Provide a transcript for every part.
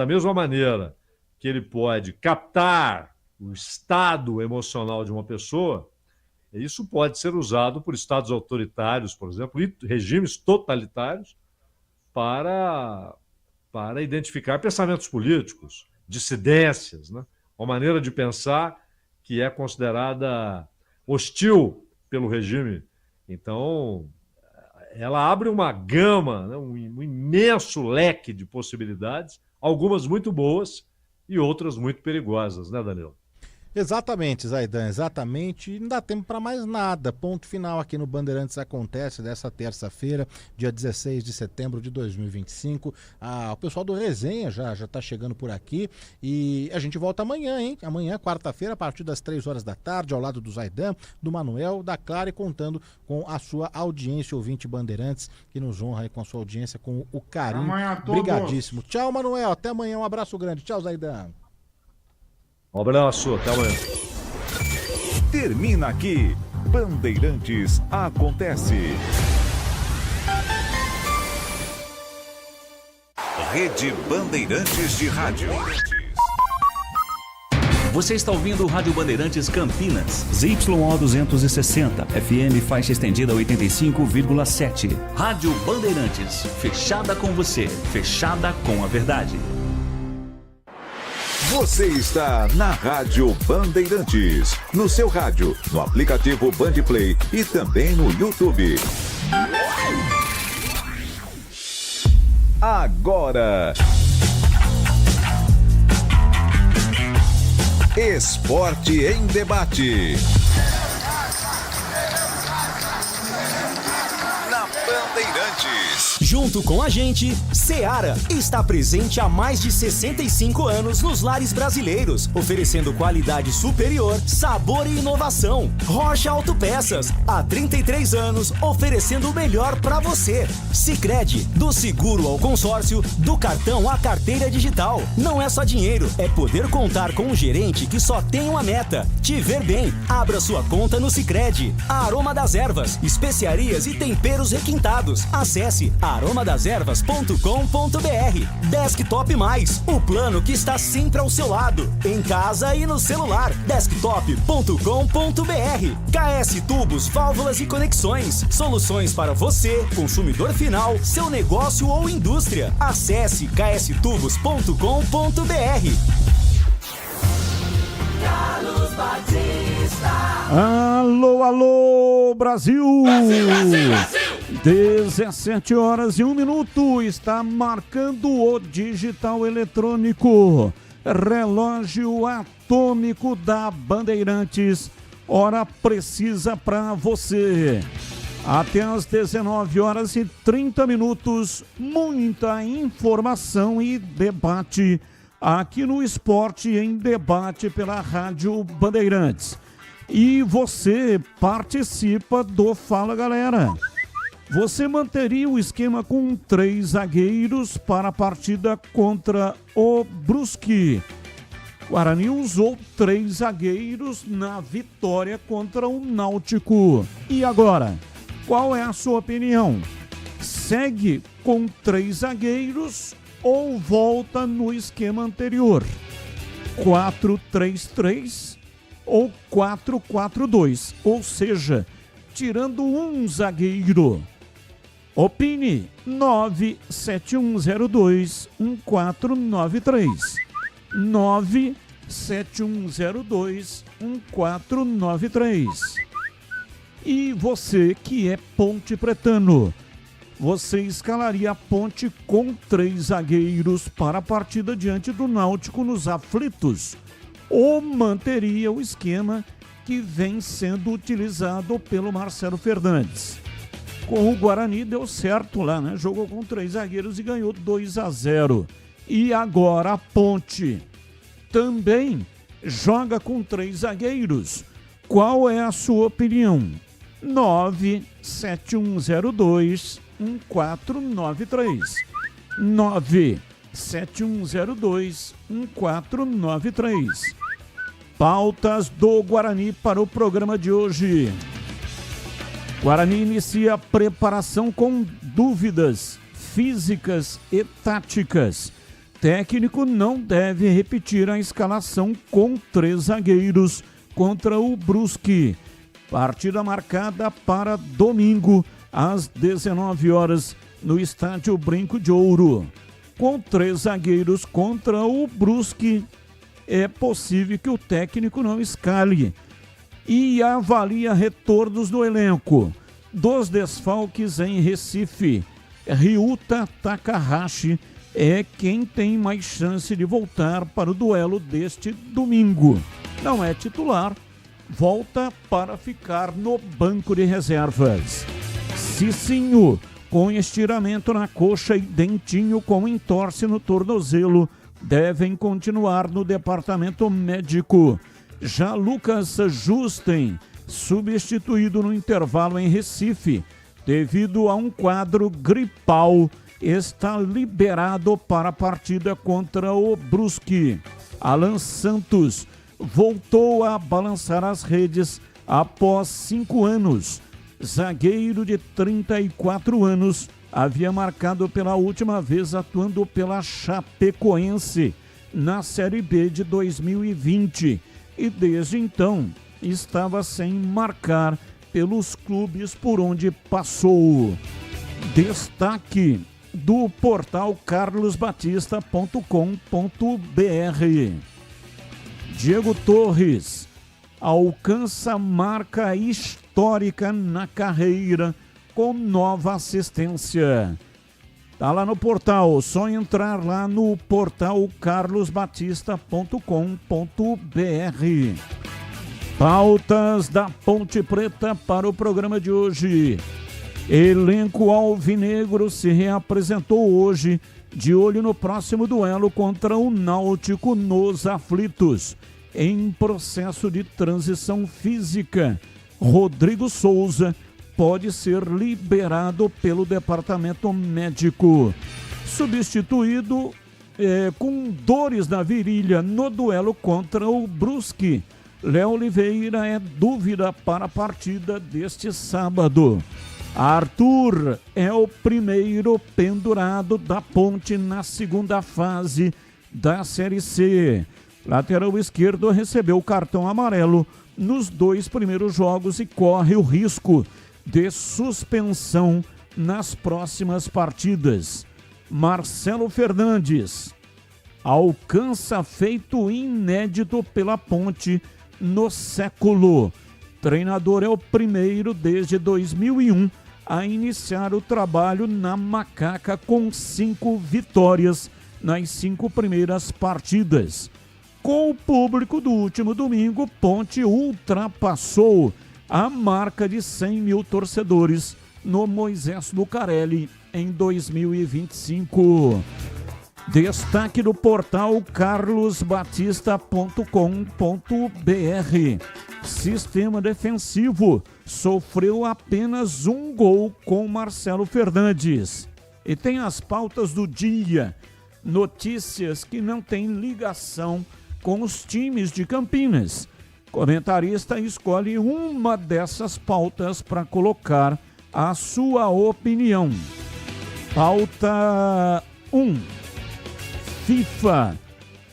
Da mesma maneira que ele pode captar o estado emocional de uma pessoa, isso pode ser usado por estados autoritários, por exemplo, e regimes totalitários para identificar pensamentos políticos, dissidências, né? Uma maneira de pensar que é considerada hostil pelo regime. Então, ela abre uma gama, né? um imenso leque de possibilidades, algumas muito boas e outras muito perigosas, né, Danilo? Exatamente, Zaidan, exatamente. Não dá tempo para mais nada. Ponto final aqui no Bandeirantes Acontece dessa terça-feira, dia 16 de setembro de 2025. O pessoal do Resenha já está chegando por aqui e a gente volta amanhã, hein? Amanhã, quarta-feira, a partir das 3 horas da tarde, ao lado do Zaidan, do Manuel, da Clara e contando com a sua audiência, ouvinte Bandeirantes, que nos honra aí com a sua audiência, com o carinho. Amanhã a todos. Obrigadíssimo. Tchau, Manuel. Até amanhã. Um abraço grande. Tchau, Zaidan. Um abraço, até amanhã. Termina aqui, Bandeirantes Acontece. Rede Bandeirantes de Rádio. Você está ouvindo o Rádio Bandeirantes Campinas. ZYO 260, FM faixa estendida 85,7. Rádio Bandeirantes, fechada com você, fechada com a verdade. Você está na Rádio Bandeirantes, no seu rádio, no aplicativo Bandplay e também no YouTube. Agora, Esporte em Debate. Na Bandeirantes. Junto com a gente, Seara está presente há mais de 65 anos nos lares brasileiros, oferecendo qualidade superior, sabor e inovação. Rocha Autopeças, há 33 anos, oferecendo o melhor para você. Sicredi, do seguro ao consórcio, do cartão à carteira digital. Não é só dinheiro, é poder contar com um gerente que só tem uma meta: te ver bem. Abra sua conta no Sicredi. A Aroma das Ervas, especiarias e temperos requintados. Acesse aromadeservas.com.br. Desktop Mais, o plano que está sempre ao seu lado, em casa e no celular. Desktop.com.br. KS Tubos, Válvulas e Conexões, soluções para você, consumidor final, seu negócio ou indústria. Acesse kstubos.com.br. Carlos Batista. Alô, alô, Brasil! Brasil! 17 horas e 1 minuto, está marcando o digital eletrônico, relógio atômico da Bandeirantes, hora precisa para você. Até às 19 horas e 30 minutos, muita informação e debate aqui no Esporte em Debate pela Rádio Bandeirantes. E você participa do Fala Galera. Você manteria o esquema com 3 zagueiros para a partida contra o Brusque. Guarani usou 3 zagueiros na vitória contra o Náutico. E agora, qual é a sua opinião? Segue com 3 zagueiros ou volta no esquema anterior? 4-3-3 ou 4-4-2, ou seja, tirando um zagueiro. Opine 971021493 971021493. E você que é ponte pretano, você escalaria a Ponte com 3 zagueiros para a partida diante do Náutico nos aflitos, ou manteria o esquema que vem sendo utilizado pelo Marcelo Fernandes? Com o Guarani deu certo lá, né? Jogou com 3 zagueiros e ganhou 2-0. E agora a Ponte também joga com 3 zagueiros. Qual é a sua opinião? 971021493 971021493. Pautas do Guarani para o programa de hoje. Guarani inicia a preparação com dúvidas físicas e táticas. técnico não deve repetir a escalação com 3 zagueiros contra o Brusque. Partida marcada para domingo, às 19 horas, no estádio Brinco de Ouro. Com 3 zagueiros contra o Brusque, é possível que o técnico não escale e avalia retornos no elenco. Dos desfalques em Recife, Ryuta Takahashi é quem tem mais chance de voltar para o duelo deste domingo. Não é titular, volta para ficar no banco de reservas. Cicinho, com estiramento na coxa e Dentinho com entorse no tornozelo, devem continuar no departamento médico. Já Lucas Justen, substituído no intervalo em Recife, devido a um quadro gripal, está liberado para a partida contra o Brusque. Alan Santos voltou a balançar as redes após 5 anos. Zagueiro de 34 anos, havia marcado pela última vez atuando pela Chapecoense na Série B de 2020 e desde então estava sem marcar pelos clubes por onde passou. Destaque do portal carlosbatista.com.br. Diego Torres alcança marca histórica na carreira com nova assistência. Tá lá no portal, só entrar lá no portal carlosbatista.com.br. Pautas da Ponte Preta para o programa de hoje. Elenco alvinegro se reapresentou hoje, de olho no próximo duelo contra o Náutico nos aflitos. Em processo de transição física, Rodrigo Souza pode ser liberado pelo departamento médico. Substituído com dores na virilha no duelo contra o Brusque, Léo Oliveira é dúvida para a partida deste sábado. Arthur é o primeiro pendurado da Ponte na segunda fase da Série C. Lateral esquerdo recebeu cartão amarelo nos 2 primeiros jogos e corre o risco de suspensão nas próximas partidas. Marcelo Fernandes alcança feito inédito pela Ponte no século. Treinador é o primeiro desde 2001 a iniciar o trabalho na Macaca com 5 vitórias nas 5 primeiras partidas. Com o público do último domingo, Ponte ultrapassou a marca de 100 mil torcedores no Moisés Lucarelli em 2025. Destaque do portal carlosbatista.com.br. Sistema defensivo sofreu apenas 1 gol com Marcelo Fernandes. E tem as pautas do dia, notícias que não têm ligação com os times de Campinas. Comentarista escolhe uma dessas pautas para colocar a sua opinião. Pauta 1. FIFA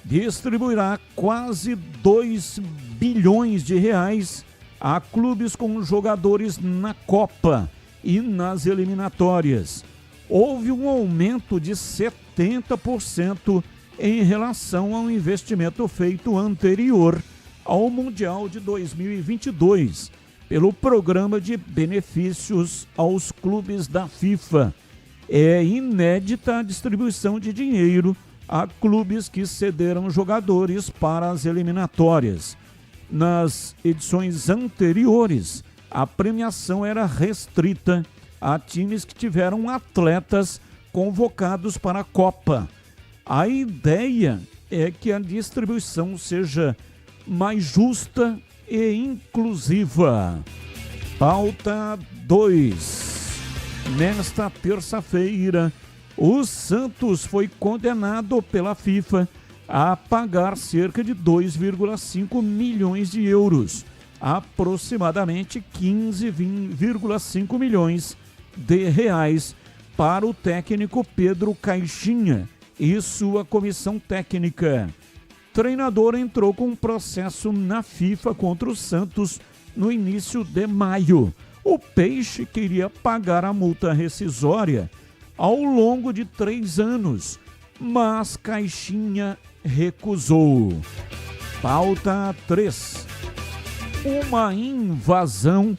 distribuirá quase 2 bilhões de reais a clubes com jogadores na Copa e nas eliminatórias. Houve um aumento de 70% em relação ao investimento feito anterior ao Mundial de 2022 pelo Programa de Benefícios aos Clubes da FIFA. É inédita a distribuição de dinheiro a clubes que cederam jogadores para as eliminatórias. Nas edições anteriores, a premiação era restrita a times que tiveram atletas convocados para a Copa. A ideia é que a distribuição seja mais justa e inclusiva. Pauta 2. Nesta terça-feira, o Santos foi condenado pela FIFA a pagar cerca de 2,5 milhões de euros, aproximadamente 15,5 milhões de reais, para o técnico Pedro Caixinha, e sua comissão técnica. Treinador entrou com um processo na FIFA contra o Santos no início de maio. O Peixe queria pagar a multa rescisória ao longo de 3 anos, mas Caixinha recusou. Pauta 3. Uma invasão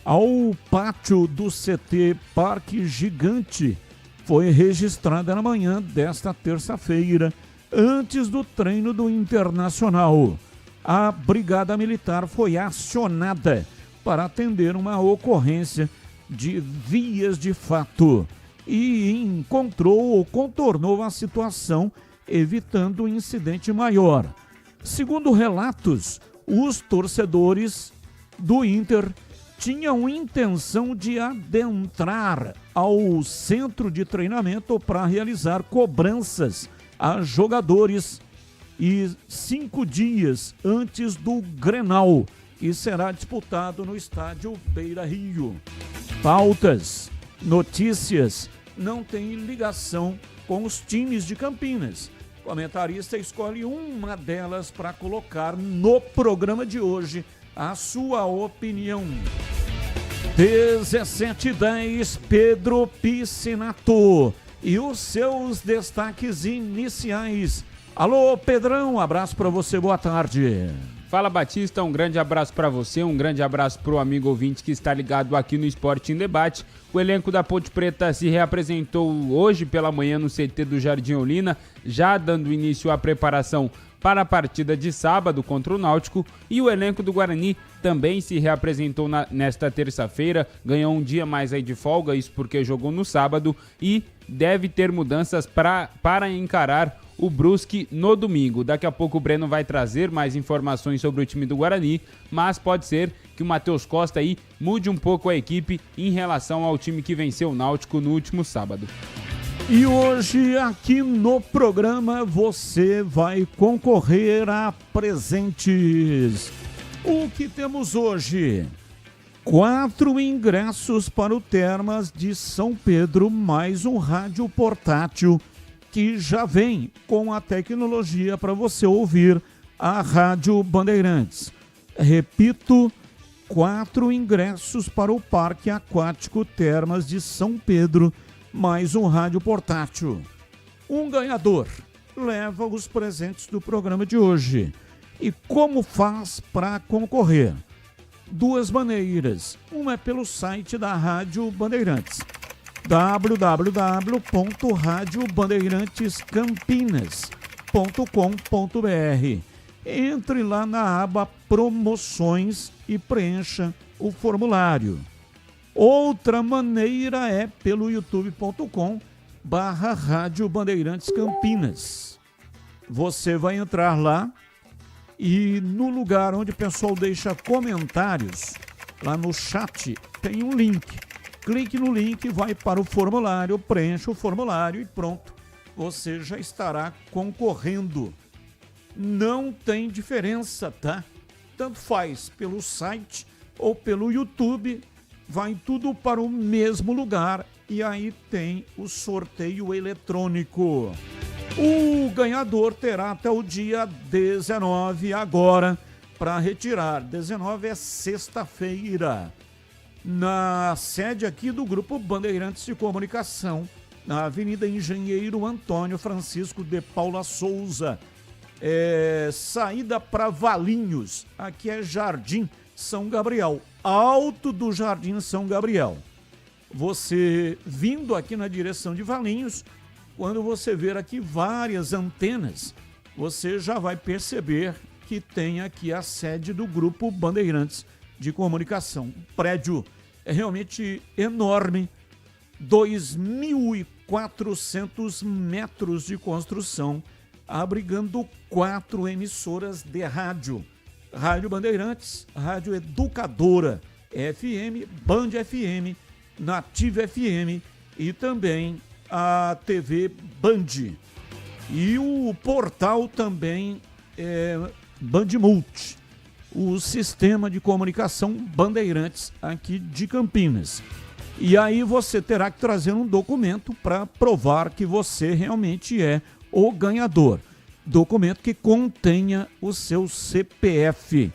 ao pátio do CT Parque Gigante foi registrada na manhã desta terça-feira, antes do treino do Internacional. A Brigada Militar foi acionada para atender uma ocorrência de vias de fato e encontrou ou contornou a situação, evitando um incidente maior. Segundo relatos, os torcedores do Inter tinham intenção de adentrar ao centro de treinamento para realizar cobranças a jogadores e 5 dias antes do Grenal, que será disputado no estádio Beira-Rio. Pautas, notícias, não tem ligação com os times de Campinas. O comentarista escolhe uma delas para colocar no programa de hoje a sua opinião. 17h10, Pedro Piscinato e os seus destaques iniciais. Alô, Pedrão, abraço para você, boa tarde. Fala, Batista, um grande abraço para você, um grande abraço para o amigo ouvinte que está ligado aqui no Esporte em Debate. O elenco da Ponte Preta se reapresentou hoje pela manhã no CT do Jardim Olina, já dando início à preparação para a partida de sábado contra o Náutico, e o elenco do Guarani também se reapresentou nesta terça-feira, ganhou um dia mais aí de folga, isso porque jogou no sábado, e deve ter mudanças para encarar o Brusque no domingo. Daqui a pouco o Breno vai trazer mais informações sobre o time do Guarani, mas pode ser que o Matheus Costa aí mude um pouco a equipe em relação ao time que venceu o Náutico no último sábado. E hoje aqui no programa você vai concorrer a presentes. O que temos hoje? 4 ingressos para o Termas de São Pedro, mais um rádio portátil que já vem com a tecnologia para você ouvir a Rádio Bandeirantes. Repito, 4 ingressos para o Parque Aquático Termas de São Pedro, mais um rádio portátil. Um ganhador leva os presentes do programa de hoje. E como faz para concorrer? 2 maneiras. Uma é pelo site da Rádio Bandeirantes, www.radiobandeirantescampinas.com.br. Entre lá na aba Promoções e preencha o formulário. Outra maneira é pelo youtube.com/Rádio Bandeirantes Campinas. Você vai entrar lá e no lugar onde o pessoal deixa comentários, lá no chat, tem um link. Clique no link, vai para o formulário, preencha o formulário e pronto. Você já estará concorrendo. Não tem diferença, tá? Tanto faz pelo site ou pelo YouTube, vai tudo para o mesmo lugar e aí tem o sorteio eletrônico. O ganhador terá até o dia 19 agora para retirar. 19 é sexta-feira. Na sede aqui do Grupo Bandeirantes de Comunicação, na Avenida Engenheiro Antônio Francisco de Paula Souza, saída para Valinhos, aqui é Jardim São Gabriel, alto do Jardim São Gabriel. Você vindo aqui na direção de Valinhos, quando você ver aqui várias antenas, você já vai perceber que tem aqui a sede do Grupo Bandeirantes de Comunicação. O prédio é realmente enorme, 2.400 metros de construção, abrigando 4 emissoras de rádio. Rádio Bandeirantes, Rádio Educadora FM, Band FM, Nativa FM e também a TV Band. E o portal também é Band Multi, o sistema de comunicação Bandeirantes aqui de Campinas. E aí você terá que trazer um documento para provar que você realmente é o ganhador. Documento que contenha o seu CPF.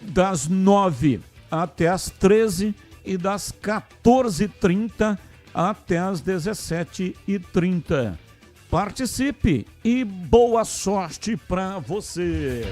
Das 9 até as 13 e das 14h30 até as 17h30. Participe e boa sorte para você.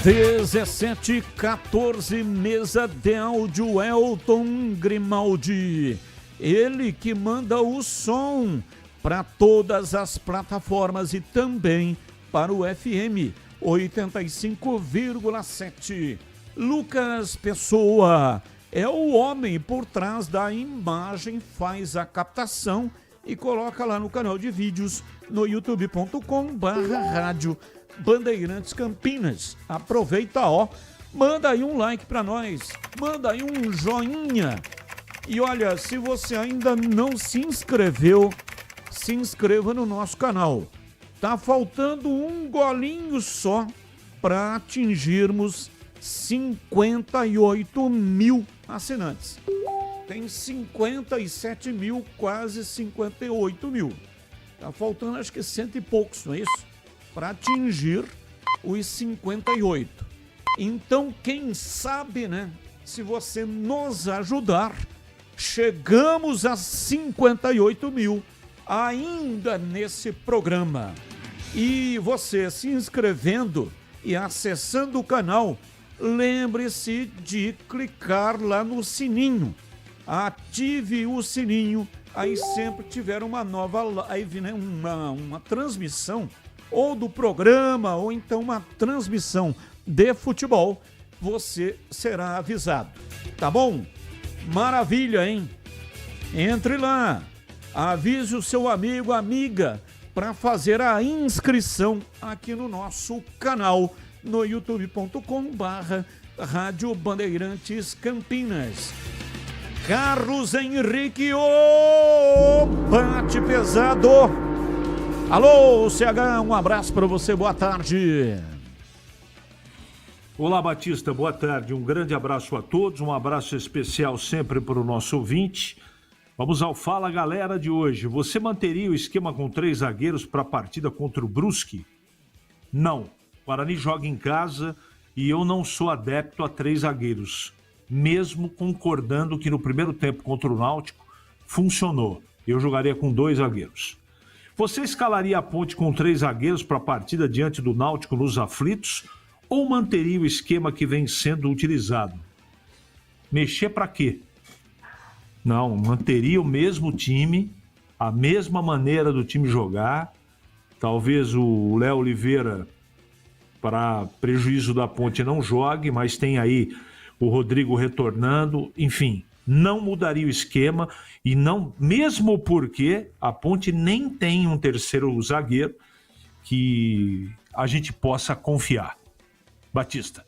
17h14, mesa de áudio, Elton Grimaldi. Ele que manda o som para todas as plataformas e também para o FM 85,7. Lucas Pessoa é o homem por trás da imagem, faz a captação e coloca lá no canal de vídeos no youtube.com/rádio Bandeirantes Campinas. Aproveita, manda aí um like para nós, manda aí um joinha. E olha, se você ainda não se inscreveu, se inscreva no nosso canal. Tá faltando um golinho só para atingirmos 58 mil assinantes. Tem 57 mil, quase 58 mil. Tá faltando acho que 100 e poucos, não é isso? Para atingir os 58. Então, quem sabe, né? Se você nos ajudar, chegamos a 58 mil ainda nesse programa. E você se inscrevendo e acessando o canal, lembre-se de clicar lá no sininho. Ative o sininho, aí sempre tiver uma nova live, né? Uma transmissão, ou do programa, ou então uma transmissão de futebol, você será avisado. Tá bom? Maravilha, hein? Entre lá, avise o seu amigo, amiga, para fazer a inscrição aqui no nosso canal, no youtube.com/Rádio Bandeirantes Campinas. Carlos Henrique, bate pesado. Alô, CH, um abraço para você, boa tarde. Olá, Batista, boa tarde. Um grande abraço a todos, um abraço especial sempre para o nosso ouvinte. Vamos ao Fala Galera de hoje. Você manteria o esquema com 3 zagueiros para a partida contra o Brusque? Não. O Guarani joga em casa e eu não sou adepto a 3 zagueiros. Mesmo concordando que no primeiro tempo contra o Náutico funcionou. Eu jogaria com 2 zagueiros. Você escalaria a Ponte com 3 zagueiros para a partida diante do Náutico nos aflitos ou manteria o esquema que vem sendo utilizado? Mexer para quê? Não, manteria o mesmo time, a mesma maneira do time jogar. Talvez o Léo Oliveira, para prejuízo da Ponte, não jogue, mas tem aí o Rodrigo retornando. Enfim, não mudaria o esquema e não, mesmo porque a Ponte nem tem um terceiro zagueiro que a gente possa confiar. Batista.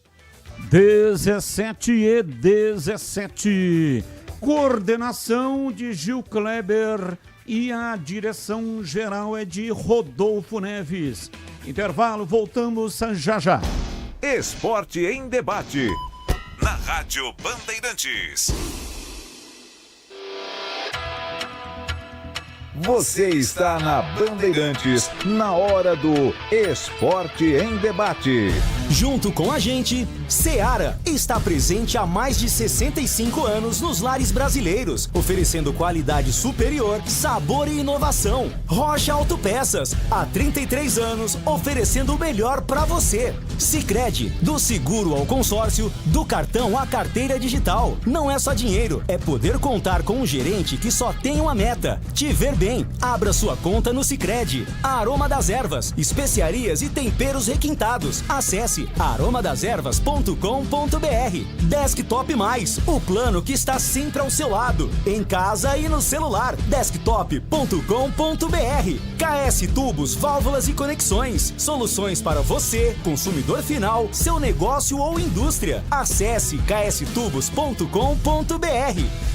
17h17. Coordenação de Gil Kleber e a direção geral é de Rodolfo Neves. Intervalo, voltamos já já. Esporte em debate. Na Rádio Bandeirantes. Você está na Bandeirantes, na hora do Esporte em Debate. Junto com a gente, Seara está presente há mais de 65 anos nos lares brasileiros, oferecendo qualidade superior, sabor e inovação. Rocha Autopeças, há 33 anos, oferecendo o melhor para você. Sicredi, do seguro ao consórcio, do cartão à carteira digital. Não é só dinheiro, é poder contar com um gerente que só tem uma meta: te ver bem. Abra sua conta no Sicredi. Aroma das Ervas, especiarias e temperos requintados. Acesse aromadaservas.com.br. Desktop Mais, o plano que está sempre ao seu lado, em casa e no celular. Desktop.com.br. KS Tubos, Válvulas e Conexões, soluções para você, consumidor final, seu negócio ou indústria. Acesse kstubos.com.br.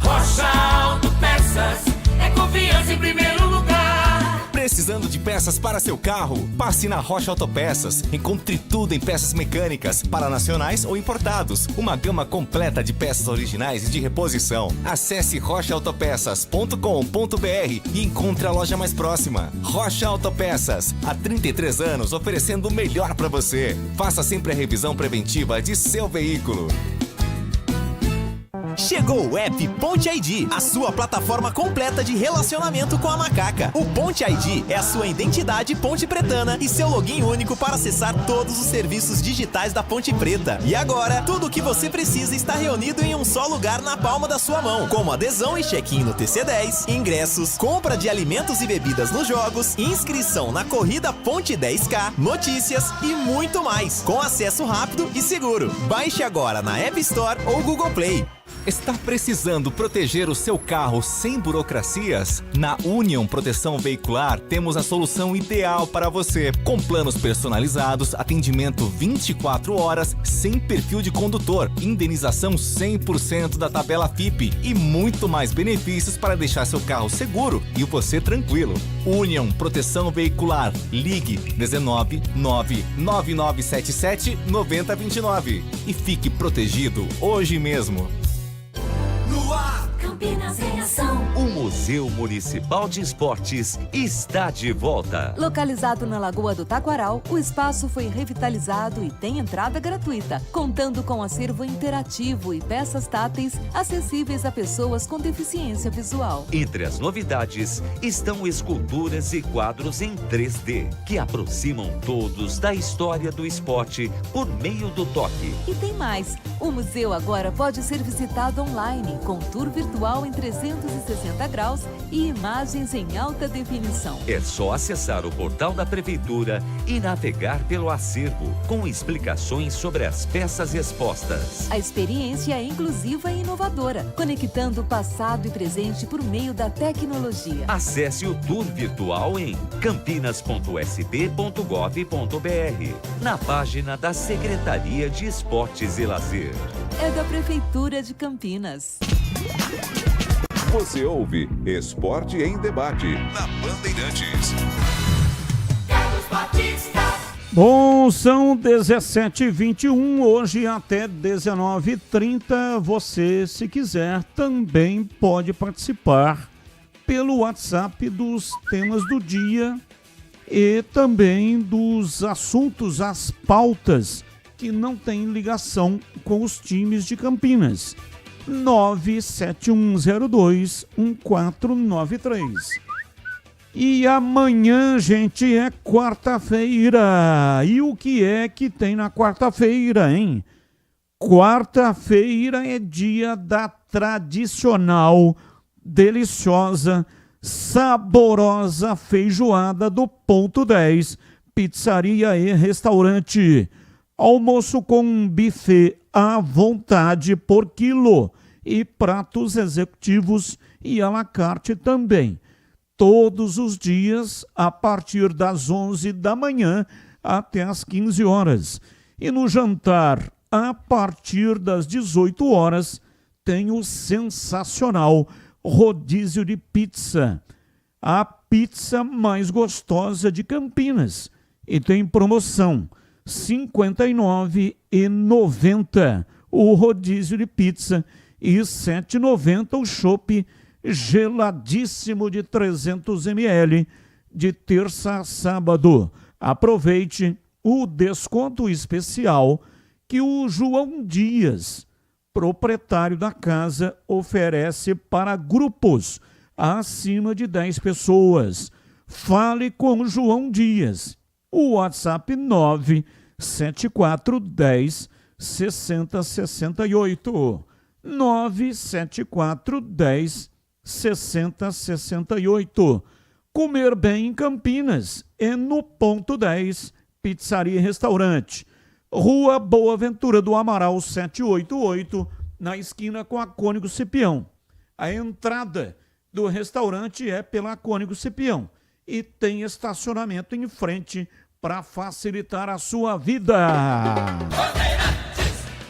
Rocha Autopeças é confiança em primeiro lugar. Precisando de peças para seu carro? Passe na Rocha Autopeças. Encontre tudo em peças mecânicas, para nacionais ou importados. Uma gama completa de peças originais e de reposição. Acesse rochaautopeças.com.br e encontre a loja mais próxima. Rocha Autopeças, há 33 anos oferecendo o melhor para você. Faça sempre a revisão preventiva de seu veículo. Chegou o app Ponte ID, a sua plataforma completa de relacionamento com a macaca. O Ponte ID é a sua identidade ponte pretana e seu login único para acessar todos os serviços digitais da Ponte Preta. E agora, tudo o que você precisa está reunido em um só lugar na palma da sua mão, como adesão e check-in no TC10, ingressos, compra de alimentos e bebidas nos jogos, inscrição na corrida Ponte 10K, notícias e muito mais, com acesso rápido e seguro. Baixe agora na App Store ou Google Play. Está precisando proteger o seu carro sem burocracias? Na Union Proteção Veicular temos a solução ideal para você. Com planos personalizados, atendimento 24 horas, sem perfil de condutor, indenização 100% da tabela FIPE e muito mais benefícios para deixar seu carro seguro e você tranquilo. Union Proteção Veicular. Ligue 19 99977 9029 e fique protegido hoje mesmo. No ar, Campinas em ação. O Museu Municipal de Esportes está de volta. Localizado na Lagoa do Taquaral, o espaço foi revitalizado e tem entrada gratuita, contando com acervo interativo e peças táteis acessíveis a pessoas com deficiência visual. Entre as novidades estão esculturas e quadros em 3D, que aproximam todos da história do esporte por meio do toque. E tem mais, o museu agora pode ser visitado online, com tour virtual em 360 graus e imagens em alta definição. É só acessar o portal da Prefeitura e navegar pelo acervo, com explicações sobre as peças expostas. A experiência é inclusiva e inovadora, conectando passado e presente por meio da tecnologia. Acesse o tour virtual em campinas.sp.gov.br, na página da Secretaria de Esportes e Lazer. É da Prefeitura de Campinas. Você ouve Esporte em Debate na Bandeirantes. Carlos Batista. Bom, são 17h21, hoje até 19h30. Você, se quiser, também pode participar pelo WhatsApp dos temas do dia e também dos assuntos, as pautas que não têm ligação com os times de Campinas. 971021493. E amanhã, gente, é quarta-feira. E o que é que tem na quarta-feira, hein? Quarta-feira é dia da tradicional, deliciosa, saborosa feijoada do Ponto 10, pizzaria e restaurante. Almoço com buffet à vontade por quilo e pratos executivos e à la carte também. Todos os dias, a partir das 11 da manhã até as 15 horas. E no jantar, a partir das 18 horas, tem o sensacional rodízio de pizza. A pizza mais gostosa de Campinas. E tem promoção. R$ 59,90 o rodízio de pizza e R$ 7,90 o chopp geladíssimo de 300 ml de terça a sábado. Aproveite o desconto especial que o João Dias, proprietário da casa, oferece para grupos acima de 10 pessoas. Fale com o João Dias. O WhatsApp 97410 6068. 97410 6068. Comer bem em Campinas é no Ponto 10, Pizzaria e Restaurante. Rua Boa Ventura do Amaral 788, na esquina com a Cônigo Cipião. A entrada do restaurante é pela Cônigo Cipião e tem estacionamento em frente para facilitar a sua vida.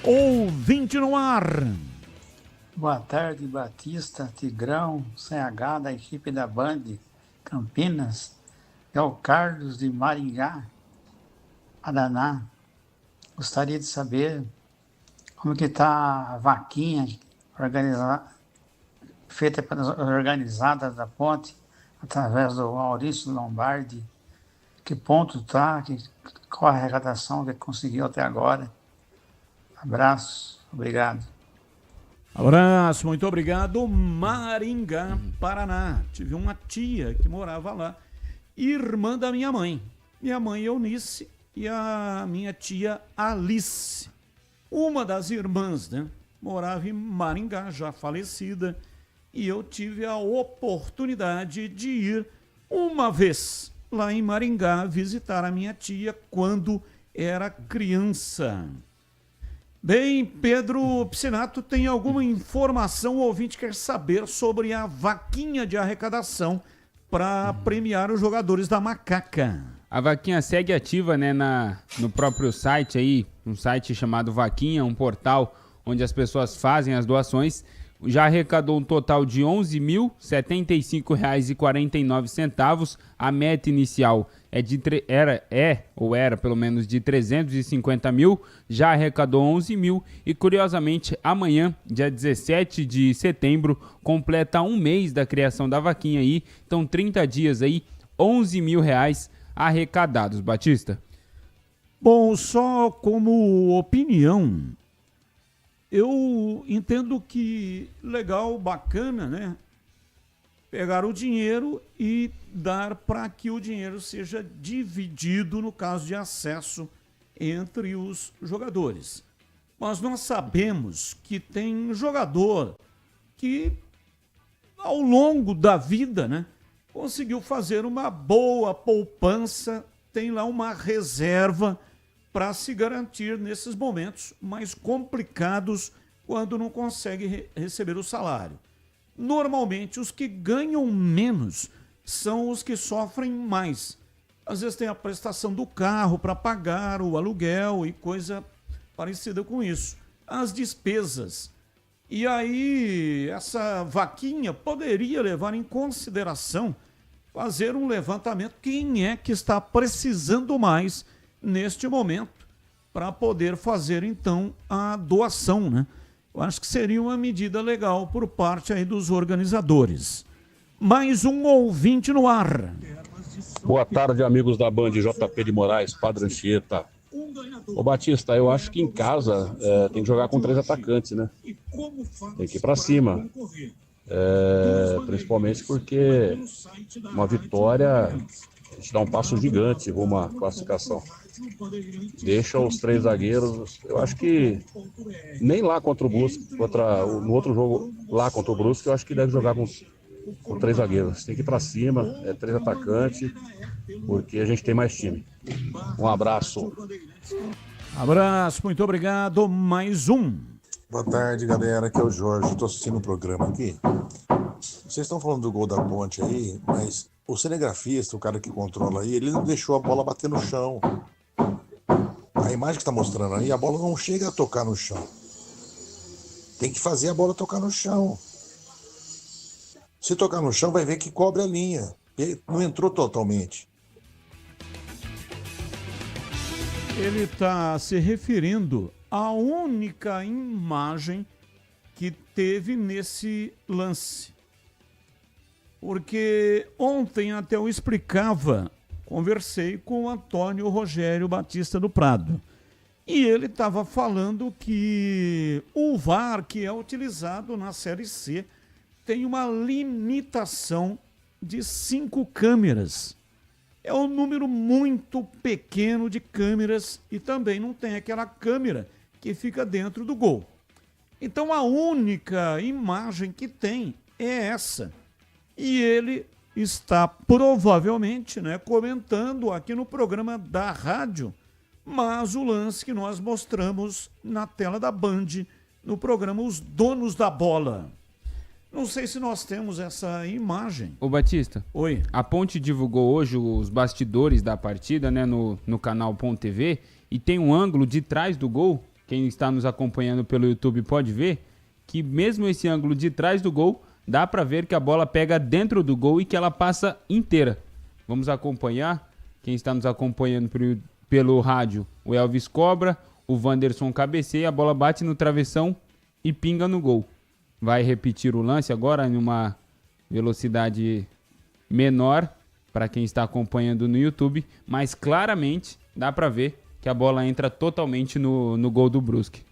Ouvinte no ar. Boa tarde, Batista, Tigrão, CH da equipe da Band Campinas. É o Carlos de Maringá, Paraná. Gostaria de saber como que está a vaquinha organizada da ponte através do Maurício Lombardi. Que ponto está, qual a arrecadação que conseguiu até agora. Abraço, obrigado. Abraço, muito obrigado. Maringá, Paraná. Tive uma tia que morava lá, irmã da minha mãe. Minha mãe Eunice e a minha tia Alice. Uma das irmãs, né? Morava em Maringá, já falecida, e eu tive a oportunidade de ir uma vez lá em Maringá visitar a minha tia quando era criança. Bem, Pedro Piscinato, tem alguma informação? O ouvinte quer saber sobre a vaquinha de arrecadação para premiar os jogadores da Macaca. A vaquinha segue ativa, né, no próprio site aí, um site chamado Vaquinha, um portal onde as pessoas fazem as doações. Já arrecadou um total de R$ 11.075,49. A meta inicial era pelo menos de 350 mil, já arrecadou 11 mil e, curiosamente, amanhã, dia 17 de setembro, completa um mês da criação da vaquinha aí, então 30 dias aí, 11 mil reais arrecadados, Batista. Bom, só como opinião, eu entendo que legal, bacana, né? Pegar o dinheiro e dar para que o dinheiro seja dividido no caso de acesso entre os jogadores. Mas nós sabemos que tem jogador que, ao longo da vida, né, conseguiu fazer uma boa poupança, tem lá uma reserva para se garantir nesses momentos mais complicados quando não consegue receber o salário. Normalmente, os que ganham menos são os que sofrem mais. Às vezes tem a prestação do carro para pagar, o aluguel e coisa parecida com isso. As despesas. E aí, essa vaquinha poderia levar em consideração fazer um levantamento. Quem é que está precisando mais neste momento para poder fazer, então, a doação, né? Eu acho que seria uma medida legal por parte aí dos organizadores. Mais um ouvinte no ar. Boa tarde, amigos da Band, JP de Moraes, Padre Anchieta. Ô Batista, eu acho que em casa tem que jogar com 3 atacantes, né? Tem que ir pra cima. Principalmente porque uma vitória te dá um passo gigante rumo à classificação. Deixa os 3 zagueiros, eu acho que nem lá contra o Brusque, no outro jogo lá contra o Brusque, eu acho que deve jogar com 3 zagueiros. Tem que ir pra cima, 3 atacantes, porque a gente tem mais time. Um abraço. Abraço, muito obrigado. Mais um. Boa tarde, galera. Aqui é o Jorge. Estou assistindo o programa aqui. Vocês estão falando do gol da Ponte aí, mas o cinegrafista, o cara que controla aí, ele não deixou a bola bater no chão. A imagem que está mostrando aí, a bola não chega a tocar no chão. Tem que fazer a bola tocar no chão. Se tocar no chão, vai ver que cobre a linha. Não entrou totalmente. Ele está se referindo à única imagem que teve nesse lance. Porque ontem até eu explicava, conversei com o Antônio Rogério Batista do Prado. E ele estava falando que o VAR que é utilizado na Série C tem uma limitação de 5 câmeras. É um número muito pequeno de câmeras e também não tem aquela câmera que fica dentro do gol. Então a única imagem que tem é essa. E ele está provavelmente, né, comentando aqui no programa da rádio, mas o lance que nós mostramos na tela da Band, no programa Os Donos da Bola. Não sei se nós temos essa imagem. Ô Batista. Oi. A Ponte divulgou hoje os bastidores da partida, né, no canal Ponte TV, e tem um ângulo de trás do gol, quem está nos acompanhando pelo YouTube pode ver, que mesmo esse ângulo de trás do gol, dá para ver que a bola pega dentro do gol e que ela passa inteira. Vamos acompanhar. Quem está nos acompanhando pelo rádio, o Elvis cobra, o Wanderson cabeceia, a bola bate no travessão e pinga no gol. Vai repetir o lance agora em uma velocidade menor para quem está acompanhando no YouTube, mas claramente dá para ver que a bola entra totalmente no gol do Brusque.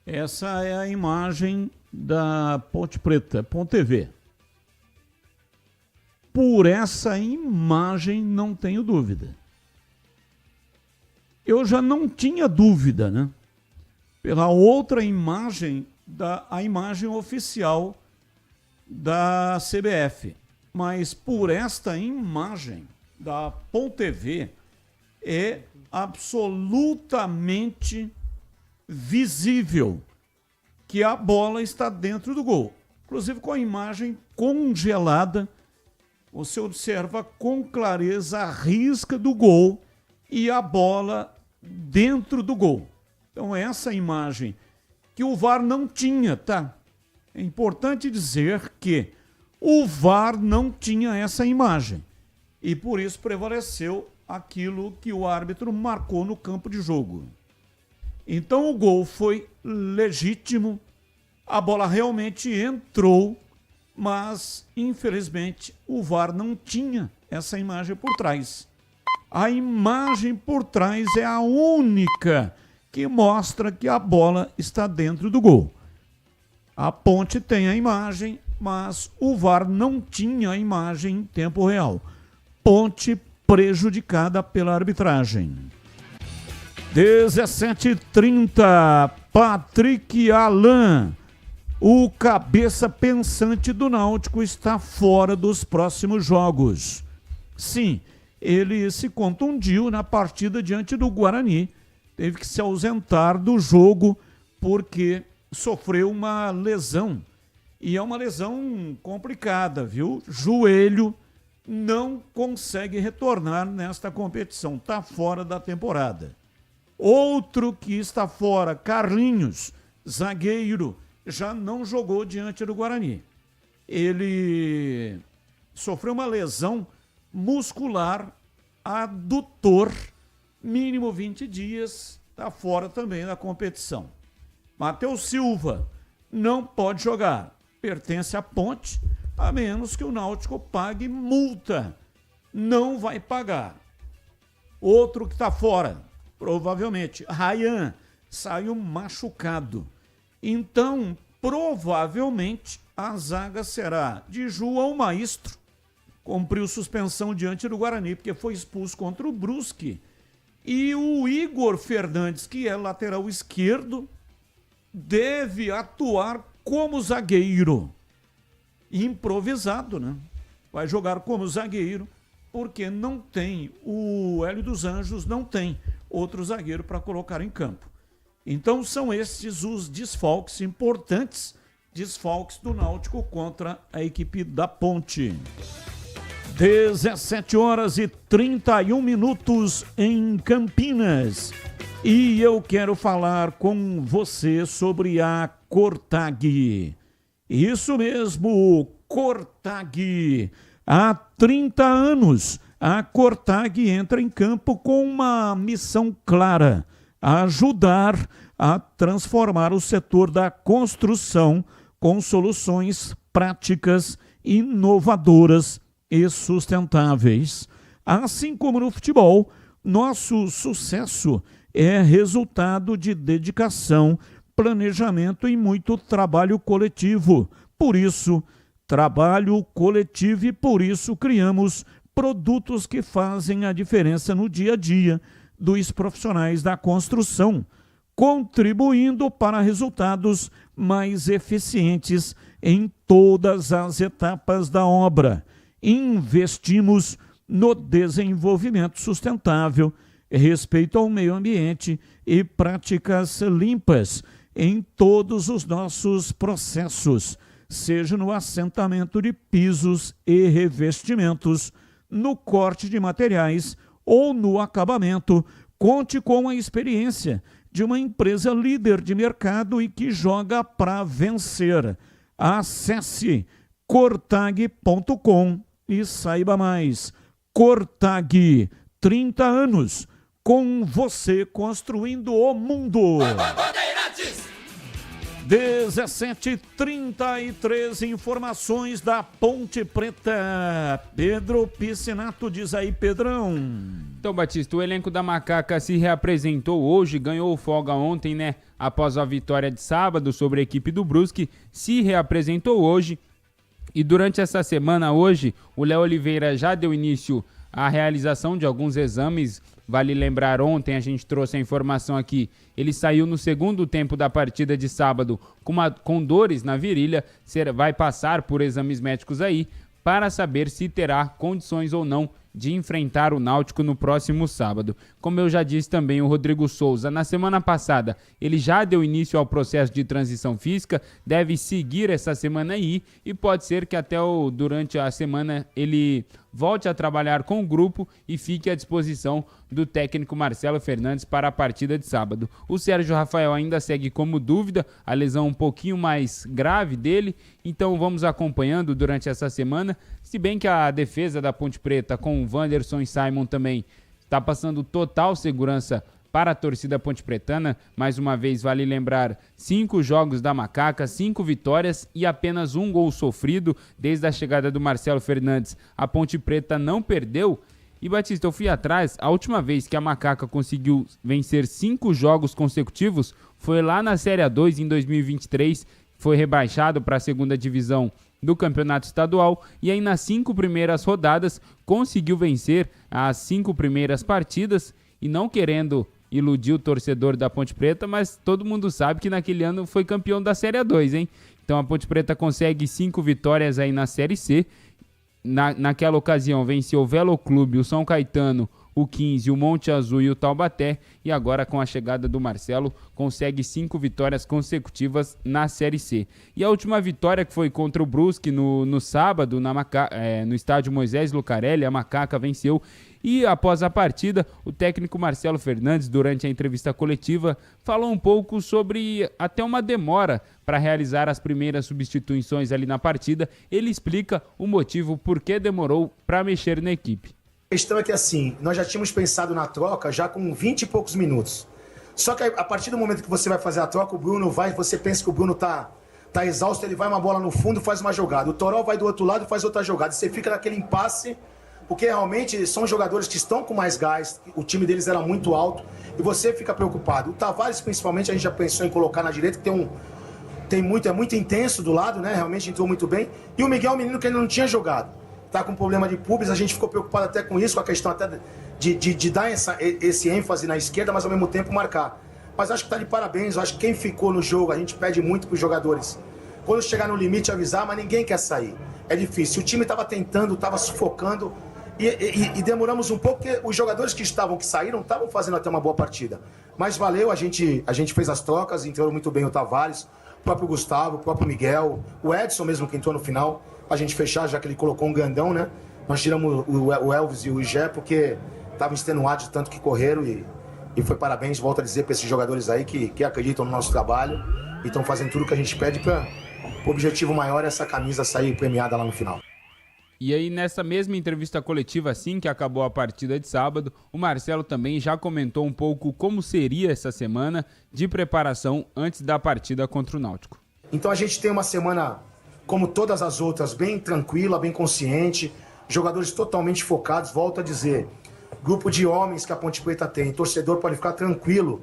Essa é a imagem da Ponte Preta, Ponte TV. Por essa imagem não tenho dúvida. Eu já não tinha dúvida, né? Pela outra imagem, a imagem oficial da CBF. Mas por esta imagem da Ponte TV é absolutamente visível que a bola está dentro do gol. Inclusive com a imagem congelada, você observa com clareza a risca do gol e a bola dentro do gol. Então essa imagem que o VAR não tinha, tá? É importante dizer que o VAR não tinha essa imagem e por isso prevaleceu aquilo que o árbitro marcou no campo de jogo. Então o gol foi legítimo, a bola realmente entrou, mas infelizmente o VAR não tinha essa imagem por trás. A imagem por trás é a única que mostra que a bola está dentro do gol. A Ponte tem a imagem, mas o VAR não tinha a imagem em tempo real. Ponte prejudicada pela arbitragem. 17h30, Patrick Alain, o cabeça pensante do Náutico, está fora dos próximos jogos. Sim, ele se contundiu na partida diante do Guarani, teve que se ausentar do jogo porque sofreu uma lesão. E é uma lesão complicada, viu? Joelho, não consegue retornar nesta competição, está fora da temporada. Outro que está fora, Carlinhos, zagueiro, já não jogou diante do Guarani. Ele sofreu uma lesão muscular adutor, mínimo 20 dias, está fora também da competição. Matheus Silva não pode jogar, pertence à Ponte, a menos que o Náutico pague multa. Não vai pagar. Outro que está fora, provavelmente, Ryan, saiu machucado. Então, provavelmente, a zaga será de João Maestro, cumpriu suspensão diante do Guarani, porque foi expulso contra o Brusque. E o Igor Fernandes, que é lateral esquerdo, deve atuar como zagueiro. Improvisado, né? Vai jogar como zagueiro, porque não tem, o Hélio dos Anjos não tem outro zagueiro para colocar em campo. Então são esses os desfalques importantes, desfalques do Náutico contra a equipe da Ponte. 17h31 em Campinas. E eu quero falar com você sobre a Cortag. Isso mesmo, Cortag. Há 30 anos, a Cortag entra em campo com uma missão clara: ajudar a transformar o setor da construção com soluções práticas, inovadoras e sustentáveis. Assim como no futebol, nosso sucesso é resultado de dedicação, planejamento e muito trabalho coletivo. Por isso, trabalho coletivo e por isso criamos produtos que fazem a diferença no dia a dia dos profissionais da construção, contribuindo para resultados mais eficientes em todas as etapas da obra. Investimos no desenvolvimento sustentável, respeito ao meio ambiente e práticas limpas em todos os nossos processos, seja no assentamento de pisos e revestimentos, no corte de materiais ou no acabamento. Conte com a experiência de uma empresa líder de mercado e que joga para vencer. Acesse cortag.com e saiba mais. Cortag, 30 anos, com você construindo o mundo. 17h33, informações da Ponte Preta. Pedro Piscinato, diz aí, Pedrão. Então, Batista, o elenco da Macaca se reapresentou hoje, ganhou folga ontem, né? Após a vitória de sábado sobre a equipe do Brusque, se reapresentou hoje. E durante essa semana, hoje, o Léo Oliveira já deu início à realização de alguns exames. Vale lembrar, ontem a gente trouxe a informação aqui, ele saiu no segundo tempo da partida de sábado com dores na virilha, vai passar por exames médicos aí para saber se terá condições ou não de enfrentar o Náutico no próximo sábado. Como eu já disse também, o Rodrigo Souza, na semana passada, ele já deu início ao processo de transição física, deve seguir essa semana aí e pode ser que até durante a semana ele volte a trabalhar com o grupo e fique à disposição do técnico Marcelo Fernandes para a partida de sábado. O Sérgio Rafael ainda segue como dúvida, a lesão um pouquinho mais grave dele, então vamos acompanhando durante essa semana, se bem que a defesa da Ponte Preta com o Wanderson e Simon também está passando total segurança para a torcida pontepretana. Mais uma vez, vale lembrar, 5 jogos da Macaca, 5 vitórias e apenas 1 gol sofrido. Desde a chegada do Marcelo Fernandes, a Ponte Preta não perdeu. E, Batista, eu fui atrás, a última vez que a Macaca conseguiu vencer 5 jogos consecutivos foi lá na Série A2 em 2023, foi rebaixado para a segunda divisão do Campeonato Estadual e aí nas 5 primeiras rodadas conseguiu vencer as 5 primeiras partidas e não querendo iludir o torcedor da Ponte Preta, mas todo mundo sabe que naquele ano foi campeão da Série A2, hein? Então a Ponte Preta consegue 5 vitórias aí na Série C. Naquela ocasião venceu o Velo Clube, o São Caetano, o 15, o Monte Azul e o Taubaté, e agora com a chegada do Marcelo consegue 5 vitórias consecutivas na Série C. E a última vitória, que foi contra o Brusque no sábado, no estádio Moisés Lucarelli, a Macaca venceu. E após a partida, o técnico Marcelo Fernandes, durante a entrevista coletiva, falou um pouco sobre até uma demora para realizar as primeiras substituições ali na partida. Ele explica o motivo por que demorou para mexer na equipe. A questão é que assim, nós já tínhamos pensado na troca já com 20 e poucos minutos. Só que a partir do momento que você vai fazer a troca, o Bruno vai, você pensa que o Bruno tá exausto, ele vai uma bola no fundo, faz uma jogada. O Toró vai do outro lado e faz outra jogada. Você fica naquele impasse, porque realmente são jogadores que estão com mais gás, o time deles era muito alto, e você fica preocupado. O Tavares, principalmente, a gente já pensou em colocar na direita, que é muito intenso do lado, né? Realmente entrou muito bem. E o Miguel, menino que ainda não tinha jogado. Tá com problema de pubis, a gente ficou preocupado até com isso, com a questão até de dar esse ênfase na esquerda, mas ao mesmo tempo marcar. Mas acho que tá de parabéns, eu acho que quem ficou no jogo, a gente pede muito pros jogadores. Quando chegar no limite, avisar, mas ninguém quer sair. É difícil. O time tava tentando, tava sufocando e demoramos um pouco, porque os jogadores que saíram, estavam fazendo até uma boa partida. Mas valeu, a gente fez as trocas, entrou muito bem o Tavares, o próprio Gustavo, o próprio Miguel, o Edson mesmo que entrou no final. A gente fechar, já que ele colocou um grandão, né? Nós tiramos o Elvis e o Gé porque estavam extenuados de tanto que correram e foi parabéns, volto a dizer, para esses jogadores aí que acreditam no nosso trabalho e estão fazendo tudo que a gente pede para o objetivo maior é essa camisa sair premiada lá no final. E aí, nessa mesma entrevista coletiva, assim que acabou a partida de sábado, o Marcelo também já comentou um pouco como seria essa semana de preparação antes da partida contra o Náutico. Então a gente tem uma semana, como todas as outras, bem tranquila, bem consciente, jogadores totalmente focados, volto a dizer, grupo de homens que a Ponte Preta tem, torcedor pode ficar tranquilo,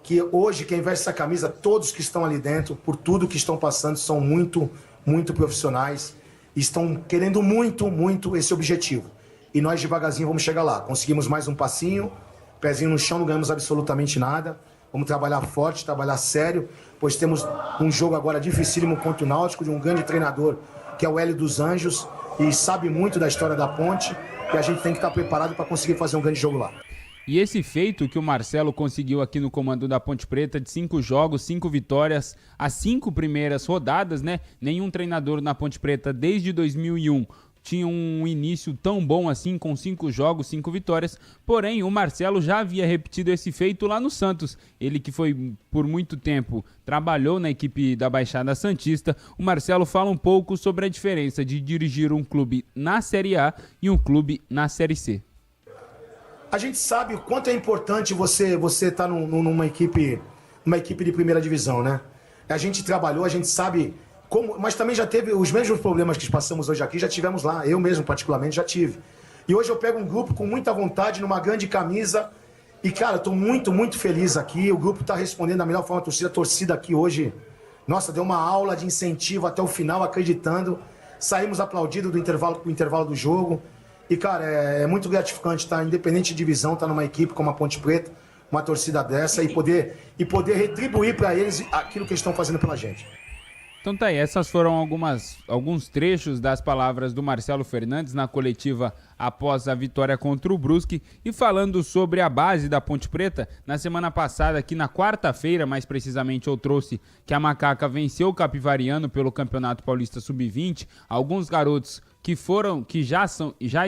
que hoje quem veste essa camisa, todos que estão ali dentro, por tudo que estão passando, são muito, muito profissionais, estão querendo muito, muito esse objetivo. E nós devagarzinho vamos chegar lá, conseguimos mais um passinho, pezinho no chão, não ganhamos absolutamente nada, vamos trabalhar forte, trabalhar sério, pois temos um jogo agora dificílimo contra o Náutico, de um grande treinador, que é o Hélio dos Anjos, e sabe muito da história da Ponte, e a gente tem que estar preparado para conseguir fazer um grande jogo lá. E esse feito que o Marcelo conseguiu aqui no comando da Ponte Preta, de 5 jogos, 5 vitórias, as 5 primeiras rodadas, né? Nenhum treinador na Ponte Preta desde 2001 tinha um início tão bom assim, com 5 jogos, 5 vitórias. Porém, o Marcelo já havia repetido esse feito lá no Santos. Ele que foi, por muito tempo, trabalhou na equipe da Baixada Santista. O Marcelo fala um pouco sobre a diferença de dirigir um clube na Série A e um clube na Série C. A gente sabe o quanto é importante você estar numa equipe de primeira divisão, né? A gente trabalhou, a gente sabe como, mas também já teve os mesmos problemas que passamos hoje aqui, já tivemos lá, eu mesmo particularmente já tive. E hoje eu pego um grupo com muita vontade, numa grande camisa, e cara, eu tô muito, muito feliz aqui, o grupo tá respondendo da melhor forma, a torcida aqui hoje, nossa, deu uma aula de incentivo até o final, acreditando, saímos aplaudidos do intervalo do jogo, e cara, é muito gratificante estar, independente de divisão, estar numa equipe como a Ponte Preta, uma torcida dessa, e poder retribuir para eles aquilo que eles estão fazendo pela gente. Então tá aí, essas foram alguns trechos das palavras do Marcelo Fernandes na coletiva após a vitória contra o Brusque. E falando sobre a base da Ponte Preta, na semana passada, aqui na quarta-feira, mais precisamente, eu trouxe que a Macaca venceu o Capivariano pelo Campeonato Paulista Sub-20. Alguns garotos que já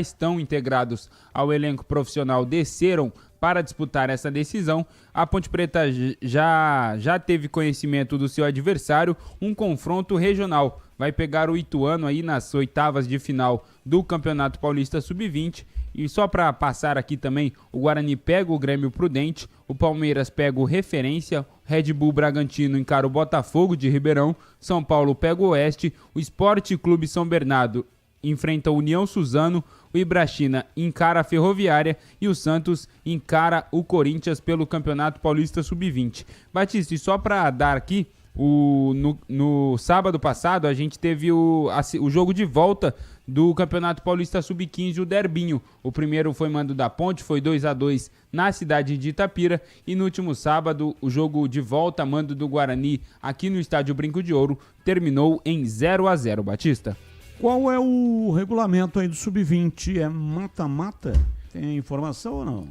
estão integrados ao elenco profissional desceram para disputar essa decisão. A Ponte Preta já teve conhecimento do seu adversário, um confronto regional. Vai pegar o Ituano aí nas oitavas de final do Campeonato Paulista Sub-20. E só para passar aqui também, o Guarani pega o Grêmio Prudente, o Palmeiras pega o Referência, Red Bull Bragantino encara o Botafogo de Ribeirão, São Paulo pega o Oeste, o Esporte Clube São Bernardo enfrenta o União Suzano, o Ibrachina encara a Ferroviária e o Santos encara o Corinthians pelo Campeonato Paulista Sub-20. Batista, e só para dar aqui, no sábado passado a gente teve o jogo de volta do Campeonato Paulista Sub-15, o Derbinho. O primeiro foi mando da Ponte, foi 2-2 na cidade de Itapira, e no último sábado o jogo de volta, mando do Guarani aqui no Estádio Brinco de Ouro, terminou em 0-0, Batista. Qual é o regulamento aí do Sub-20? É mata-mata? Tem informação ou não?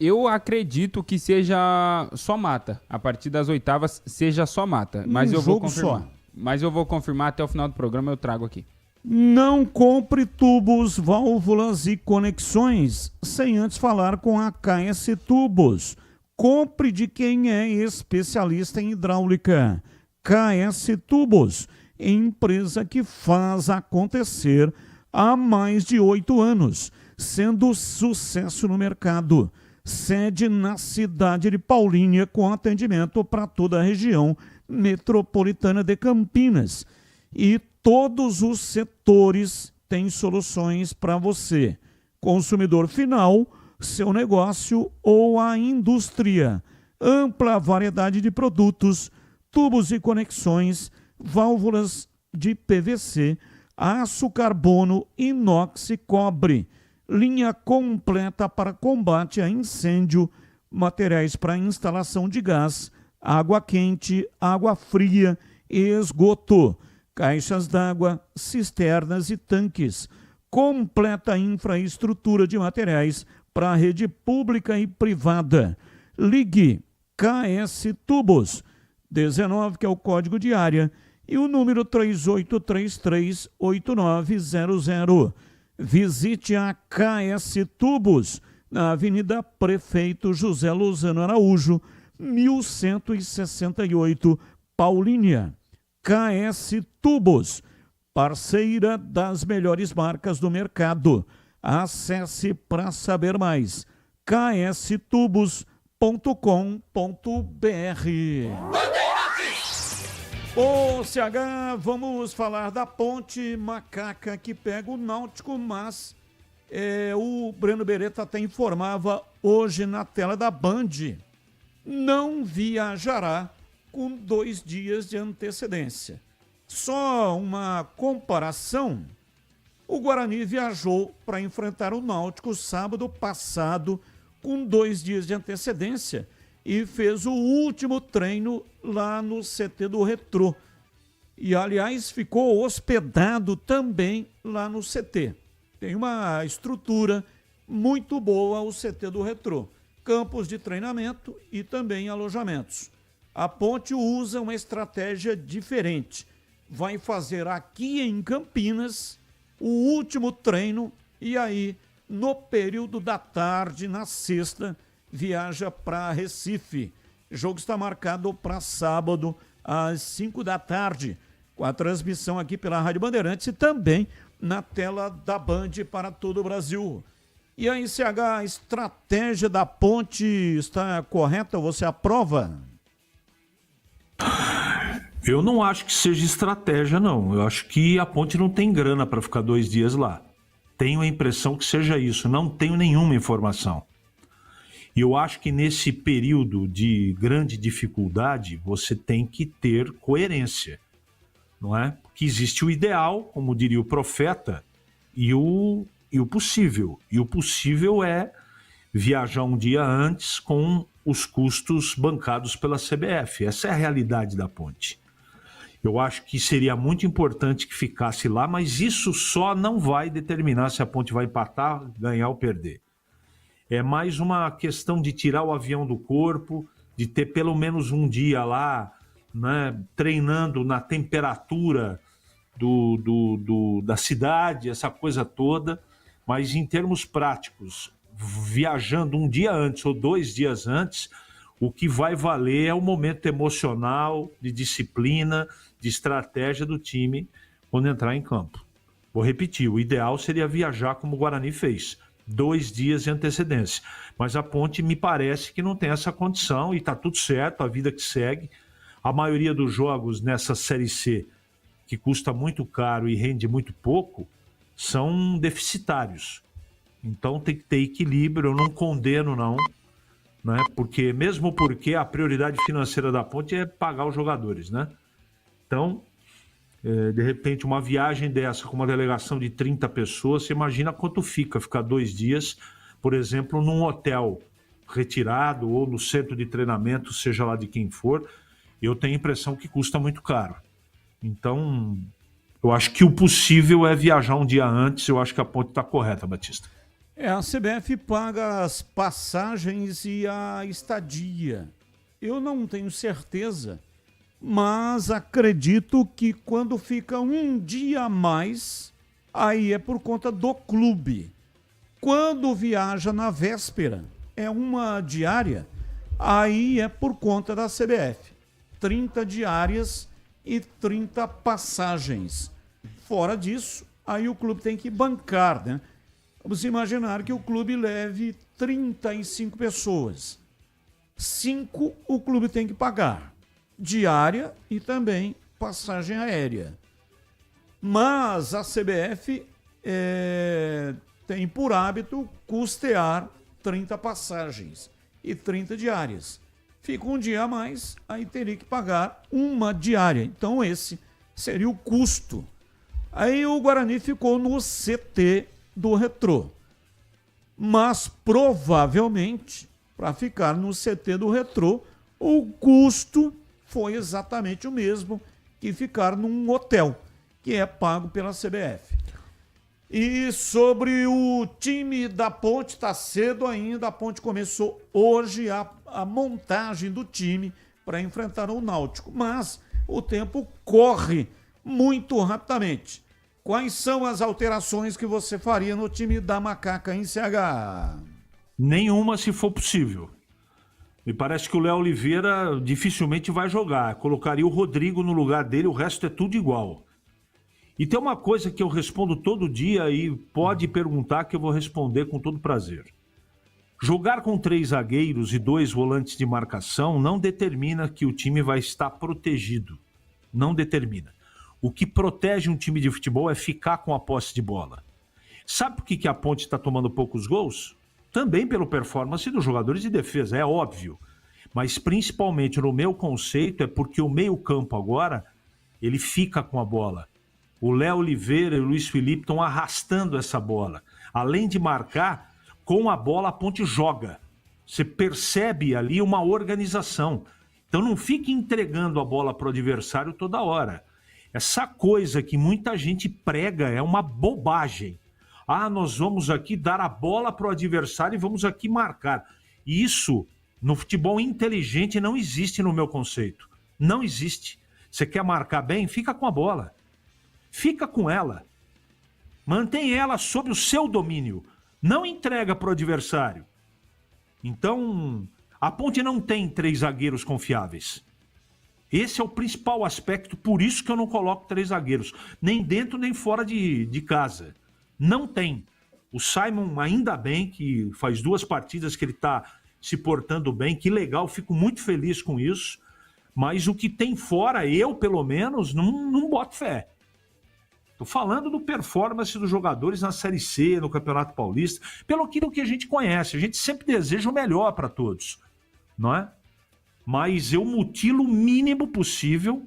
Eu acredito que seja só mata. A partir das oitavas seja só mata. Mas eu vou confirmar. Mas eu vou confirmar até o final do programa, eu trago aqui. Não compre tubos, válvulas e conexões sem antes falar com a KS Tubos. Compre de quem é especialista em hidráulica. KS Tubos. Empresa que faz acontecer há mais de 8 anos, sendo sucesso no mercado. Sede na cidade de Paulínia, com atendimento para toda a região metropolitana de Campinas. E todos os setores têm soluções para você. Consumidor final, seu negócio ou a indústria. Ampla variedade de produtos, tubos e conexões, válvulas de PVC, aço carbono, inox e cobre, linha completa para combate a incêndio, materiais para instalação de gás, água quente, água fria e esgoto, caixas d'água, cisternas e tanques, completa infraestrutura de materiais para a rede pública e privada. Ligue KS Tubos 19, que é o código de área, e o número 3833-8900. Visite a KS Tubos, na Avenida Prefeito José Lozano Araújo, 1168, Paulínia. KS Tubos, parceira das melhores marcas do mercado. Acesse para saber mais, kstubos.com.br. Ô, CH, vamos falar da Ponte Macaca que pega o Náutico, mas o Breno Beretta até informava hoje na tela da Band, não viajará com 2 dias de antecedência. Só uma comparação, o Guarani viajou para enfrentar o Náutico sábado passado com 2 dias de antecedência e fez o último treino lá no CT do Retrô. E, aliás, ficou hospedado também lá no CT. Tem uma estrutura muito boa o CT do Retrô. Campos de treinamento e também alojamentos. A Ponte usa uma estratégia diferente. Vai fazer aqui em Campinas o último treino e aí, no período da tarde, na sexta, viaja para Recife. O jogo está marcado para sábado, às 5 da tarde, com a transmissão aqui pela Rádio Bandeirantes e também na tela da Band para todo o Brasil. E a ICH, a estratégia da Ponte está correta? Você aprova? Eu não acho que seja estratégia, não. Eu acho que a Ponte não tem grana para ficar 2 dias lá. Tenho a impressão que seja isso. Não tenho nenhuma informação. E eu acho que nesse período de grande dificuldade, você tem que ter coerência, não é? Porque existe o ideal, como diria o profeta, e o possível. E o possível é viajar um dia antes com os custos bancados pela CBF. Essa é a realidade da Ponte. Eu acho que seria muito importante que ficasse lá, mas isso só não vai determinar se a Ponte vai empatar, ganhar ou perder. É mais uma questão de tirar o avião do corpo, de ter pelo menos um dia lá, né, treinando na temperatura da cidade, essa coisa toda. Mas em termos práticos, viajando um dia antes ou 2 dias antes, o que vai valer é o momento emocional, de disciplina, de estratégia do time quando entrar em campo. Vou repetir, o ideal seria viajar como o Guarani fez, 2 dias de antecedência. Mas a Ponte me parece que não tem essa condição e está tudo certo, a vida que segue. A maioria dos jogos nessa Série C, que custa muito caro e rende muito pouco, são deficitários. Então tem que ter equilíbrio, eu não condeno não, né? Porque a prioridade financeira da Ponte é pagar os jogadores, né? Então, de repente, uma viagem dessa com uma delegação de 30 pessoas, você imagina quanto ficar 2 dias, por exemplo, num hotel retirado ou no centro de treinamento, seja lá de quem for. Eu tenho a impressão que custa muito caro. Então, eu acho que o possível é viajar um dia antes. Eu acho que a Ponte está correta, Batista. A CBF paga as passagens e a estadia. Eu não tenho certeza, mas acredito que quando fica um dia a mais, aí é por conta do clube. Quando viaja na véspera, é uma diária, aí é por conta da CBF. 30 diárias e 30 passagens. Fora disso, aí o clube tem que bancar, né? Vamos imaginar que o clube leve 35 pessoas. 5 o clube tem que pagar. Diária e também passagem aérea. Mas a CBF tem por hábito custear 30 passagens e 30 diárias. Fica um dia a mais, aí teria que pagar uma diária. Então esse seria o custo. Aí o Guarani ficou no CT do Retrô. Mas provavelmente, para ficar no CT do Retrô, o custo foi exatamente o mesmo que ficar num hotel, que é pago pela CBF. E sobre o time da Ponte, está cedo ainda, a Ponte começou hoje a montagem do time para enfrentar o Náutico, mas o tempo corre muito rapidamente. Quais são as alterações que você faria no time da Macaca em CH? Nenhuma, se for possível. Me parece que o Léo Oliveira dificilmente vai jogar. Colocaria o Rodrigo no lugar dele, o resto é tudo igual. E tem uma coisa que eu respondo todo dia e pode perguntar que eu vou responder com todo prazer. Jogar com 3 zagueiros e 2 volantes de marcação não determina que o time vai estar protegido. Não determina. O que protege um time de futebol é ficar com a posse de bola. Sabe por que a Ponte está tomando poucos gols? Também pela performance dos jogadores de defesa, é óbvio. Mas principalmente no meu conceito é porque o meio-campo agora, ele fica com a bola. O Léo Oliveira e o Luiz Felipe estão arrastando essa bola. Além de marcar, com a bola a Ponte joga. Você percebe ali uma organização. Então não fique entregando a bola para o adversário toda hora. Essa coisa que muita gente prega é uma bobagem. Nós vamos aqui dar a bola para o adversário e vamos aqui marcar. Isso, no futebol inteligente, não existe no meu conceito. Não existe. Você quer marcar bem? Fica com a bola. Fica com ela. Mantém ela sob o seu domínio. Não entrega para o adversário. Então, a Ponte não tem 3 zagueiros confiáveis. Esse é o principal aspecto, por isso que eu não coloco 3 zagueiros. Nem dentro, nem fora de casa. Não tem. O Simon, ainda bem, que faz 2 partidas que ele está se portando bem. Que legal, fico muito feliz com isso. Mas o que tem fora, eu, pelo menos, não boto fé. Estou falando do performance dos jogadores na Série C, no Campeonato Paulista, pelo aquilo que a gente conhece. A gente sempre deseja o melhor para todos, não é? Mas eu mutilo o mínimo possível,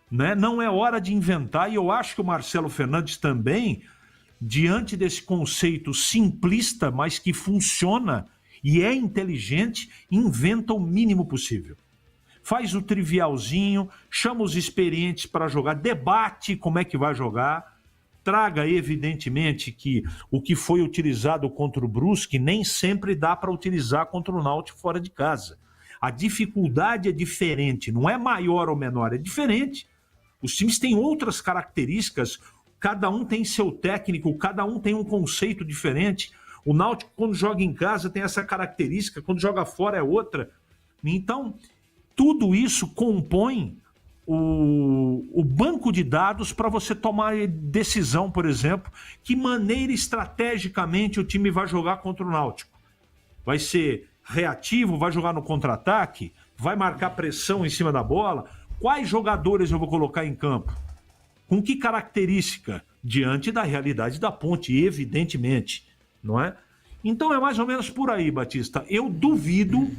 né? Não é hora de inventar, e eu acho que o Marcelo Fernandes também, diante desse conceito simplista, mas que funciona e é inteligente, inventa o mínimo possível. Faz o trivialzinho, chama os experientes para jogar, debate como é que vai jogar, traga evidentemente que o que foi utilizado contra o Brusque nem sempre dá para utilizar contra o Náutico fora de casa. A dificuldade é diferente, não é maior ou menor, é diferente. Os times têm outras características, cada um tem seu técnico, cada um tem um conceito diferente. O Náutico, quando joga em casa, tem essa característica, quando joga fora é outra. Então, tudo isso compõe o banco de dados para você tomar decisão, por exemplo, que maneira estrategicamente o time vai jogar contra o Náutico. Vai ser reativo, vai jogar no contra-ataque, vai marcar pressão em cima da bola? Quais jogadores eu vou colocar em campo? Com que característica? Diante da realidade da Ponte, evidentemente, não é? Então é mais ou menos por aí, Batista. Eu duvido,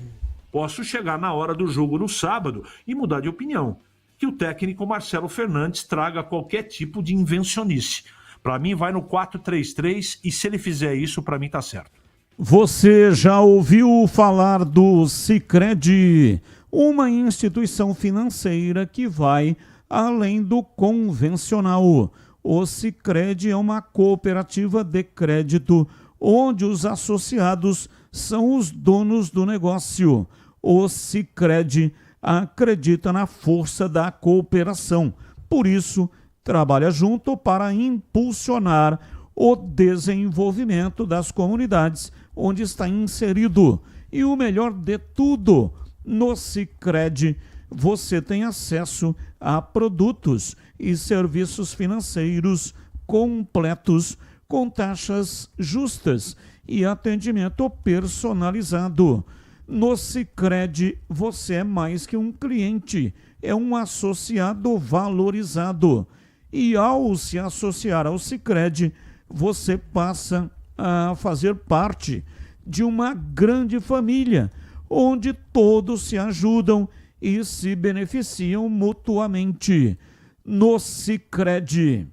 posso chegar na hora do jogo no sábado e mudar de opinião, que o técnico Marcelo Fernandes traga qualquer tipo de invencionice. Para mim vai no 4-3-3 e se ele fizer isso, para mim tá certo. Você já ouviu falar do Sicredi, uma instituição financeira que vai além do convencional. O Sicredi é uma cooperativa de crédito onde os associados são os donos do negócio. O Sicredi acredita na força da cooperação. Por isso, trabalha junto para impulsionar o desenvolvimento das comunidades onde está inserido. E o melhor de tudo, no Sicredi você tem acesso a produtos e serviços financeiros completos com taxas justas e atendimento personalizado. No Sicredi você é mais que um cliente, é um associado valorizado. E ao se associar ao Sicredi, você passa a fazer parte de uma grande família, onde todos se ajudam e se beneficiam mutuamente. No Sicredi,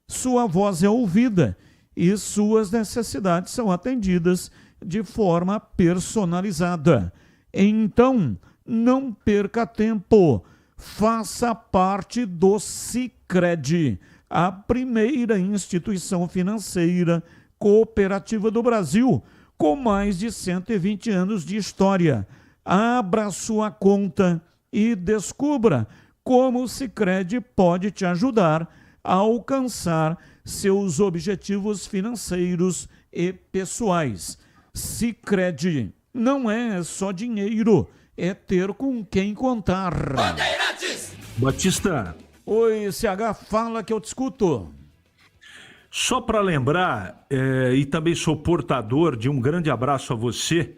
sua voz é ouvida e suas necessidades são atendidas de forma personalizada. Então, não perca tempo, faça parte do Sicredi, a primeira instituição financeira cooperativa do Brasil, com mais de 120 anos de história. Abra sua conta e descubra como o Sicredi pode te ajudar a alcançar seus objetivos financeiros e pessoais. Sicredi não é só dinheiro, é ter com quem contar. Batista. Oi, CH, fala que eu te escuto. Só para lembrar, e também sou portador de um grande abraço a você,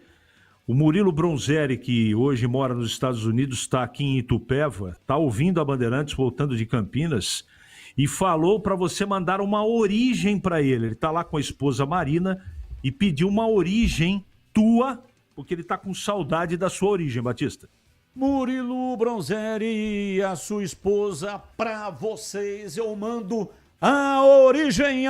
o Murilo Bronzeri, que hoje mora nos Estados Unidos, está aqui em Itupeva, está ouvindo a Bandeirantes voltando de Campinas e falou para você mandar uma origem para ele. Ele está lá com a esposa Marina e pediu uma origem tua, porque ele está com saudade da sua origem, Batista. Murilo Bronzeri e a sua esposa, para vocês eu mando a origem.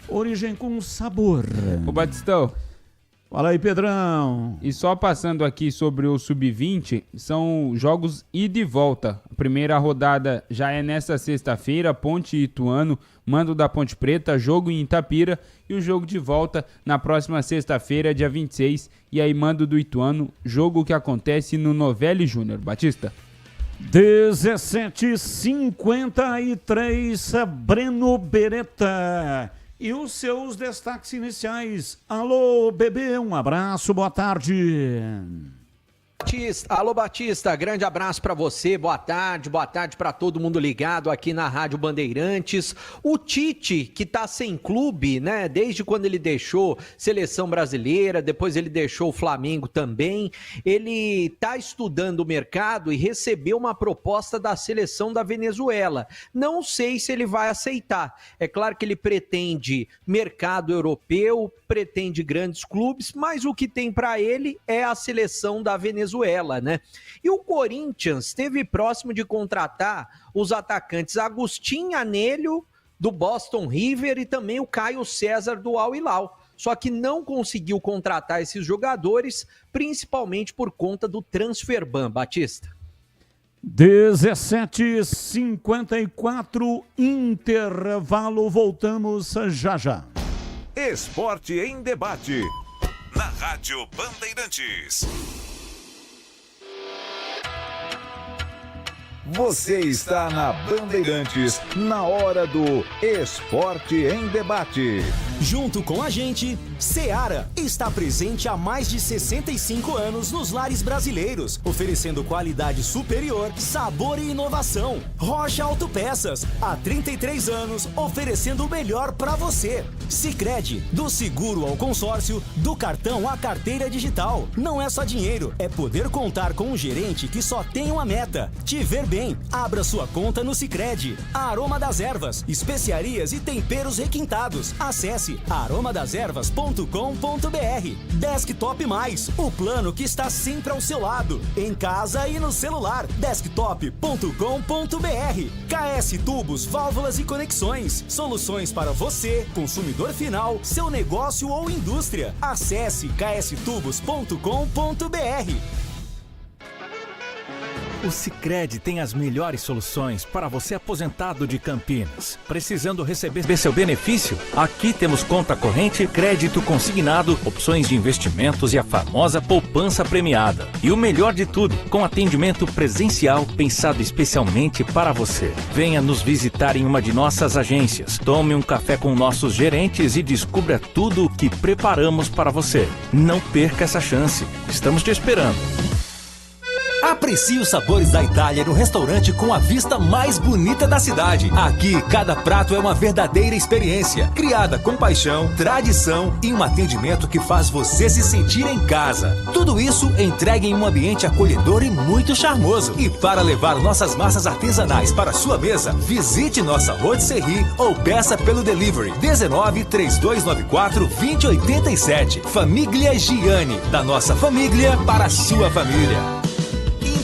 Origem com sabor. Ô Batistão. Fala aí, Pedrão. E só passando aqui sobre o Sub-20, são jogos ida e volta. A primeira rodada já é nesta sexta-feira, Ponte e Ituano, mando da Ponte Preta, jogo em Itapira, e o jogo de volta na próxima sexta-feira, dia 26, e aí mando do Ituano, jogo que acontece no Novelli Júnior. Batista. 17h53, Breno Beretta. E os seus destaques iniciais. Alô, bebê, um abraço, boa tarde. Alô Batista, grande abraço para você, boa tarde para todo mundo ligado aqui na Rádio Bandeirantes. O Tite, que tá sem clube, né, desde quando ele deixou Seleção Brasileira, depois ele deixou o Flamengo também, ele tá estudando o mercado e recebeu uma proposta da Seleção da Venezuela. Não sei se ele vai aceitar, é claro que ele pretende mercado europeu, pretende grandes clubes, mas o que tem para ele é a Seleção da Venezuela, né? E o Corinthians esteve próximo de contratar os atacantes Agustín Anelho, do Boston River, e também o Caio César, do Al Hilal. Só que não conseguiu contratar esses jogadores, principalmente por conta do Transferban, Batista. 17h54, intervalo, voltamos já já. Esporte em debate, na Rádio Bandeirantes. Você está na Bandeirantes, na hora do Esporte em Debate. Junto com a gente, Seara está presente há mais de 65 anos nos lares brasileiros, oferecendo qualidade superior, sabor e inovação. Rocha Autopeças, há 33 anos, oferecendo o melhor para você. Sicredi, do seguro ao consórcio, do cartão à carteira digital. Não é só dinheiro, é poder contar com um gerente que só tem uma meta: te ver bem. Abra sua conta no Sicredi. Aroma das Ervas, especiarias e temperos requintados. Acesse aromadeservas.com.br. Desktop Mais, o plano que está sempre ao seu lado, em casa e no celular. Desktop.com.br. KS Tubos, Válvulas e Conexões, soluções para você, consumidor final, seu negócio ou indústria. Acesse kstubos.com.br. O Sicredi tem as melhores soluções para você aposentado de Campinas. Precisando receber seu benefício? Aqui temos conta corrente, crédito consignado, opções de investimentos e a famosa poupança premiada. E o melhor de tudo, com atendimento presencial pensado especialmente para você. Venha nos visitar em uma de nossas agências. Tome um café com nossos gerentes e descubra tudo o que preparamos para você. Não perca essa chance. Estamos te esperando. Aprecie os sabores da Itália no restaurante com a vista mais bonita da cidade. Aqui, cada prato é uma verdadeira experiência, criada com paixão, tradição e um atendimento que faz você se sentir em casa. Tudo isso entregue em um ambiente acolhedor e muito charmoso. E para levar nossas massas artesanais para sua mesa, visite nossa rotisserie ou peça pelo delivery 19 3294 2087. Família Gianni, da nossa família para a sua família.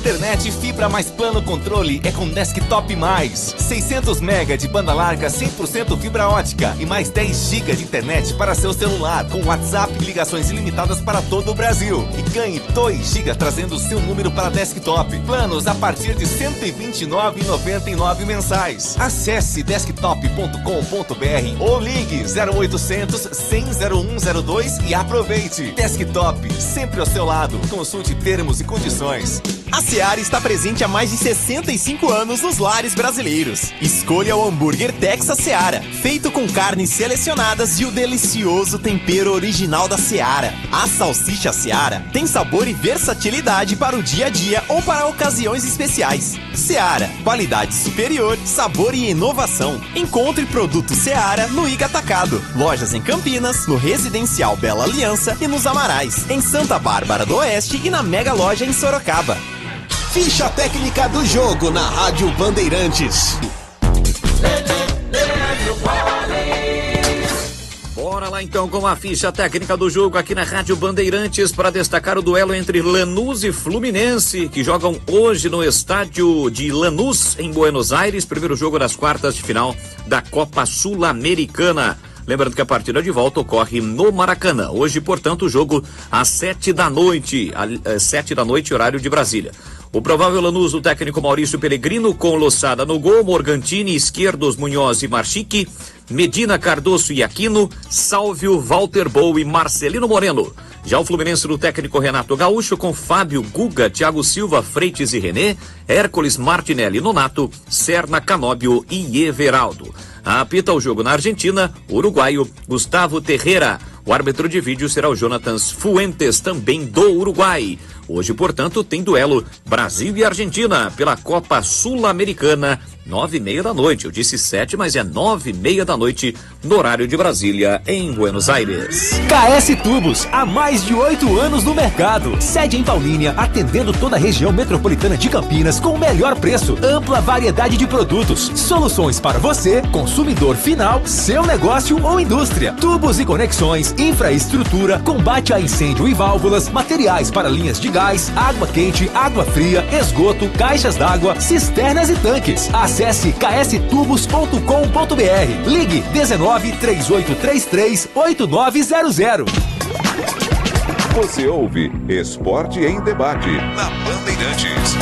Internet fibra mais plano controle é com Desktop Mais. 600 MB de banda larga 100% fibra ótica e mais 10 GB de internet para seu celular, com WhatsApp e ligações ilimitadas para todo o Brasil. E ganhe 2 GB trazendo o seu número para Desktop. Planos a partir de R$ 129,99 mensais. Acesse desktop.com.br ou ligue 0800 100 0102 e aproveite. Desktop, sempre ao seu lado. Consulte termos e condições. A Seara está presente há mais de 65 anos nos lares brasileiros. Escolha o hambúrguer Texas Seara, feito com carnes selecionadas e o delicioso tempero original da Seara. A salsicha Seara tem sabor e versatilidade para o dia a dia ou para ocasiões especiais. Seara, qualidade superior, sabor e inovação. Encontre produto Seara no Iga Atacado. Lojas em Campinas, no Residencial Bela Aliança e nos Amarais, em Santa Bárbara do Oeste e na Mega Loja em Sorocaba. Ficha técnica do jogo na Rádio Bandeirantes. Bora lá então com a ficha técnica do jogo aqui na Rádio Bandeirantes para destacar o duelo entre Lanús e Fluminense, que jogam hoje no estádio de Lanús, em Buenos Aires, primeiro jogo das quartas de final da Copa Sul-Americana. Lembrando que a partida de volta ocorre no Maracanã. Hoje, portanto, o jogo às 7 da noite, horário de Brasília. O provável Lanús do técnico Maurício Pellegrino, com Lossada no gol, Morgantini, esquerdos, Munhoz e Marchique, Medina, Cardoso e Aquino, Sálvio, Walter Bou e Marcelino Moreno. Já o Fluminense do técnico Renato Gaúcho, com Fábio, Guga, Thiago Silva, Freitas e René, Hércules, Martinelli, Nonato, Serna, Canóbio e Everaldo. Apita o jogo na Argentina, o uruguaio Gustavo Terreira. O árbitro de vídeo será o Jonatas Fuentes, também do Uruguai. Hoje, portanto, tem duelo Brasil e Argentina pela Copa Sul-Americana, 9h30 da noite. Eu disse 7, mas é 9h30 da noite, no horário de Brasília, em Buenos Aires. KS Tubos, há mais de 8 anos no mercado. Sede em Paulínia, atendendo toda a região metropolitana de Campinas com o melhor preço, ampla variedade de produtos, soluções para você, consumidor final, seu negócio ou indústria. Tubos e conexões, infraestrutura, combate a incêndio e válvulas, materiais para linhas de gás, água quente, água fria, esgoto, caixas d'água, cisternas e tanques. Acesse kstubos.com.br. Ligue 19 3833 8900. Você ouve Esporte em Debate na Bandeirantes.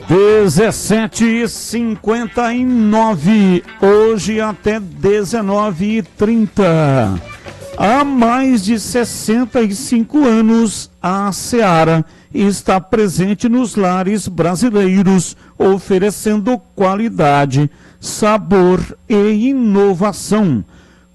17h59, hoje até 19h30. Há mais de 65 anos, a Seara está presente nos lares brasileiros, oferecendo qualidade, sabor e inovação.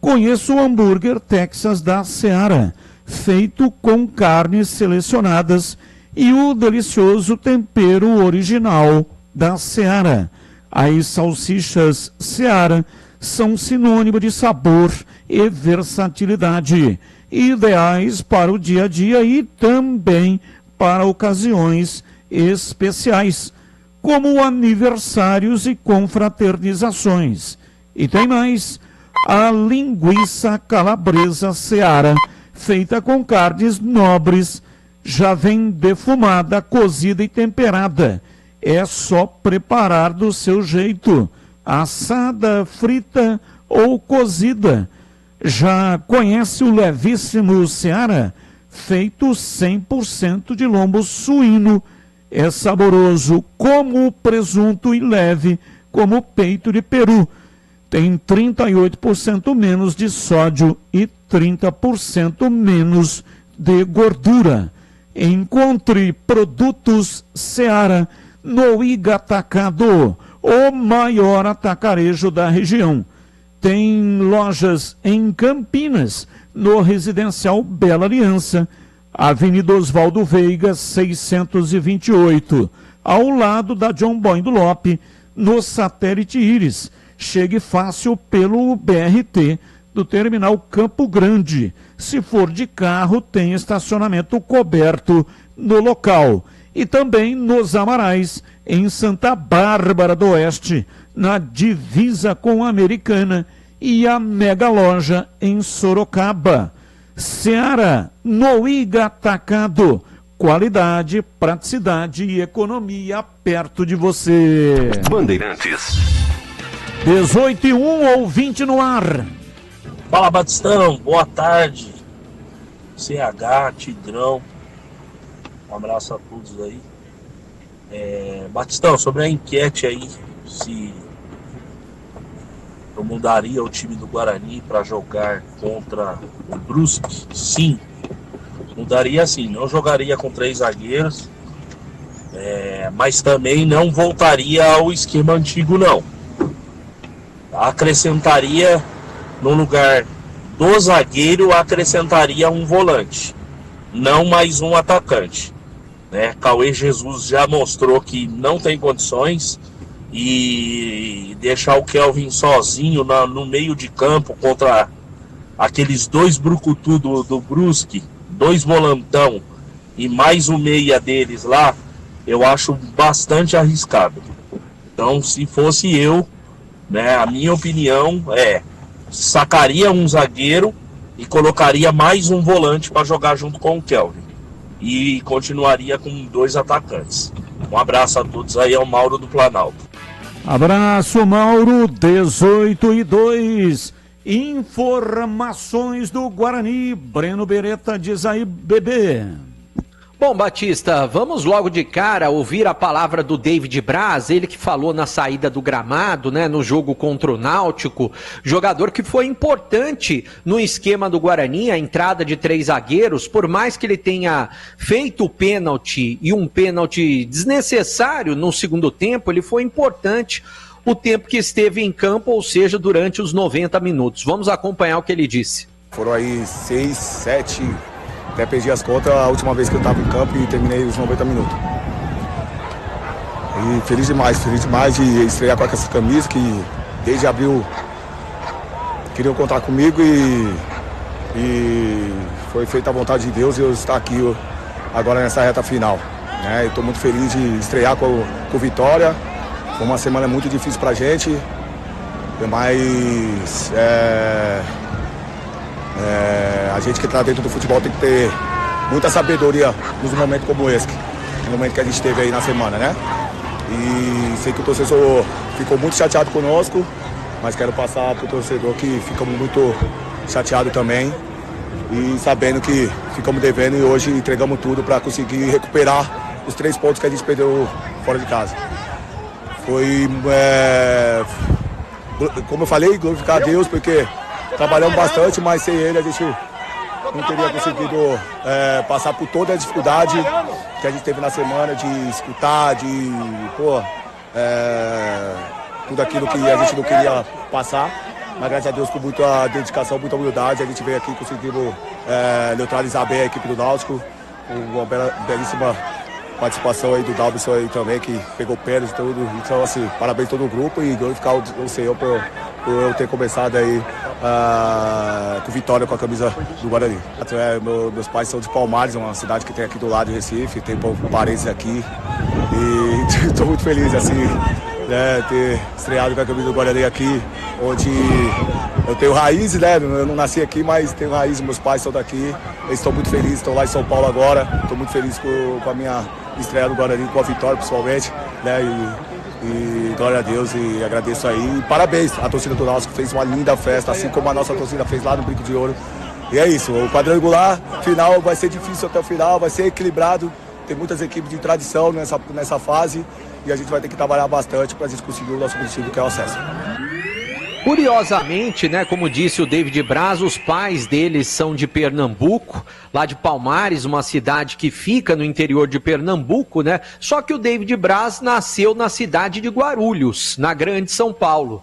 Conheça o hambúrguer Texas da Seara, feito com carnes selecionadas e o delicioso tempero original da Seara. As salsichas Seara são sinônimo de sabor e versatilidade, ideais para o dia a dia e também para ocasiões especiais, como aniversários e confraternizações. E tem mais, a linguiça calabresa Seara, feita com carnes nobres, já vem defumada, cozida e temperada. É só preparar do seu jeito, assada, frita ou cozida. Já conhece o levíssimo Seara? Feito 100% de lombo suíno. É saboroso como presunto e leve como peito de peru. Tem 38% menos de sódio e 30% menos de gordura. Encontre produtos Seara no Iga Atacado, o maior atacarejo da região. Tem lojas em Campinas, no Residencial Bela Aliança, Avenida Oswaldo Veiga, 628, ao lado da John Boindo Lope, no Satélite Íris. Chegue fácil pelo BRT do Terminal Campo Grande. Se for de carro, tem estacionamento coberto no local. E também nos Amarais, em Santa Bárbara do Oeste, na divisa com a Americana, e a mega loja em Sorocaba. Seara no Iga Atacado. Qualidade, praticidade e economia perto de você. Bandeirantes. 18h01, ouvinte no ar. Fala, Batistão, boa tarde. CH, Tigrão, um abraço a todos aí. Batistão, sobre a enquete aí, se eu mudaria o time do Guarani para jogar contra o Brusque, sim, mudaria sim, não jogaria com 3 zagueiros, mas também não voltaria ao esquema antigo não. Acrescentaria no lugar do zagueiro, acrescentaria um volante, não mais um atacante, né? Cauê Jesus já mostrou que não tem condições, e deixar o Kelvin sozinho no meio de campo contra aqueles 2 brucutu do Brusque, 2 volantão e mais o meia deles lá, eu acho bastante arriscado. Então, se fosse eu, né, a minha opinião sacaria um zagueiro e colocaria mais um volante para jogar junto com o Kelvin. E continuaria com 2 atacantes. Um abraço a todos aí, é o Mauro do Planalto. Abraço, Mauro, 18h02. Informações do Guarani. Breno Beretta diz aí, bebê. Bom, Batista, vamos logo de cara ouvir a palavra do David Braz, ele que falou na saída do gramado, né, no jogo contra o Náutico, jogador que foi importante no esquema do Guarani, a entrada de 3 zagueiros, por mais que ele tenha feito o pênalti e um pênalti desnecessário no segundo tempo, ele foi importante o tempo que esteve em campo, ou seja, durante os 90 minutos. Vamos acompanhar o que ele disse. Foram aí 6, 7... Até perdi as contas a última vez que eu estava em campo e terminei os 90 minutos. E feliz demais de estrear com essa camisa que desde abril queriam contar comigo e foi feita a vontade de Deus e eu estar aqui agora nessa reta final. Né? Eu estou muito feliz de estrear com Vitória. Foi uma semana muito difícil para a gente, mas a gente que está dentro do futebol tem que ter muita sabedoria nos momentos como esse, no momento que a gente teve aí na semana, né? E sei que o torcedor ficou muito chateado conosco, mas quero passar para o torcedor que ficamos muito chateados também e sabendo que ficamos devendo e hoje entregamos tudo para conseguir recuperar os 3 pontos que a gente perdeu fora de casa. Foi, como eu falei, glorificar a Deus, porque trabalhamos bastante, mas sem ele a gente não teria conseguido passar por toda a dificuldade que a gente teve na semana, de escutar, de tudo aquilo que a gente não queria passar. Mas graças a Deus, com muita dedicação, muita humildade, a gente veio aqui e conseguimos neutralizar bem a equipe do Náutico. Uma belíssima participação aí do Dalbson aí também, que pegou pênalti e tudo. Então, assim, parabéns a todo o grupo e glorificar o Senhor por eu ter começado aí com vitória com a camisa do Guarani. Meus pais são de Palmares, uma cidade que tem aqui do lado de Recife, tem parentes aqui. E estou muito feliz, assim, ter estreado com a camisa do Guarani aqui, onde eu tenho raízes, né? Eu não nasci aqui, mas tenho raízes, meus pais são daqui. Eles estão muito felizes, estão lá em São Paulo agora. Estou muito feliz com a minha estreia do Guarani, com a vitória principalmente, né? E glória a Deus e agradeço aí. E parabéns à torcida do Náutico, que fez uma linda festa, assim como a nossa torcida fez lá no Brinco de Ouro. E é isso, o quadrangular final vai ser difícil até o final, vai ser equilibrado. Tem muitas equipes de tradição nessa fase e a gente vai ter que trabalhar bastante para a gente conseguir o nosso objetivo, que é o acesso. Curiosamente, né, como disse o David Braz, os pais deles são de Pernambuco, lá de Palmares, uma cidade que fica no interior de Pernambuco, né? Só que o David Braz nasceu na cidade de Guarulhos, na Grande São Paulo.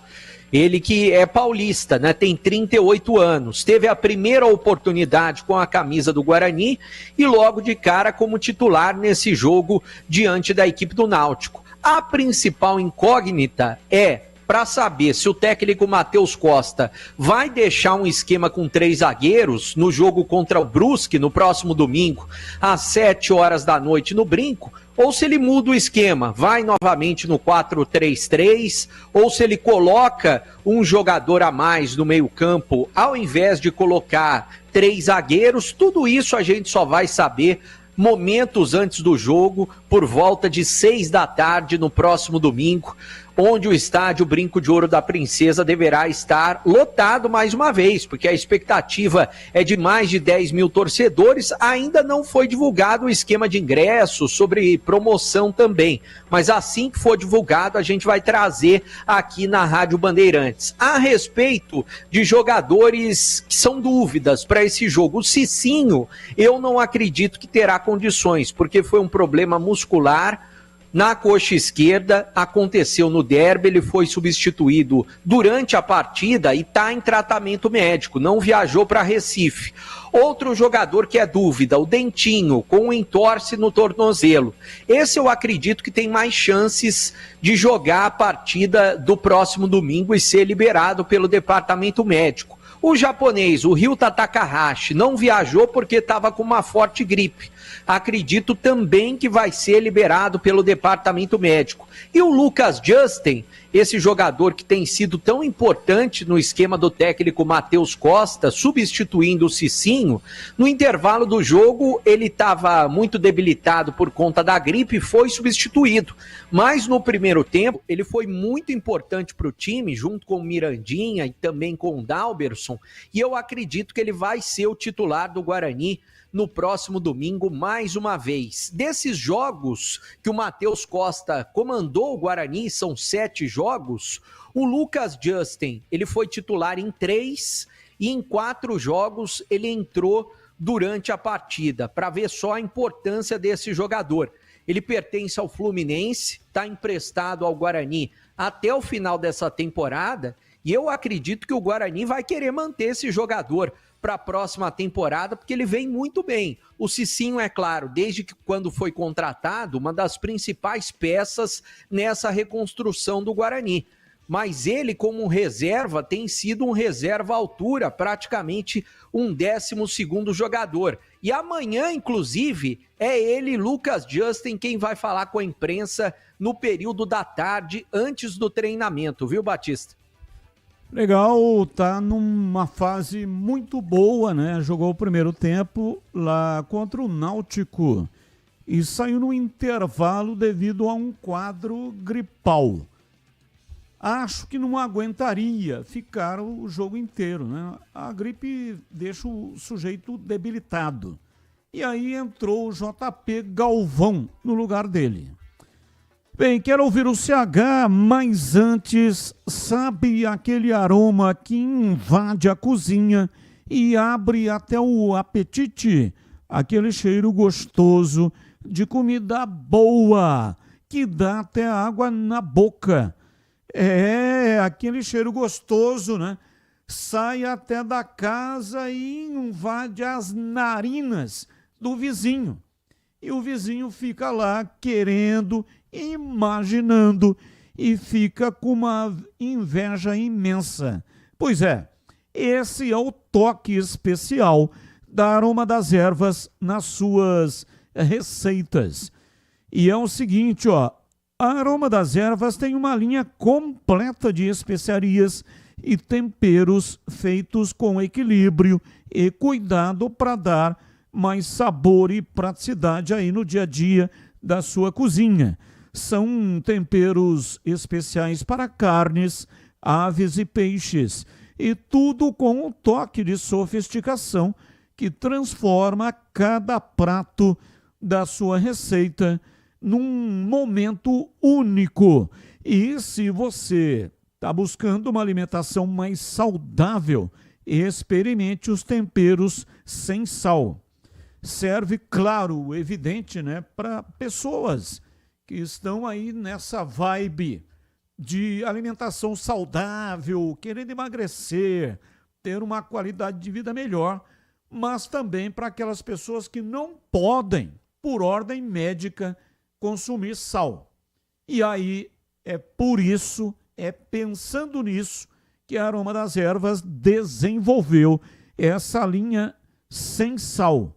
Ele que é paulista, né, tem 38 anos, teve a primeira oportunidade com a camisa do Guarani e logo de cara como titular nesse jogo diante da equipe do Náutico. A principal incógnita é para saber se o técnico Matheus Costa vai deixar um esquema com 3 zagueiros no jogo contra o Brusque no próximo domingo, às 7 horas da noite no Brinco, ou se ele muda o esquema, vai novamente no 4-3-3, ou se ele coloca um jogador a mais no meio-campo, ao invés de colocar 3 zagueiros. Tudo isso a gente só vai saber momentos antes do jogo, por volta de 6 da tarde no próximo domingo, onde o estádio Brinco de Ouro da Princesa deverá estar lotado mais uma vez, porque a expectativa é de mais de 10 mil torcedores. Ainda não foi divulgado o esquema de ingressos, sobre promoção também, mas assim que for divulgado a gente vai trazer aqui na Rádio Bandeirantes. A respeito de jogadores que são dúvidas para esse jogo, o Cicinho eu não acredito que terá condições, porque foi um problema muscular na coxa esquerda, aconteceu no derby, ele foi substituído durante a partida e está em tratamento médico, não viajou para Recife. Outro jogador que é dúvida, o Dentinho, com um entorse no tornozelo. Esse eu acredito que tem mais chances de jogar a partida do próximo domingo e ser liberado pelo departamento médico. O japonês, o Ryuta Takahashi, não viajou porque estava com uma forte gripe. Acredito também que vai ser liberado pelo departamento médico. E o Lucas Justin, esse jogador que tem sido tão importante no esquema do técnico Matheus Costa, substituindo o Cicinho. No intervalo do jogo, ele estava muito debilitado por conta da gripe e foi substituído. Mas no primeiro tempo, ele foi muito importante para o time, junto com o Mirandinha e também com o Dalberson, e eu acredito que ele vai ser o titular do Guarani no próximo domingo, mais uma vez. Desses jogos que o Matheus Costa comandou o Guarani, são 7 jogos, o Lucas Justin, ele foi titular em 3 e em 4 jogos ele entrou durante a partida, para ver só a importância desse jogador. Ele pertence ao Fluminense, está emprestado ao Guarani até o final dessa temporada, e eu acredito que o Guarani vai querer manter esse jogador para a próxima temporada, porque ele vem muito bem. O Cicinho, é claro, desde que quando foi contratado, uma das principais peças nessa reconstrução do Guarani. Mas ele, como reserva, tem sido um reserva à altura, praticamente um 12º jogador. E amanhã, inclusive, é ele, Lucas Justin, quem vai falar com a imprensa no período da tarde, antes do treinamento, viu, Batista? Legal, tá numa fase muito boa, né? Jogou o primeiro tempo lá contra o Náutico e saiu no intervalo devido a um quadro gripal. Acho que não aguentaria ficar o jogo inteiro, né? A gripe deixa o sujeito debilitado. E aí entrou o JP Galvão no lugar dele. Bem, quero ouvir o CH, mas antes, sabe aquele aroma que invade a cozinha e abre até o apetite? Aquele cheiro gostoso de comida boa, que dá até água na boca. É, aquele cheiro gostoso, né? Sai até da casa e invade as narinas do vizinho. E o vizinho fica lá querendo, imaginando e fica com uma inveja imensa. Pois é, esse é o toque especial da Aroma das Ervas nas suas receitas. E é o seguinte, ó, a Aroma das Ervas tem uma linha completa de especiarias e temperos feitos com equilíbrio e cuidado para dar mais sabor e praticidade aí no dia a dia da sua cozinha. São temperos especiais para carnes, aves e peixes, e tudo com um toque de sofisticação que transforma cada prato da sua receita num momento único. E se você está buscando uma alimentação mais saudável, experimente os temperos sem sal. Serve, claro, evidente, né, para pessoas que estão aí nessa vibe de alimentação saudável, querendo emagrecer, ter uma qualidade de vida melhor, mas também para aquelas pessoas que não podem, por ordem médica, consumir sal. E aí é por isso, é pensando nisso, que a Aroma das Ervas desenvolveu essa linha sem sal.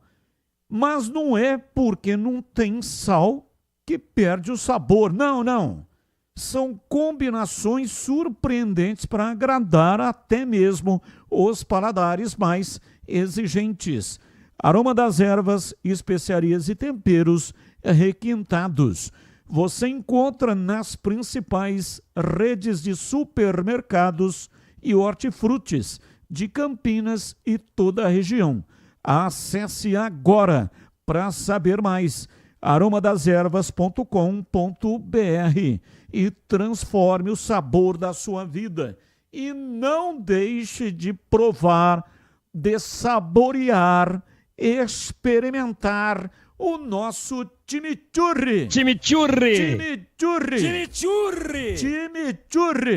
Mas não é porque não tem sal que perde o sabor. Não, não. São combinações surpreendentes para agradar até mesmo os paladares mais exigentes. Aroma das Ervas, especiarias e temperos requintados. Você encontra nas principais redes de supermercados e hortifrutis de Campinas e toda a região. Acesse agora para saber mais aromadeservas.com.br e transforme o sabor da sua vida. E não deixe de provar, de saborear, experimentar o nosso chimichurri. Chimichurri.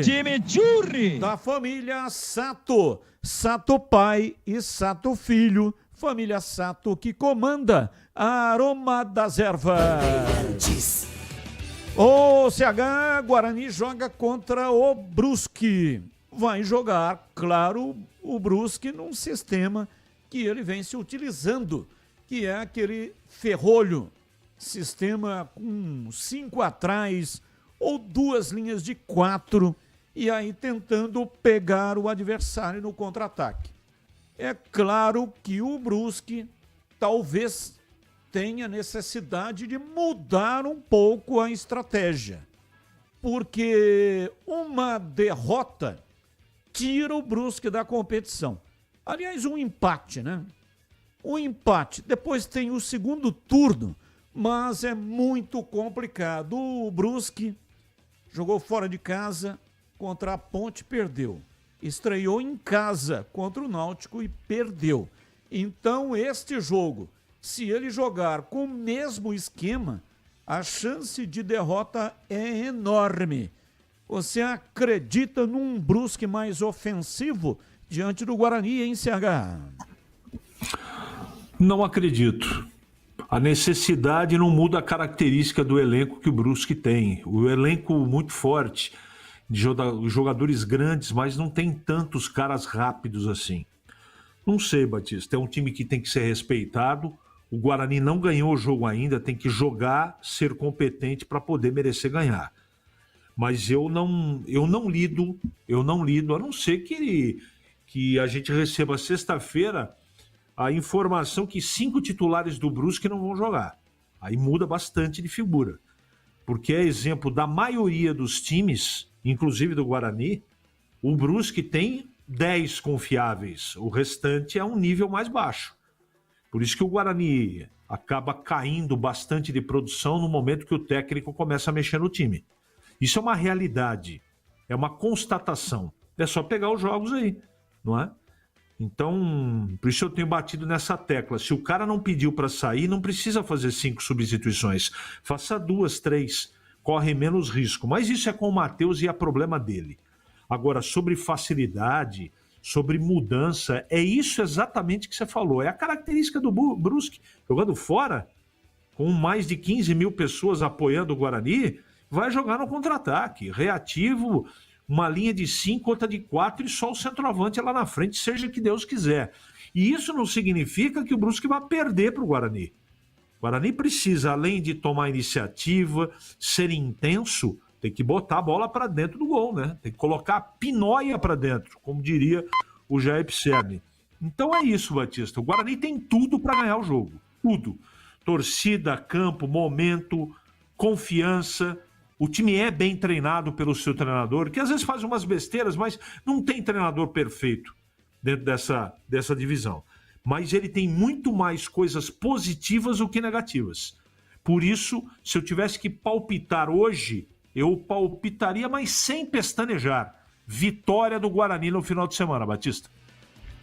Chimichurri. Da família Sato. Sato pai e Sato filho. Família Sato que comanda a Aroma das Ervas. O CH Guarani joga contra o Brusque. Vai jogar, claro, o Brusque num sistema que ele vem se utilizando, que é aquele ferrolho, sistema com 5 atrás, ou 2 linhas de 4, e aí tentando pegar o adversário no contra-ataque. É claro que o Brusque talvez tenha necessidade de mudar um pouco a estratégia, porque uma derrota tira o Brusque da competição. Aliás, um empate, né? Um empate. Depois tem o segundo turno, mas é muito complicado. O Brusque jogou fora de casa contra a Ponte, perdeu. Estreou em casa contra o Náutico e perdeu. Então, este jogo, se ele jogar com o mesmo esquema, a chance de derrota é enorme. Você acredita num Brusque mais ofensivo diante do Guarani, hein, CH? Não acredito. A necessidade não muda a característica do elenco que o Brusque tem. O elenco muito forte, de jogadores grandes, mas não tem tantos caras rápidos assim. Não sei, Batista. É um time que tem que ser respeitado. O Guarani não ganhou o jogo ainda, tem que jogar, ser competente para poder merecer ganhar. Mas eu não lido, a não ser que a gente receba sexta-feira a informação que 5 titulares do Brusque não vão jogar. Aí muda bastante de figura. Porque é exemplo da maioria dos times, inclusive do Guarani, o Brusque tem 10 confiáveis. O restante é um nível mais baixo. Por isso que o Guarani acaba caindo bastante de produção no momento que o técnico começa a mexer no time. Isso é uma realidade, é uma constatação. É só pegar os jogos aí, não é? Então, por isso eu tenho batido nessa tecla. Se o cara não pediu para sair, não precisa fazer 5 substituições. Faça 2, 3, corre menos risco. Mas isso é com o Matheus e é problema dele. Agora, sobre facilidade, sobre mudança, é isso exatamente que você falou. É a característica do Brusque. Jogando fora, com mais de 15 mil pessoas apoiando o Guarani, vai jogar no contra-ataque, reativo, uma linha de 5, outra de 4 e só o centroavante lá na frente, seja que Deus quiser. E isso não significa que o Brusque vai perder para o Guarani. O Guarani precisa, além de tomar iniciativa, ser intenso, tem que botar a bola para dentro do gol, né? Tem que colocar a pinóia para dentro, como diria o Jair Pisserni. Então é isso, Batista. O Guarani tem tudo para ganhar o jogo. Tudo. Torcida, campo, momento, confiança. O time é bem treinado pelo seu treinador, que às vezes faz umas besteiras, mas não tem treinador perfeito dentro dessa divisão. Mas ele tem muito mais coisas positivas do que negativas. Por isso, se eu tivesse que palpitar hoje, eu palpitaria, mas sem pestanejar. Vitória do Guarani no final de semana, Batista.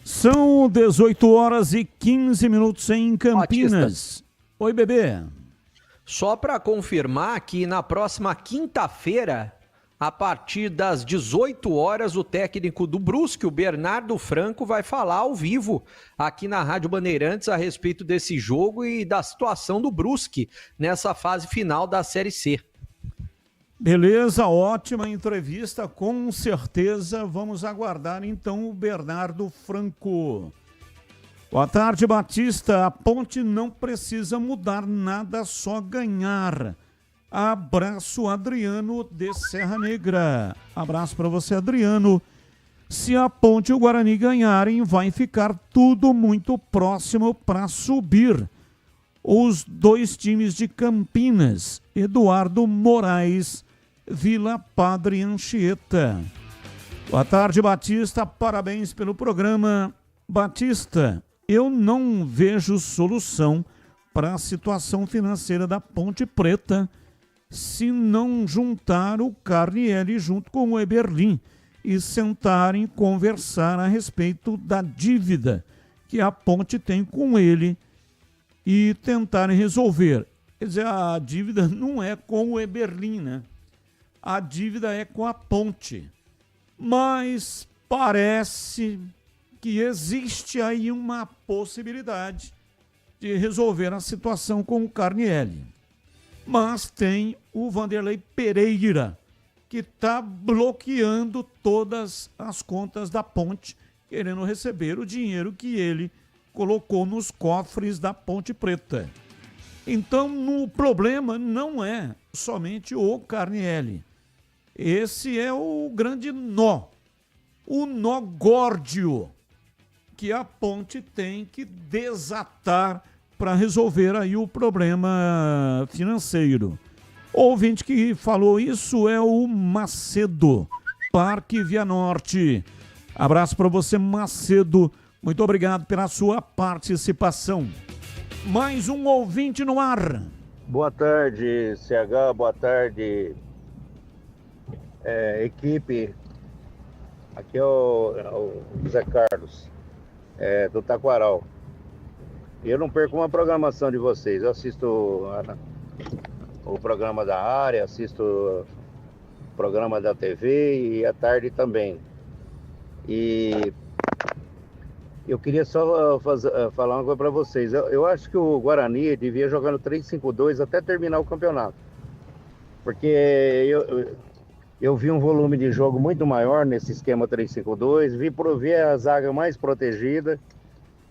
São 18h15 em Campinas. Batista. Oi, bebê. Só para confirmar que na próxima quinta-feira, a partir das 18 horas, o técnico do Brusque, o Bernardo Franco, vai falar ao vivo aqui na Rádio Bandeirantes a respeito desse jogo e da situação do Brusque nessa fase final da Série C. Beleza, ótima entrevista, com certeza vamos aguardar então o Bernardo Franco. Boa tarde, Batista. A Ponte não precisa mudar nada, só ganhar. Abraço, Adriano de Serra Negra. Abraço para você, Adriano. Se a Ponte e o Guarani ganharem, vai ficar tudo muito próximo para subir. Os 2 times de Campinas, Eduardo Moraes, Vila Padre Anchieta. Boa tarde, Batista. Parabéns pelo programa. Batista, eu não vejo solução para a situação financeira da Ponte Preta se não juntar o Carnielli junto com o Eberlin e sentarem conversar a respeito da dívida que a Ponte tem com ele e tentarem resolver. Quer dizer, a dívida não é com o Eberlin, né? A dívida é com a Ponte. Mas parece que existe aí uma possibilidade de resolver a situação com o Carnielli. Mas tem o Vanderlei Pereira, que está bloqueando todas as contas da Ponte, querendo receber o dinheiro que ele colocou nos cofres da Ponte Preta. Então, o problema não é somente o Carnielli. Esse é o grande nó, o nó górdio que a Ponte tem que desatar para resolver aí o problema financeiro. O ouvinte que falou isso é o Macedo, Parque Via Norte. Abraço para você, Macedo. Muito obrigado pela sua participação. Mais um ouvinte no ar. Boa tarde, CH. Boa tarde, equipe. Aqui é o Zé Carlos, do Taquaral. Eu não perco uma programação de vocês. Eu assisto o programa da área, assisto o programa da TV e à tarde também. E eu queria só falar uma coisa para vocês. Eu acho que o Guarani devia jogar no 3-5-2 até terminar o campeonato. Porque eu vi um volume de jogo muito maior nesse esquema 3-5-2, vi a zaga mais protegida.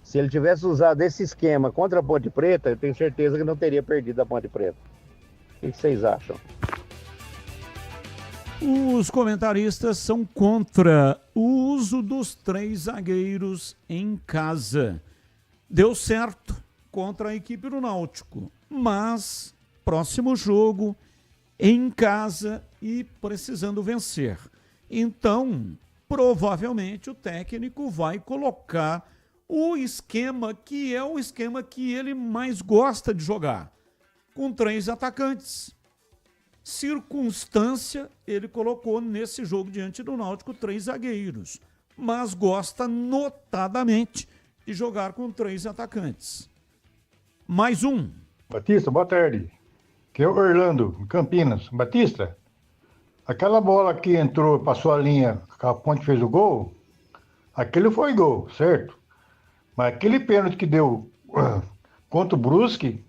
Se ele tivesse usado esse esquema contra a Ponte Preta, eu tenho certeza que não teria perdido a Ponte Preta. O que vocês acham? Os comentaristas são contra o uso dos 3 zagueiros em casa. Deu certo contra a equipe do Náutico, mas próximo jogo em casa e precisando vencer. Então, provavelmente o técnico vai colocar o esquema que é o esquema que ele mais gosta de jogar, com 3 atacantes. Circunstância, ele colocou nesse jogo diante do Náutico 3 zagueiros, mas gosta notadamente de jogar com 3 atacantes. Mais um. Batista, boa tarde. Aqui é o Orlando, Campinas. Batista, aquela bola que entrou, passou a linha, a Ponte fez o gol, aquele foi gol, certo? Mas aquele pênalti que deu contra o Brusque,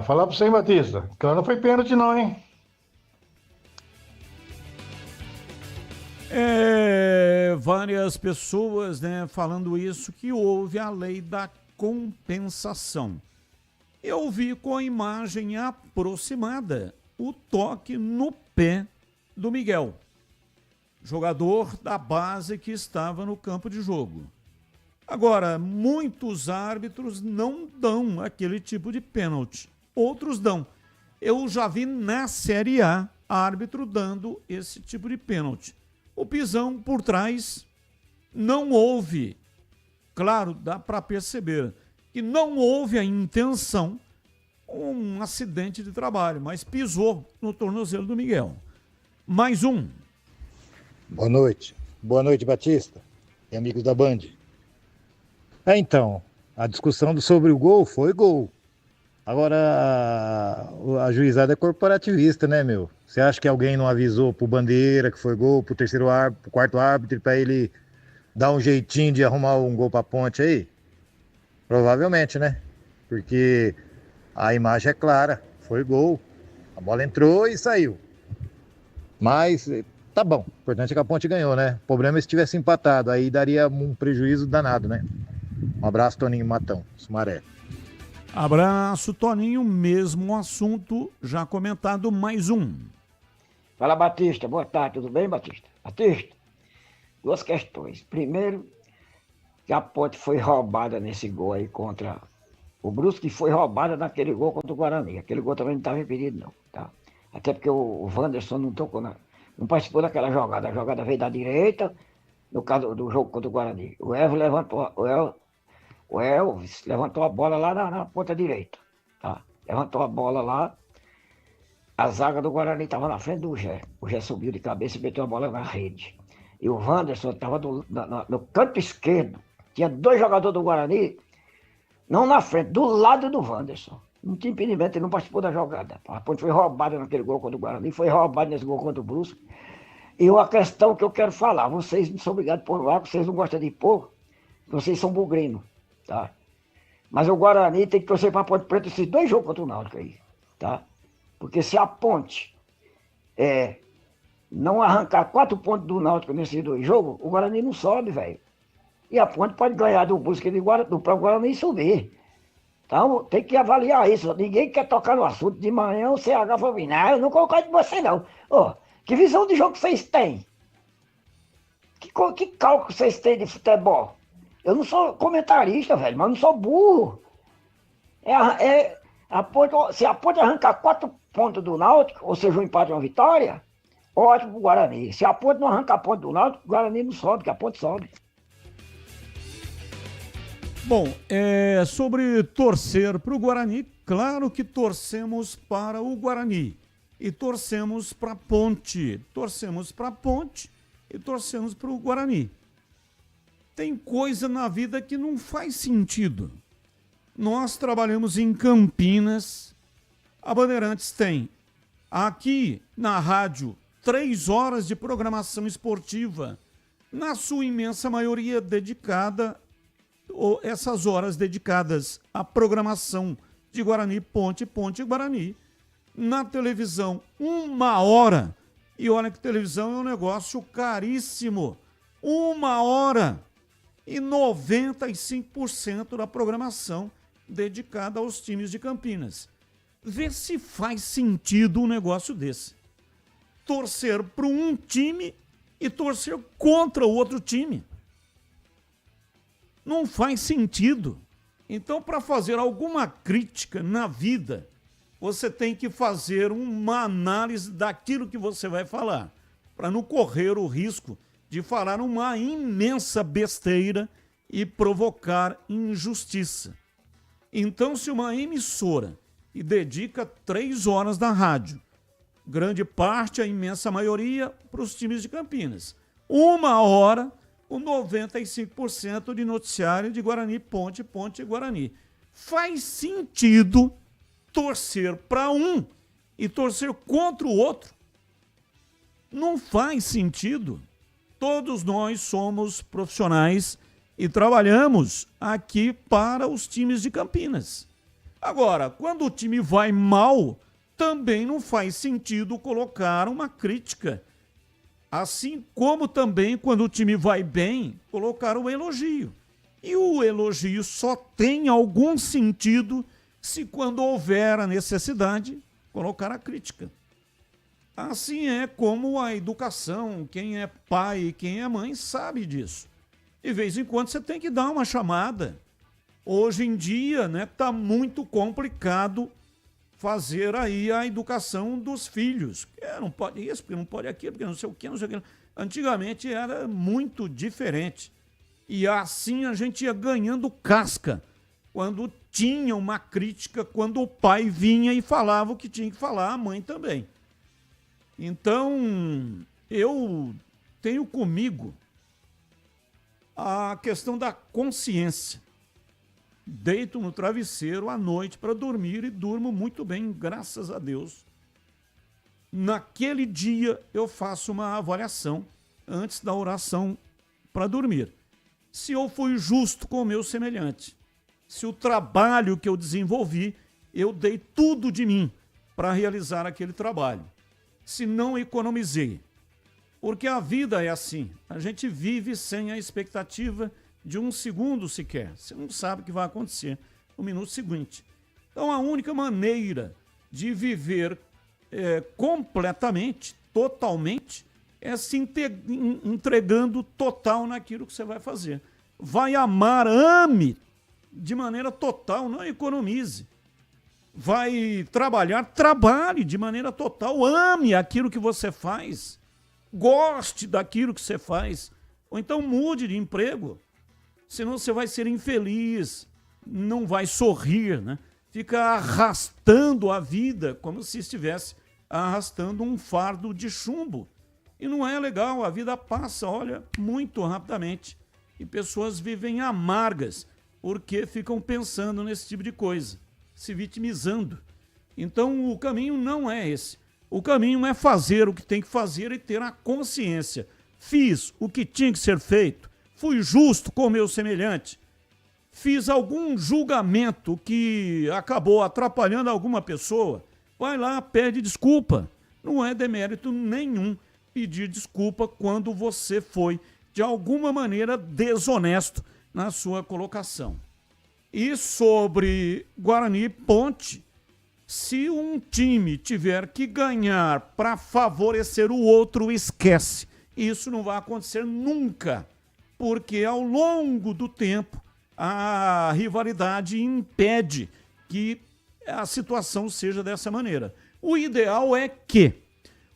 falar pra você, hein, Batista, que lá não foi pênalti não, hein? Várias pessoas, né, falando isso, que houve a lei da compensação. Eu vi com a imagem aproximada o toque no pé do Miguel, jogador da base que estava no campo de jogo. Agora, muitos árbitros não dão aquele tipo de pênalti, outros dão. Eu já vi na Série A árbitro dando esse tipo de pênalti. O pisão por trás não houve, claro, dá para perceber que não houve a intenção, um acidente de trabalho, mas pisou no tornozelo do Miguel. Mais um. Boa noite, Batista e amigos da Band. Então, a discussão sobre o gol foi gol. Agora, a juizada é corporativista, né, meu? Você acha que alguém não avisou pro Bandeira que foi gol, pro terceiro árbitro, pro quarto árbitro, pra ele dar um jeitinho de arrumar um gol pra Ponte aí? Provavelmente, né? Porque a imagem é clara, foi gol. A bola entrou e saiu. Mas tá bom, o importante é que a Ponte ganhou, né? O problema é se tivesse empatado, aí daria um prejuízo danado, né? Um abraço, Toninho Matão, Sumaré. Abraço, Toninho, mesmo assunto, já comentado, mais um. Fala, Batista, boa tarde, tudo bem, Batista? Batista, 2 questões. Primeiro, que a Ponte foi roubada nesse gol aí contra o Brusque, foi roubada naquele gol contra o Guarani. Aquele gol também não estava impedido, não, tá? Até porque o Wanderson não participou daquela jogada. A jogada veio da direita, no caso do jogo contra o Guarani. O Elvis levantou a bola lá na ponta direita, tá? Levantou a bola lá, a zaga do Guarani estava na frente do Gé. O Gé subiu de cabeça e meteu a bola na rede. E o Wanderson estava no canto esquerdo. Tinha 2 jogadores do Guarani, não na frente, do lado do Wanderson. Não tinha impedimento, ele não participou da jogada. A Ponte foi roubada naquele gol contra o Guarani, foi roubada nesse gol contra o Brusque. E uma questão que eu quero falar, vocês não são obrigados a pôr lá, vocês não gostam de pôr, vocês são bugrinos, tá? Mas o Guarani tem que torcer para a Ponte Preta esses 2 jogos contra o Náutico aí, tá? Porque se a Ponte não arrancar 4 pontos do Náutico nesses 2 jogos, o Guarani não sobe, velho. E a Ponte pode ganhar do Brusque do próprio Guarani e subir. Então, tem que avaliar isso. Ninguém quer tocar no assunto. De manhã o CH falou, não, eu não concordo com você, não. Que visão de jogo vocês têm? Que cálculo vocês têm de futebol? Eu não sou comentarista, velho, mas não sou burro. Se a Ponte arrancar 4 pontos do Náutico, ou seja, um empate e uma vitória, ótimo pro Guarani. Se a Ponte não arrancar ponto do Náutico, o Guarani não sobe, porque a Ponte sobe. Bom, sobre torcer para o Guarani, claro que torcemos para o Guarani. E torcemos para a Ponte. Torcemos para a Ponte e torcemos para o Guarani. Tem coisa na vida que não faz sentido. Nós trabalhamos em Campinas. A Bandeirantes tem aqui na rádio 3 horas de programação esportiva, na sua imensa maioria dedicada, ou essas horas dedicadas à programação de Guarani, Ponte e Guarani. Na televisão, 1 hora. E olha que televisão é um negócio caríssimo. 1 hora e 95% da programação dedicada aos times de Campinas. Vê se faz sentido um negócio desse. Torcer para um time e torcer contra o outro time. Não faz sentido. Então, para fazer alguma crítica na vida, você tem que fazer uma análise daquilo que você vai falar, para não correr o risco de falar uma imensa besteira e provocar injustiça. Então, se uma emissora e dedica 3 horas da rádio, grande parte, a imensa maioria, para os times de Campinas, 1 hora, o 95% de noticiário de Guarani, Ponte e Guarani. Faz sentido torcer para um e torcer contra o outro? Não faz sentido. Todos nós somos profissionais e trabalhamos aqui para os times de Campinas. Agora, quando o time vai mal, também não faz sentido colocar uma crítica. Assim como também, quando o time vai bem, colocar um elogio. E o elogio só tem algum sentido se, quando houver a necessidade, colocar a crítica. Assim é como a educação. Quem é pai e quem é mãe sabe disso. De vez em quando você tem que dar uma chamada. Hoje em dia, tá muito complicado fazer aí a educação dos filhos. Não pode isso, porque não pode aquilo, porque não sei o que, não sei o que. Antigamente era muito diferente. E assim a gente ia ganhando casca quando tinha uma crítica, quando o pai vinha e falava o que tinha que falar, a mãe também. Então, eu tenho comigo a questão da consciência. Deito no travesseiro à noite para dormir e durmo muito bem, graças a Deus. Naquele dia eu faço uma avaliação antes da oração para dormir. Se eu fui justo com o meu semelhante, se o trabalho que eu desenvolvi, eu dei tudo de mim para realizar aquele trabalho. Se não economizei. Porque a vida é assim, a gente vive sem a expectativa de um segundo sequer. Você não sabe o que vai acontecer no minuto seguinte. Então, a única maneira de viver completamente, totalmente, é se entregando total naquilo que você vai fazer. Vai amar, ame de maneira total, não economize. Vai trabalhar, trabalhe de maneira total, ame aquilo que você faz, goste daquilo que você faz, ou então mude de emprego. Senão você vai ser infeliz, não vai sorrir, Fica arrastando a vida como se estivesse arrastando um fardo de chumbo. E não é legal, a vida passa, olha, muito rapidamente. E pessoas vivem amargas porque ficam pensando nesse tipo de coisa, se vitimizando. Então o caminho não é esse. O caminho é fazer o que tem que fazer e ter a consciência. Fiz o que tinha que ser feito. Fui justo com o meu semelhante, fiz algum julgamento que acabou atrapalhando alguma pessoa, vai lá, pede desculpa. Não é demérito nenhum pedir desculpa quando você foi, de alguma maneira, desonesto na sua colocação. E sobre Guarani e Ponte, Se um time tiver que ganhar para favorecer o outro, esquece. Isso não vai acontecer nunca, porque ao longo do tempo a rivalidade impede que a situação seja dessa maneira. O ideal é que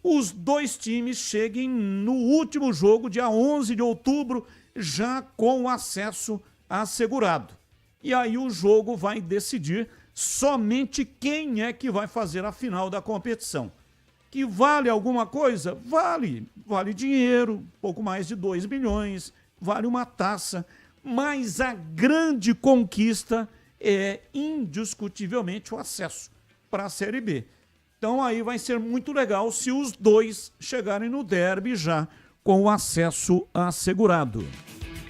os dois times cheguem no último jogo, dia 11 de outubro, já com acesso assegurado. E aí o jogo vai decidir somente quem é que vai fazer a final da competição. Que vale alguma coisa? Vale. Vale dinheiro, pouco mais de 2 milhões, vale uma taça. Mas a grande conquista é indiscutivelmente o acesso para a Série B. Então aí vai ser muito legal se os dois chegarem no derby já com o acesso assegurado.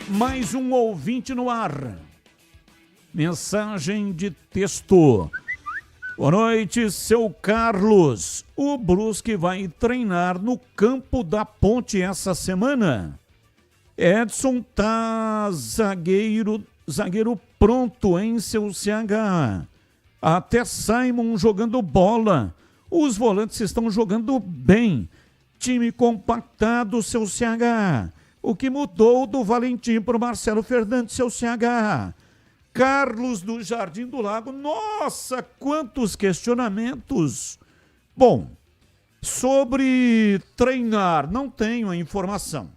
Mais um ouvinte no ar. Mensagem de texto. Boa noite, seu Carlos. O Brusque vai treinar no campo da Ponte essa semana. Edson tá zagueiro pronto em seu CH. Até Simon jogando bola. Os volantes estão jogando bem. Time compactado, seu CH. O que mudou do Valentim para o Marcelo Fernandes, seu CH? Carlos do Jardim do Lago. Nossa, quantos questionamentos. Bom, sobre treinar, não tenho a informação.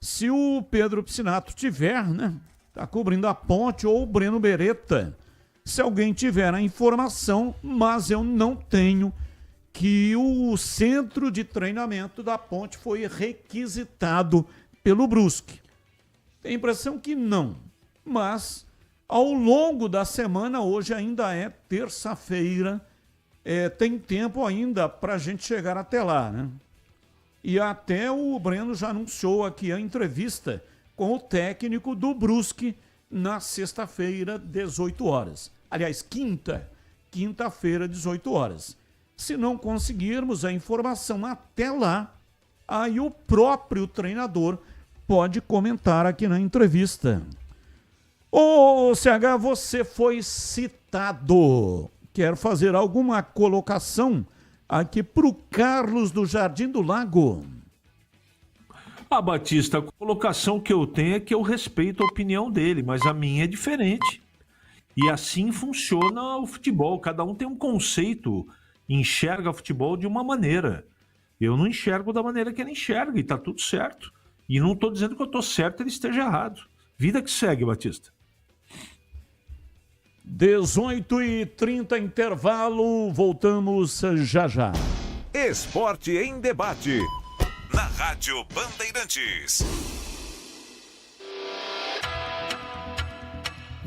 Se o Pedro Piscinato tiver, né? Tá cobrindo a Ponte, ou o Breno Beretta. Se alguém tiver a informação, mas eu não tenho, que o centro de treinamento da Ponte foi requisitado pelo Brusque. Tem a impressão que não, mas ao longo da semana, hoje ainda é terça-feira, tem tempo ainda para a gente chegar até lá, né? E até o Breno já anunciou aqui a entrevista com o técnico do Brusque na sexta-feira, 18 horas. Aliás, quinta-feira, 18 horas. Se não conseguirmos a informação até lá, aí o próprio treinador pode comentar aqui na entrevista. Ô, CH, você foi citado. Quero fazer alguma colocação aqui para o Carlos do Jardim do Lago. Batista, a colocação que eu tenho é que eu respeito a opinião dele, mas a minha é diferente. E assim funciona o futebol. Cada um tem um conceito, enxerga o futebol de uma maneira. Eu não enxergo da maneira que ele enxerga e tá tudo certo. E não estou dizendo que eu estou certo e ele esteja errado. Vida que segue, Batista. 18h30, intervalo, voltamos já já. Esporte em debate, na Rádio Bandeirantes.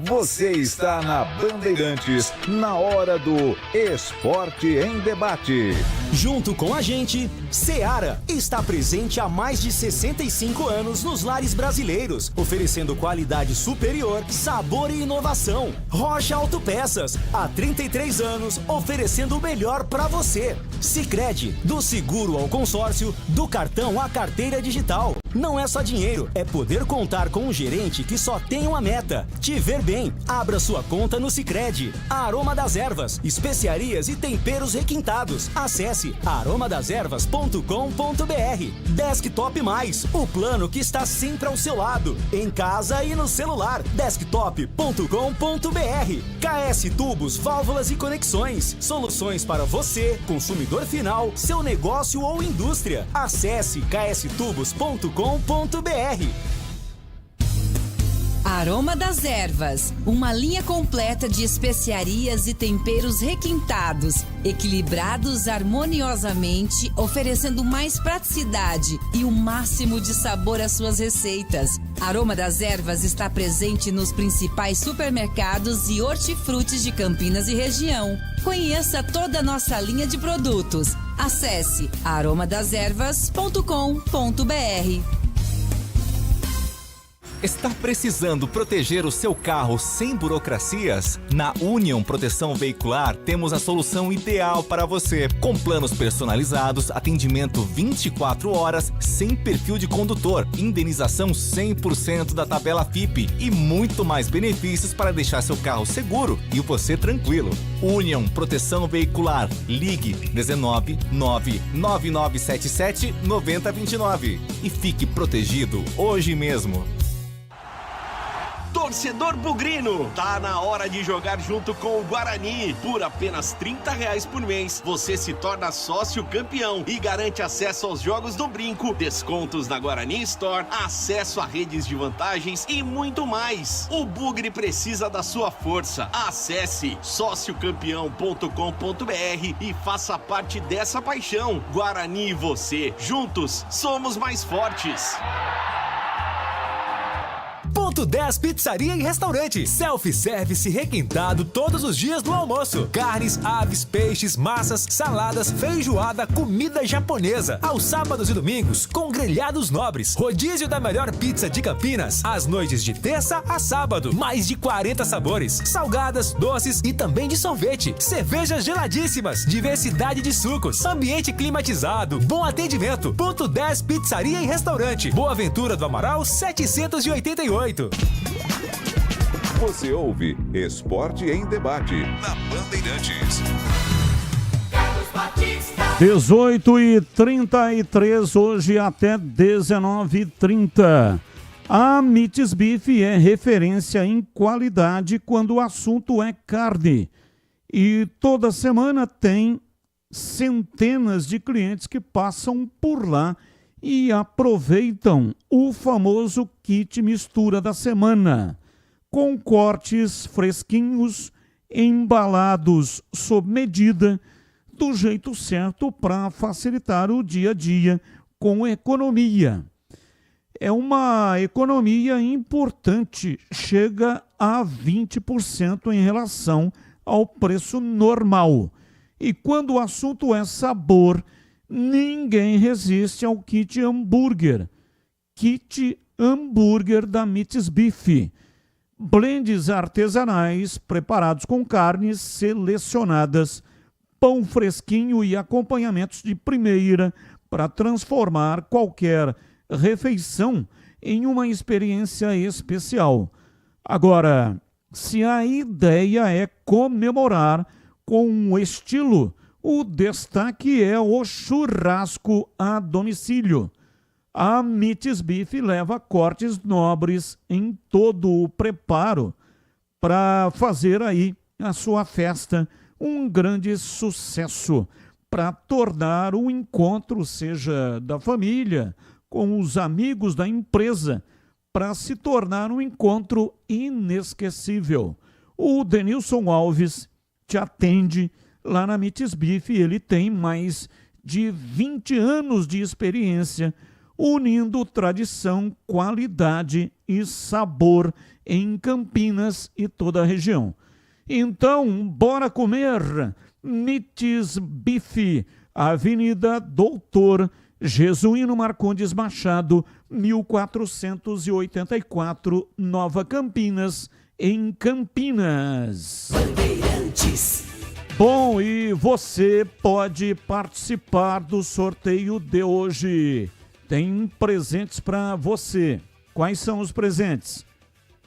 Você está na Bandeirantes, na hora do Esporte em Debate. Junto com a gente, Seara está presente há mais de 65 anos nos lares brasileiros, oferecendo qualidade superior, sabor e inovação. Rocha Autopeças, há 33 anos, oferecendo o melhor para você. Sicredi, do seguro ao consórcio, do cartão à carteira digital. Não é só dinheiro, é poder contar com um gerente que só tem uma meta: te ver bem. Abra sua conta no Sicredi. Aroma das Ervas, especiarias e temperos requintados. Acesse aromadaservas.com.br. Desktop Mais, o plano que está sempre ao seu lado, em casa e no celular. Desktop.com.br. KS Tubos, Válvulas e Conexões, soluções para você, consumidor final, seu negócio ou indústria. Acesse kstubos.com.br. Aroma das Ervas, uma linha completa de especiarias e temperos requintados, equilibrados harmoniosamente, oferecendo mais praticidade e o máximo de sabor às suas receitas. Aroma das Ervas está presente nos principais supermercados e hortifrutis de Campinas e região. Conheça toda a nossa linha de produtos. Acesse aromadasерvas.com.br. Está precisando proteger o seu carro sem burocracias? Na Union Proteção Veicular temos a solução ideal para você. Com planos personalizados, atendimento 24 horas, sem perfil de condutor, indenização 100% da tabela FIPE e muito mais benefícios para deixar seu carro seguro e você tranquilo. Union Proteção Veicular. Ligue 19 99977 9029 e fique protegido hoje mesmo. Torcedor bugrino, tá na hora de jogar junto com o Guarani. Por apenas R$30 por mês, você se torna sócio campeão e garante acesso aos jogos do Brinco, descontos na Guarani Store, acesso a redes de vantagens e muito mais. O Bugre precisa da sua força. Acesse sociocampeão.com.br e faça parte dessa paixão. Guarani e você, juntos, somos mais fortes. Ponto 10 Pizzaria e Restaurante. Self-service requintado todos os dias do almoço. Carnes, aves, peixes, massas, saladas, feijoada, comida japonesa. Aos sábados e domingos, com grelhados nobres. Rodízio da melhor pizza de Campinas. Às noites de terça a sábado. Mais de 40 sabores. Salgadas, doces e também de sorvete. Cervejas geladíssimas. Diversidade de sucos. Ambiente climatizado. Bom atendimento. Ponto 10 Pizzaria e Restaurante. Boa Ventura do Amaral 788. Você ouve Esporte em Debate na Bandeirantes. 18h33, hoje até 19h30. A Mites Beef é referência em qualidade quando o assunto é carne. E toda semana tem centenas de clientes que passam por lá e aproveitam o famoso kit mistura da semana, com cortes fresquinhos, embalados sob medida, do jeito certo para facilitar o dia a dia com economia. É uma economia importante, chega a 20% em relação ao preço normal. E quando o assunto é sabor, ninguém resiste ao kit hambúrguer. Kit hambúrguer da Mites Beef. Blends artesanais preparados com carnes selecionadas, pão fresquinho e acompanhamentos de primeira para transformar qualquer refeição em uma experiência especial. Agora, se a ideia é comemorar com estilo, o destaque é o churrasco a domicílio. A Mites Beef leva cortes nobres em todo o preparo para fazer aí a sua festa um grande sucesso, para tornar o encontro, seja da família, com os amigos da empresa, para se tornar um encontro inesquecível. O Denilson Alves te atende lá na Mites Beef. Ele tem mais de 20 anos de experiência, unindo tradição, qualidade e sabor em Campinas e toda a região. Então, bora comer Mites Beef, Avenida Doutor Jesuíno Marcondes Machado, 1484, Nova Campinas, em Campinas. Bandeirantes. Bom, e você pode participar do sorteio de hoje. Tem presentes para você. Quais são os presentes?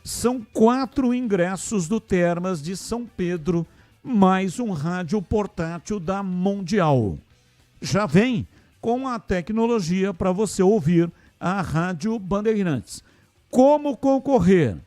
São 4 ingressos do Termas de São Pedro, mais um rádio portátil da Mundial. Já vem com a tecnologia para você ouvir a Rádio Bandeirantes. Como concorrer?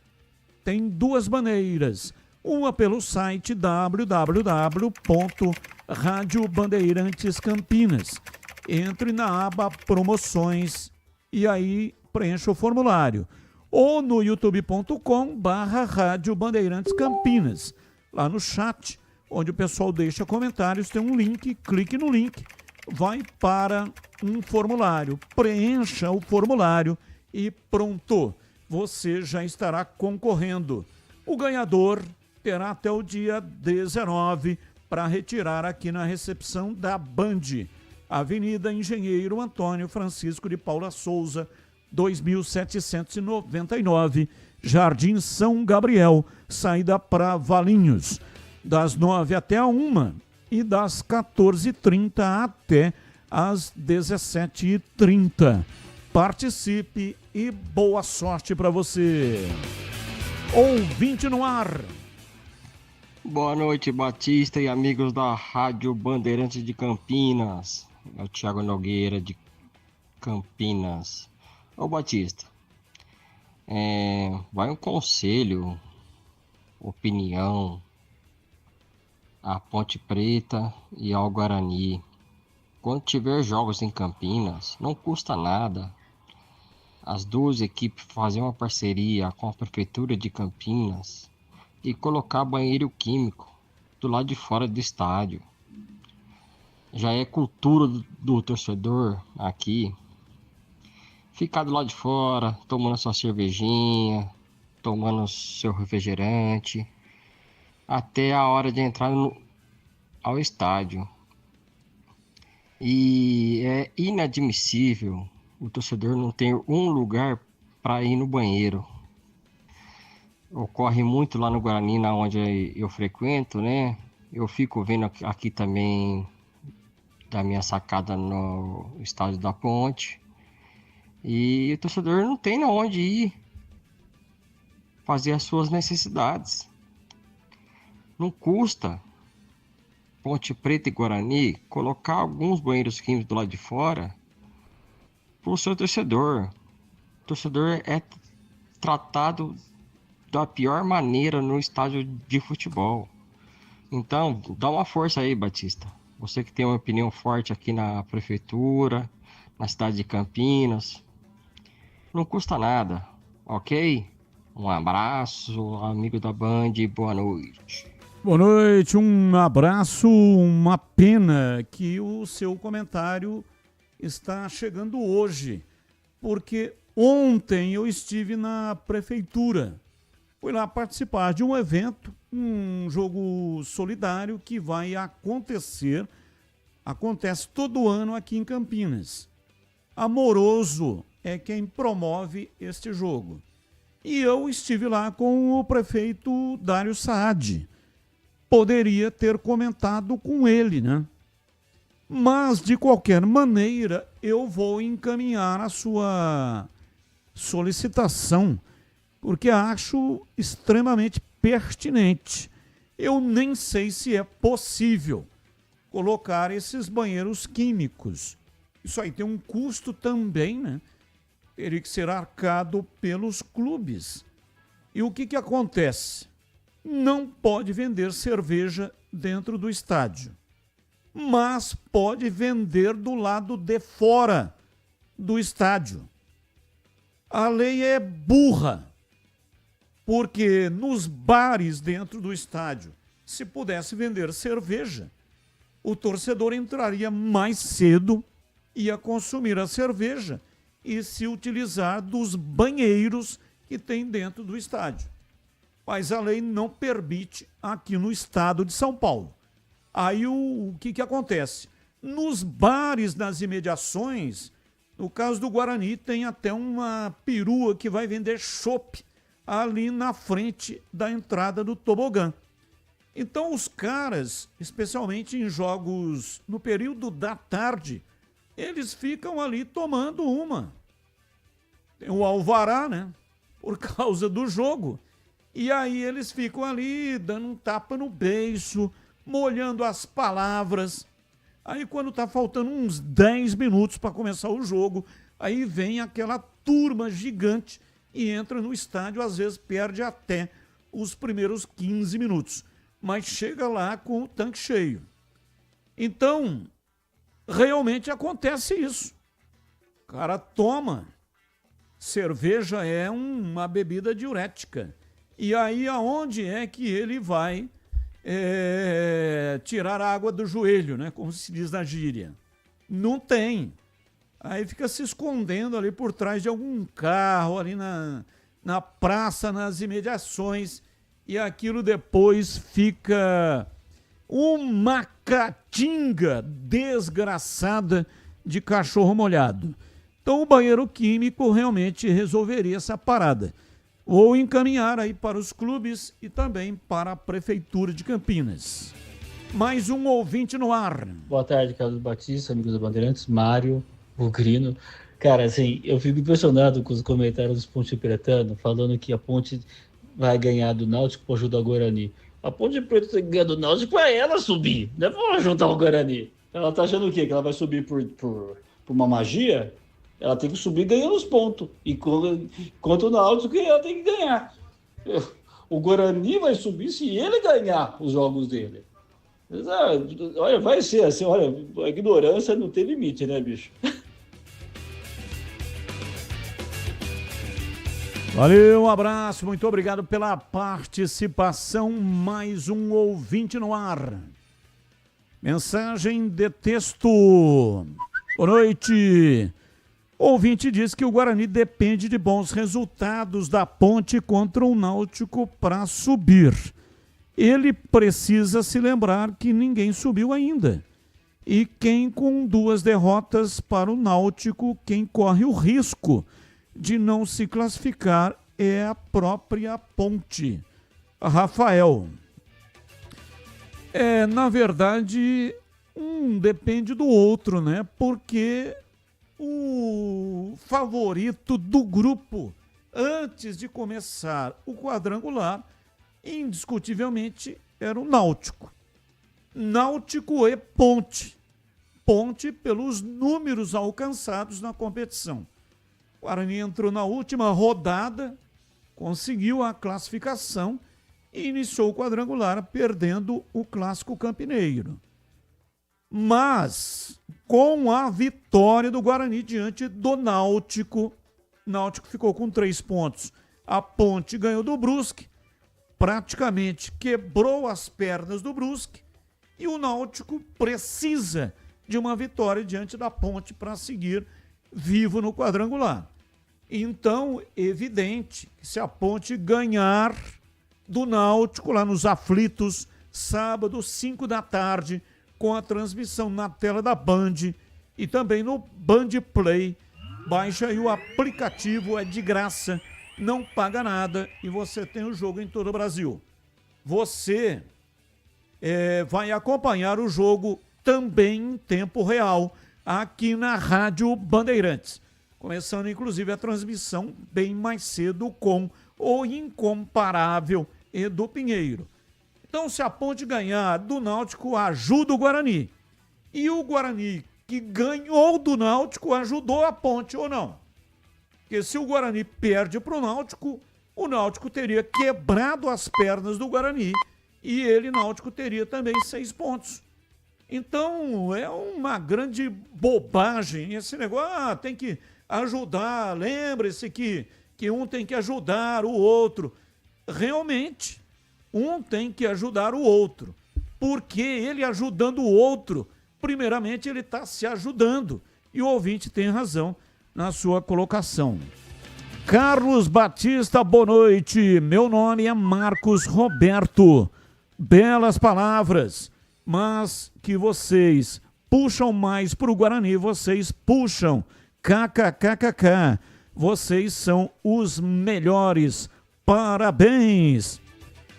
Tem 2 maneiras. Uma pelo site www.radiobandeirantescampinas. Entre na aba Promoções e aí preencha o formulário. Ou no youtube.com/Rádio Bandeirantes Campinas. Lá no chat, onde o pessoal deixa comentários, tem um link, clique no link, vai para um formulário. Preencha o formulário e pronto, você já estará concorrendo. O ganhador terá até o dia 19 para retirar aqui na recepção da Band. Avenida Engenheiro Antônio Francisco de Paula Souza, 2799, Jardim São Gabriel, saída para Valinhos, das 9 até a 1 e das 14h30 até às 17h30. Participe e boa sorte para você. Ouvinte no ar. Boa noite, Batista e amigos da Rádio Bandeirantes de Campinas. É o Thiago Nogueira de Campinas. Ô Batista, vai um conselho, opinião à Ponte Preta e ao Guarani. Quando tiver jogos em Campinas, não custa nada as duas equipes fazerem uma parceria com a Prefeitura de Campinas e colocar banheiro químico do lado de fora do estádio. Já é cultura do torcedor aqui ficar do lado de fora, tomando sua cervejinha, tomando seu refrigerante, até a hora de entrar ao estádio. E é inadmissível o torcedor não ter um lugar para ir no banheiro. Ocorre muito lá no Guarani, na onde eu frequento, né? Eu fico vendo aqui também da minha sacada no estádio da Ponte. E o torcedor não tem onde ir fazer as suas necessidades. Não custa Ponte Preta e Guarani colocar alguns banheiros químicos do lado de fora para o seu torcedor. O torcedor é tratado da pior maneira no estádio de futebol. Então, dá uma força aí, Batista. Você que tem uma opinião forte aqui na prefeitura, na cidade de Campinas. Não custa nada, ok? Um abraço, amigo da Band, boa noite. Boa noite, um abraço, uma pena que o seu comentário está chegando hoje, porque ontem eu estive na prefeitura, fui lá participar de um evento, um jogo solidário que vai acontece todo ano aqui em Campinas. Amoroso é quem promove este jogo. E eu estive lá com o prefeito Dário Saad. Poderia ter comentado com ele, né? Mas, de qualquer maneira, eu vou encaminhar a sua solicitação, porque acho extremamente pertinente. Eu nem sei se é possível colocar esses banheiros químicos. Isso aí tem um custo também, né? Teria que ser arcado pelos clubes. E o que acontece? Não pode vender cerveja dentro do estádio, mas pode vender do lado de fora do estádio. A lei é burra, porque nos bares dentro do estádio, se pudesse vender cerveja, o torcedor entraria mais cedo, ia consumir a cerveja e se utilizar dos banheiros que tem dentro do estádio. Mas a lei não permite aqui no estado de São Paulo. Aí o que acontece? Nos bares, nas imediações, no caso do Guarani, tem até uma perua que vai vender chopp ali na frente da entrada do tobogã. Então os caras, especialmente em jogos no período da tarde, eles ficam ali tomando uma. Tem o alvará, né? Por causa do jogo. E aí eles ficam ali dando um tapa no beiço, molhando as palavras. Aí quando tá faltando uns 10 minutos para começar o jogo, aí vem aquela turma gigante e entra no estádio, às vezes perde até os primeiros 15 minutos. Mas chega lá com o tanque cheio. Então, realmente acontece isso. O cara toma. Cerveja é uma bebida diurética. E aí aonde é que ele vai tirar a água do joelho, né? Como se diz na gíria? Não tem. Aí fica se escondendo ali por trás de algum carro, ali na praça, nas imediações, e aquilo depois fica uma caatinga desgraçada de cachorro molhado. Então o banheiro químico realmente resolveria essa parada. Ou encaminhar aí para os clubes e também para a Prefeitura de Campinas. Mais um ouvinte no ar. Boa tarde, Carlos Batista, amigos da Bandeirantes, Mário, Bugrino. Cara, assim, eu fico impressionado com os comentários dos Ponte Pretano, falando que a Ponte vai ganhar do Náutico para ajudar o Guarani. A Ponte Preta tem que ganhar do Náutico para ela subir, não é para ajudar o Guarani. Ela tá achando o quê? Que ela vai subir por uma magia? Ela tem que subir ganhando os pontos. E contra o Náutico, ela tem que ganhar. O Guarani vai subir se ele ganhar os jogos dele. Olha, vai ser assim, olha, a ignorância não tem limite, né, bicho? Valeu, um abraço, muito obrigado pela participação. Mais um ouvinte no ar. Mensagem de texto. Boa noite. O ouvinte diz que o Guarani depende de bons resultados da Ponte contra o Náutico para subir. Ele precisa se lembrar que ninguém subiu ainda. E quem com 2 derrotas para o Náutico, quem corre o risco de não se classificar é a própria Ponte. Rafael. Na verdade, um depende do outro, né? Porque o favorito do grupo, antes de começar o quadrangular, indiscutivelmente era o Náutico. Náutico e Ponte. Ponte pelos números alcançados na competição. O Guarani entrou na última rodada, conseguiu a classificação e iniciou o quadrangular perdendo o Clássico Campineiro. Mas, com a vitória do Guarani diante do Náutico, o Náutico ficou com 3 pontos. A Ponte ganhou do Brusque, praticamente quebrou as pernas do Brusque e o Náutico precisa de uma vitória diante da Ponte para seguir vivo no quadrangular. Então, evidente que se a Ponte ganhar do Náutico lá nos Aflitos, sábado, 5 da tarde, com a transmissão na tela da Band e também no Band Play, baixa aí o aplicativo, é de graça, não paga nada e você tem o jogo em todo o Brasil. Você vai acompanhar o jogo também em tempo real aqui na Rádio Bandeirantes. Começando, inclusive, a transmissão bem mais cedo com o incomparável Edu Pinheiro. Então, se a Ponte ganhar do Náutico, ajuda o Guarani. E o Guarani, que ganhou do Náutico, ajudou a Ponte ou não? Porque se o Guarani perde para o Náutico teria quebrado as pernas do Guarani e ele, Náutico, teria também 6 pontos. Então, é uma grande bobagem esse negócio. Tem que ajudar, lembre-se que um tem que ajudar o outro. Realmente, um tem que ajudar o outro. Porque ele ajudando o outro, primeiramente ele está se ajudando. E o ouvinte tem razão na sua colocação. Carlos Batista, boa noite. Meu nome é Marcos Roberto. Belas palavras, mas que vocês puxam mais para o Guarani, vocês puxam. KKKKK. Vocês são os melhores. Parabéns.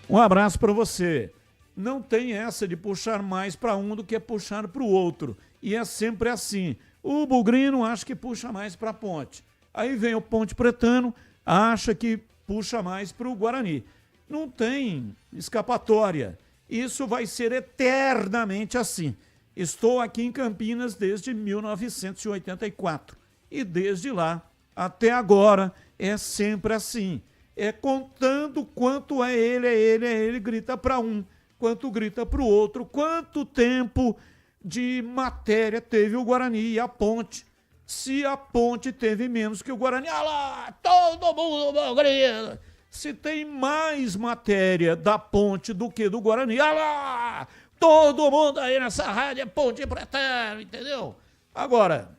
Um abraço para você. Não tem essa de puxar mais para um do que puxar para o outro. E é sempre assim. O Bugrino acha que puxa mais para a Ponte. Aí vem o Ponte Pretano, acha que puxa mais para o Guarani. Não tem escapatória. Isso vai ser eternamente assim. Estou aqui em Campinas desde 1984. E desde lá até agora é sempre assim. É contando quanto é ele, grita para um, quanto grita para o outro, quanto tempo de matéria teve o Guarani e a Ponte. Se a Ponte teve menos que o Guarani, lá, todo mundo grita. Se tem mais matéria da Ponte do que do Guarani, lá, todo mundo aí nessa rádio é Ponte Pretano, entendeu? Agora,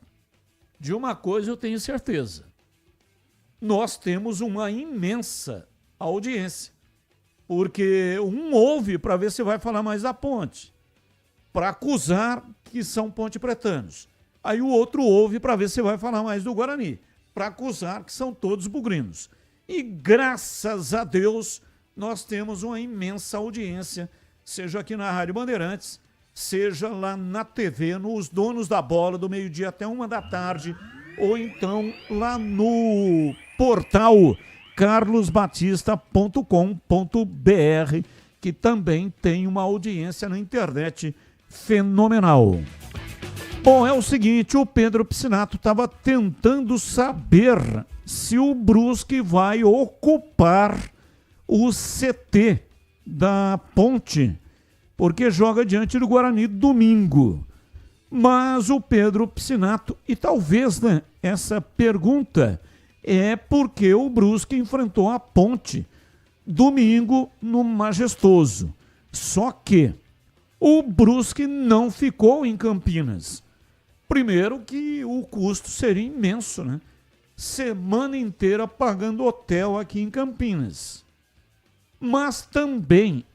de uma coisa eu tenho certeza. Nós temos uma imensa audiência. Porque um ouve para ver se vai falar mais da Ponte. Para acusar que são ponte pretanos. Aí o outro ouve para ver se vai falar mais do Guarani, para acusar que são todos bugrinos. E graças a Deus nós temos uma imensa audiência, seja aqui na Rádio Bandeirantes, seja lá na TV, nos Donos da Bola, do meio-dia até 13h, ou então lá no portal carlosbatista.com.br, que também tem uma audiência na internet fenomenal. Bom, é o seguinte, o Pedro Piscinato estava tentando saber se o Brusque vai ocupar o CT da Ponte, porque joga diante do Guarani domingo. Mas o Pedro Piscinato, e talvez, né, essa pergunta é porque o Brusque enfrentou a Ponte domingo no Majestoso. Só que o Brusque não ficou em Campinas. Primeiro que o custo seria imenso, né? Semana inteira pagando hotel aqui em Campinas. Mas também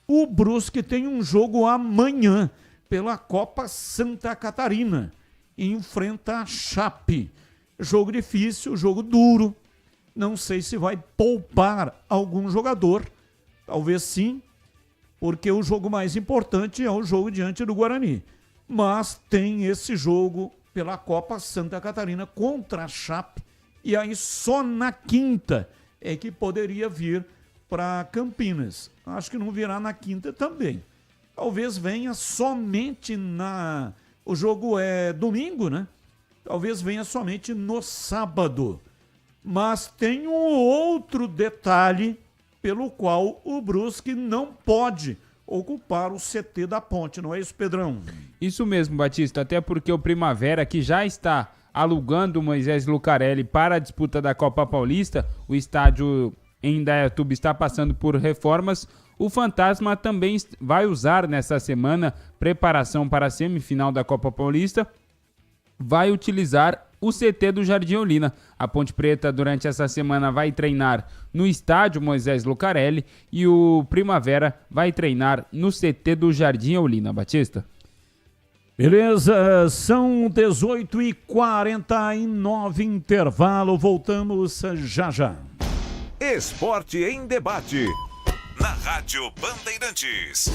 o Brusque tem um jogo amanhã pela Copa Santa Catarina e enfrenta a Chape. Jogo difícil, jogo duro. Não sei se vai poupar algum jogador. Talvez sim, porque o jogo mais importante é o jogo diante do Guarani. Mas tem esse jogo pela Copa Santa Catarina contra a Chape. E aí só na quinta é que poderia vir para Campinas. Acho que não virá na quinta também. Talvez venha somente na... O jogo é domingo, né? Talvez venha somente no sábado. Mas tem um outro detalhe pelo qual o Brusque não pode ocupar o CT da Ponte, não é isso, Pedrão? Isso mesmo, Batista, até porque o Primavera, que já está alugando o Moisés Lucarelli para a disputa da Copa Paulista, o estádio em Indaiatuba está passando por reformas. O Fantasma também vai usar nessa semana preparação para a semifinal da Copa Paulista, vai utilizar o CT do Jardim Olinda. A Ponte Preta durante essa semana vai treinar no estádio Moisés Lucarelli e o Primavera vai treinar no CT do Jardim Olinda, Batista. Beleza, são 18h49, intervalo, voltamos já já. Esporte em debate, na Rádio Bandeirantes.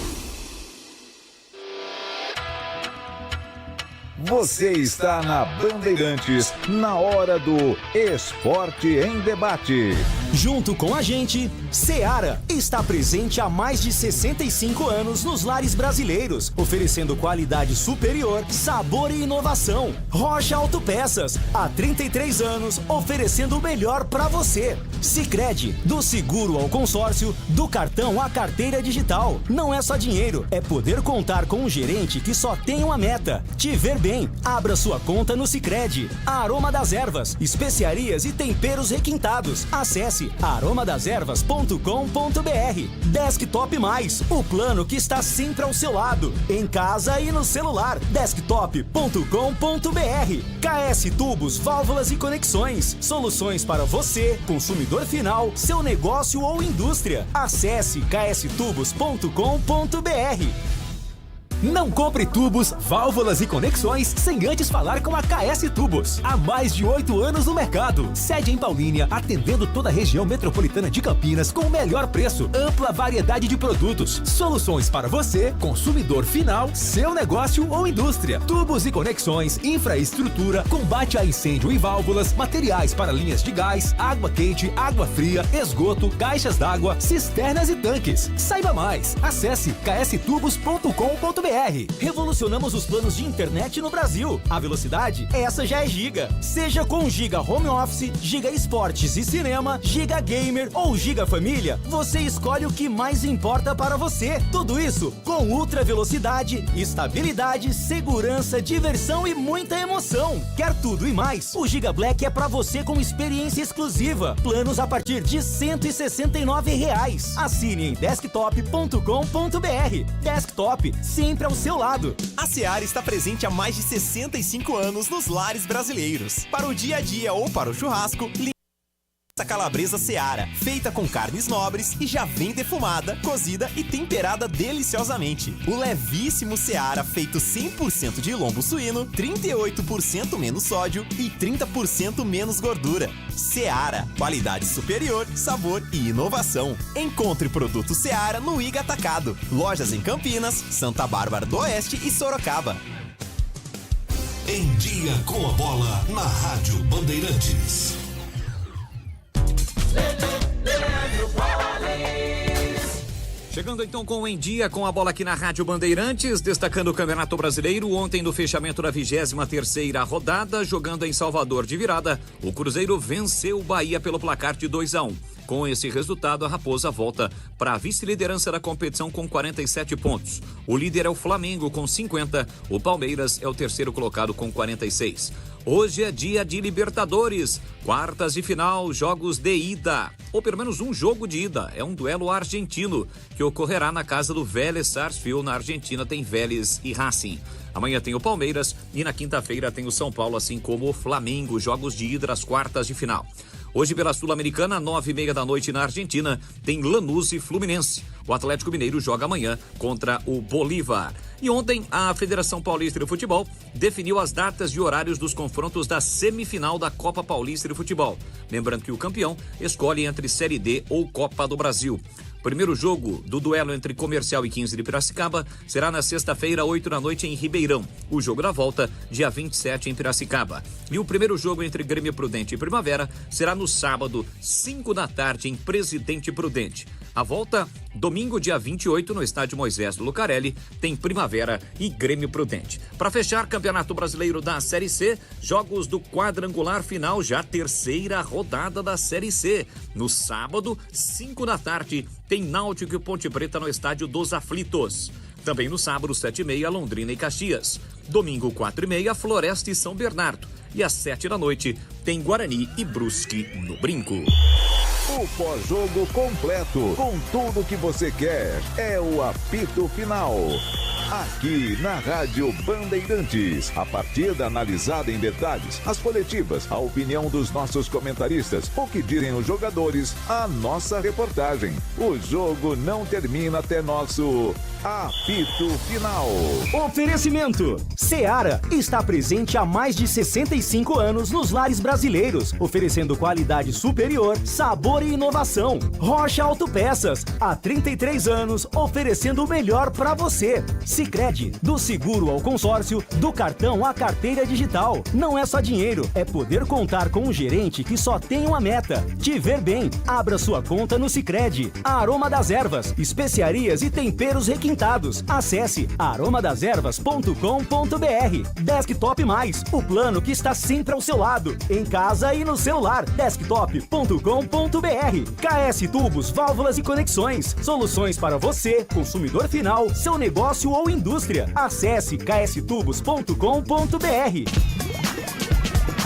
Você está na Bandeirantes, na hora do Esporte em Debate. Junto com a gente, Seara está presente há mais de 65 anos nos lares brasileiros, oferecendo qualidade superior, sabor e inovação. Rocha Autopeças, há 33 anos, oferecendo o melhor para você. Sicredi, do seguro ao consórcio, do cartão à carteira digital. Não é só dinheiro, é poder contar com um gerente que só tem uma meta: te ver bem. Abra sua conta no Sicredi. Aroma das Ervas, especiarias e temperos requintados. Acesse aromadeservas.com.br. Desktop Mais, o plano que está sempre ao seu lado, em casa e no celular. Desktop.com.br. KS Tubos, Válvulas e Conexões, soluções para você, consumidor final, seu negócio ou indústria. Acesse kstubos.com.br. Não compre tubos, válvulas e conexões sem antes falar com a KS Tubos. Há mais de 8 anos no mercado. Sede em Paulínia, atendendo toda a região metropolitana de Campinas com o melhor preço, ampla variedade de produtos, soluções para você, consumidor final, seu negócio ou indústria. Tubos e conexões, infraestrutura, combate a incêndio e válvulas, materiais para linhas de gás, água quente, água fria, esgoto, caixas d'água, cisternas e tanques. Saiba mais. Acesse kstubos.com.br. Revolucionamos os planos de internet no Brasil. A velocidade, essa já é Giga. Seja com Giga Home Office, Giga Esportes e Cinema, Giga Gamer ou Giga Família, você escolhe o que mais importa para você. Tudo isso com ultra velocidade, estabilidade, segurança, diversão e muita emoção. Quer tudo e mais? O Giga Black é para você com experiência exclusiva. Planos a partir de R$ 169. Assine em desktop.com.br. Desktop, sempre ao seu lado. A Seara está presente há mais de 65 anos nos lares brasileiros. Para o dia a dia ou para o churrasco, Calabresa Seara, feita com carnes nobres e já vem defumada, cozida e temperada deliciosamente. O levíssimo Seara, feito 100% de lombo suíno, 38% menos sódio e 30% menos gordura. Seara, qualidade superior, sabor e inovação. Encontre produto Seara no Iga Atacado. Lojas em Campinas, Santa Bárbara do Oeste e Sorocaba. Em Dia com a Bola, na Rádio Bandeirantes. Chegando então com o Em Dia com a Bola aqui na Rádio Bandeirantes, destacando o Campeonato Brasileiro. Ontem, no fechamento da 23ª rodada, jogando em Salvador de virada, o Cruzeiro venceu o Bahia pelo placar de 2-1. Com esse resultado, a Raposa volta para a vice-liderança da competição com 47 pontos. O líder é o Flamengo com 50, o Palmeiras é o terceiro colocado com 46. Hoje é dia de Libertadores, quartas de final, jogos de ida, ou pelo menos um jogo de ida, é um duelo argentino, que ocorrerá na casa do Vélez Sarsfield, na Argentina tem Vélez e Racing. Amanhã tem o Palmeiras e na quinta-feira tem o São Paulo, assim como o Flamengo, jogos de ida das quartas de final. Hoje pela Sul-Americana, 9h30 da noite na Argentina, tem Lanús e Fluminense. O Atlético Mineiro joga amanhã contra o Bolívar. E ontem, a Federação Paulista de Futebol definiu as datas e horários dos confrontos da semifinal da Copa Paulista de Futebol. Lembrando que o campeão escolhe entre Série D ou Copa do Brasil. Primeiro jogo do duelo entre Comercial e 15 de Piracicaba será na sexta-feira, 8 da noite, em Ribeirão. O jogo da volta, dia 27, em Piracicaba. E o primeiro jogo entre Grêmio Prudente e Primavera será no sábado, 5 da tarde, em Presidente Prudente. A volta, domingo, dia 28, no estádio Moisés Lucarelli, tem Primavera e Grêmio Prudente. Para fechar, Campeonato Brasileiro da Série C, jogos do quadrangular final, já terceira rodada da Série C. No sábado, 5 da tarde, tem Náutico e Ponte Preta no estádio dos Aflitos. Também no sábado, 7h30, Londrina e Caxias. Domingo, 4h30, Floresta e São Bernardo. E às 7 da noite, tem Guarani e Brusque no Brinco. O pós-jogo completo, com tudo que você quer, é o apito final. Aqui na Rádio Bandeirantes, a partida analisada em detalhes, as coletivas, a opinião dos nossos comentaristas, o que dizem os jogadores, a nossa reportagem. O jogo não termina até nosso apito final. Oferecimento: Seara está presente há mais de 65 anos nos lares brasileiros, oferecendo qualidade superior, sabor e inovação. Rocha Autopeças, há 33 anos, oferecendo o melhor para você. Sicredi, do seguro ao consórcio, do cartão à carteira digital. Não é só dinheiro, é poder contar com um gerente que só tem uma meta: te ver bem. Abra sua conta no Sicredi. A Aroma das Ervas, especiarias e temperos requintados. Acesse aromadeservas.com.br. Desktop Mais, o plano que está sempre ao seu lado, em casa e no celular. Desktop.com.br. KS Tubos, válvulas e conexões. Soluções para você, consumidor final, seu negócio ou indústria. Acesse kstubos.com.br.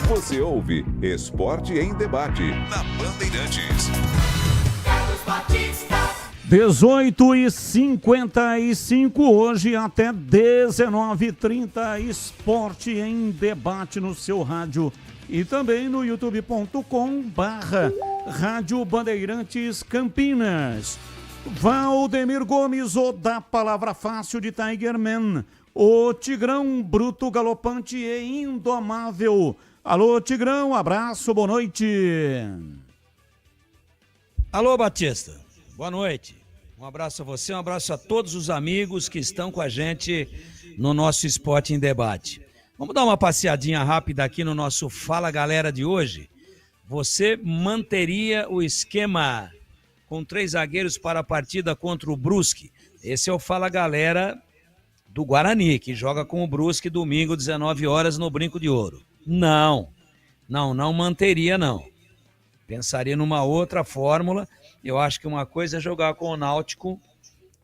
Você ouve Esporte em Debate na Bandeirantes. 18h55, hoje até 19h30, Esporte em Debate no seu rádio e também no youtube.com/Rádio Bandeirantes Campinas. Valdemir Gomes, o da palavra fácil de Tigerman, o Tigrão bruto, galopante e indomável. Alô, Tigrão, abraço, boa noite. Alô, Batista, boa noite. Um abraço a você, um abraço a todos os amigos que estão com a gente no nosso Esporte em Debate. Vamos dar uma passeadinha rápida aqui no nosso Fala Galera de hoje. Você manteria o esquema com 3 zagueiros para a partida contra o Brusque? Esse é o Fala Galera do Guarani, que joga com o Brusque domingo, 19 horas, no Brinco de Ouro. Não manteria, não. Pensaria numa outra fórmula. Eu acho que uma coisa é jogar com o Náutico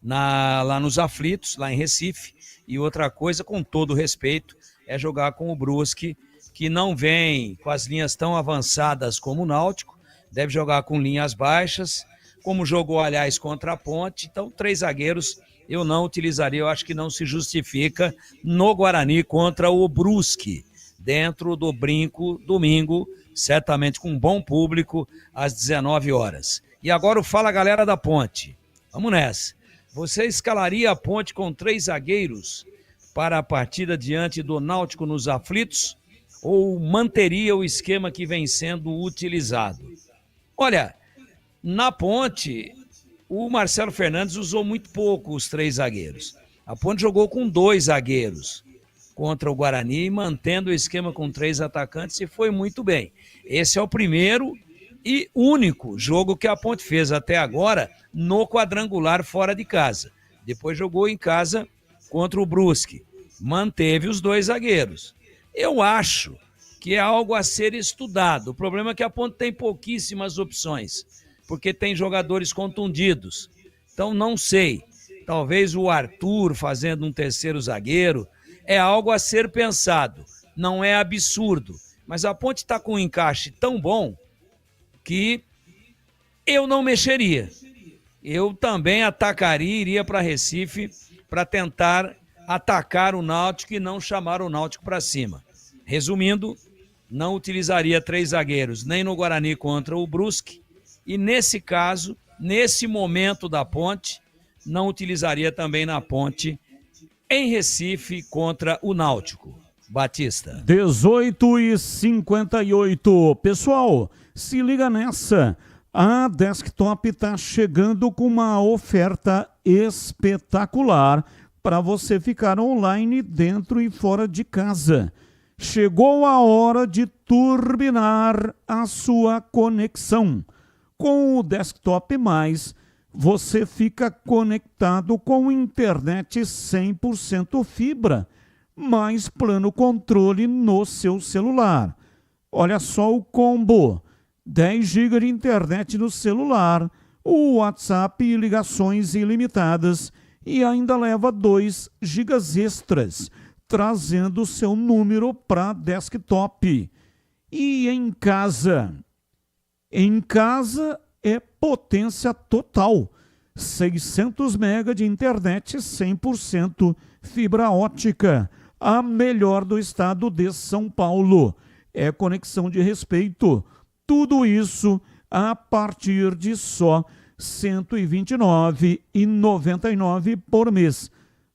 lá nos Aflitos, lá em Recife, e outra coisa, com todo respeito, é jogar com o Brusque, que não vem com as linhas tão avançadas como o Náutico, deve jogar com linhas baixas, como jogou, aliás, contra a Ponte. Então, 3 zagueiros eu não utilizaria, eu acho que não se justifica no Guarani contra o Brusque. dentro do Brinco, domingo, certamente com um bom público, às 19 horas. E agora o Fala Galera da Ponte. Vamos nessa. Você escalaria a Ponte com 3 zagueiros para a partida diante do Náutico nos aflitos ou manteria o esquema que vem sendo utilizado? Olha, na Ponte, o Marcelo Fernandes usou muito pouco os 3 zagueiros. A Ponte jogou com 2 zagueiros contra o Guarani, mantendo o esquema com 3 atacantes e foi muito bem. Esse é o primeiro e único jogo que a Ponte fez até agora no quadrangular fora de casa. Depois jogou em casa contra o Brusque. Manteve os 2 zagueiros. Eu acho que é algo a ser estudado. O problema é que a Ponte tem pouquíssimas opções, porque tem jogadores contundidos. Então não sei, talvez o Arthur fazendo um terceiro zagueiro é algo a ser pensado. Não é absurdo, mas a Ponte está com um encaixe tão bom que eu não mexeria. Eu também atacaria, iria para Recife para tentar atacar o Náutico e não chamar o Náutico para cima. Resumindo, não utilizaria 3 zagueiros nem no Guarani contra o Brusque e nesse caso, nesse momento da Ponte, não utilizaria também na Ponte em Recife contra o Náutico. Batista. 18h58. Pessoal, se liga nessa. A Desktop está chegando com uma oferta espetacular para você ficar online dentro e fora de casa. Chegou a hora de turbinar a sua conexão. Com o Desktop Mais, você fica conectado com internet 100% fibra, mais plano controle no seu celular. Olha só o combo: 10 GB de internet no celular, o WhatsApp e ligações ilimitadas e ainda leva 2 GB extras, trazendo seu número para Desktop. E em casa? Em casa é potência total. 600 MB de internet 100% fibra ótica. A melhor do estado de São Paulo. É conexão de respeito. Tudo isso a partir de só R$ 129,99 por mês.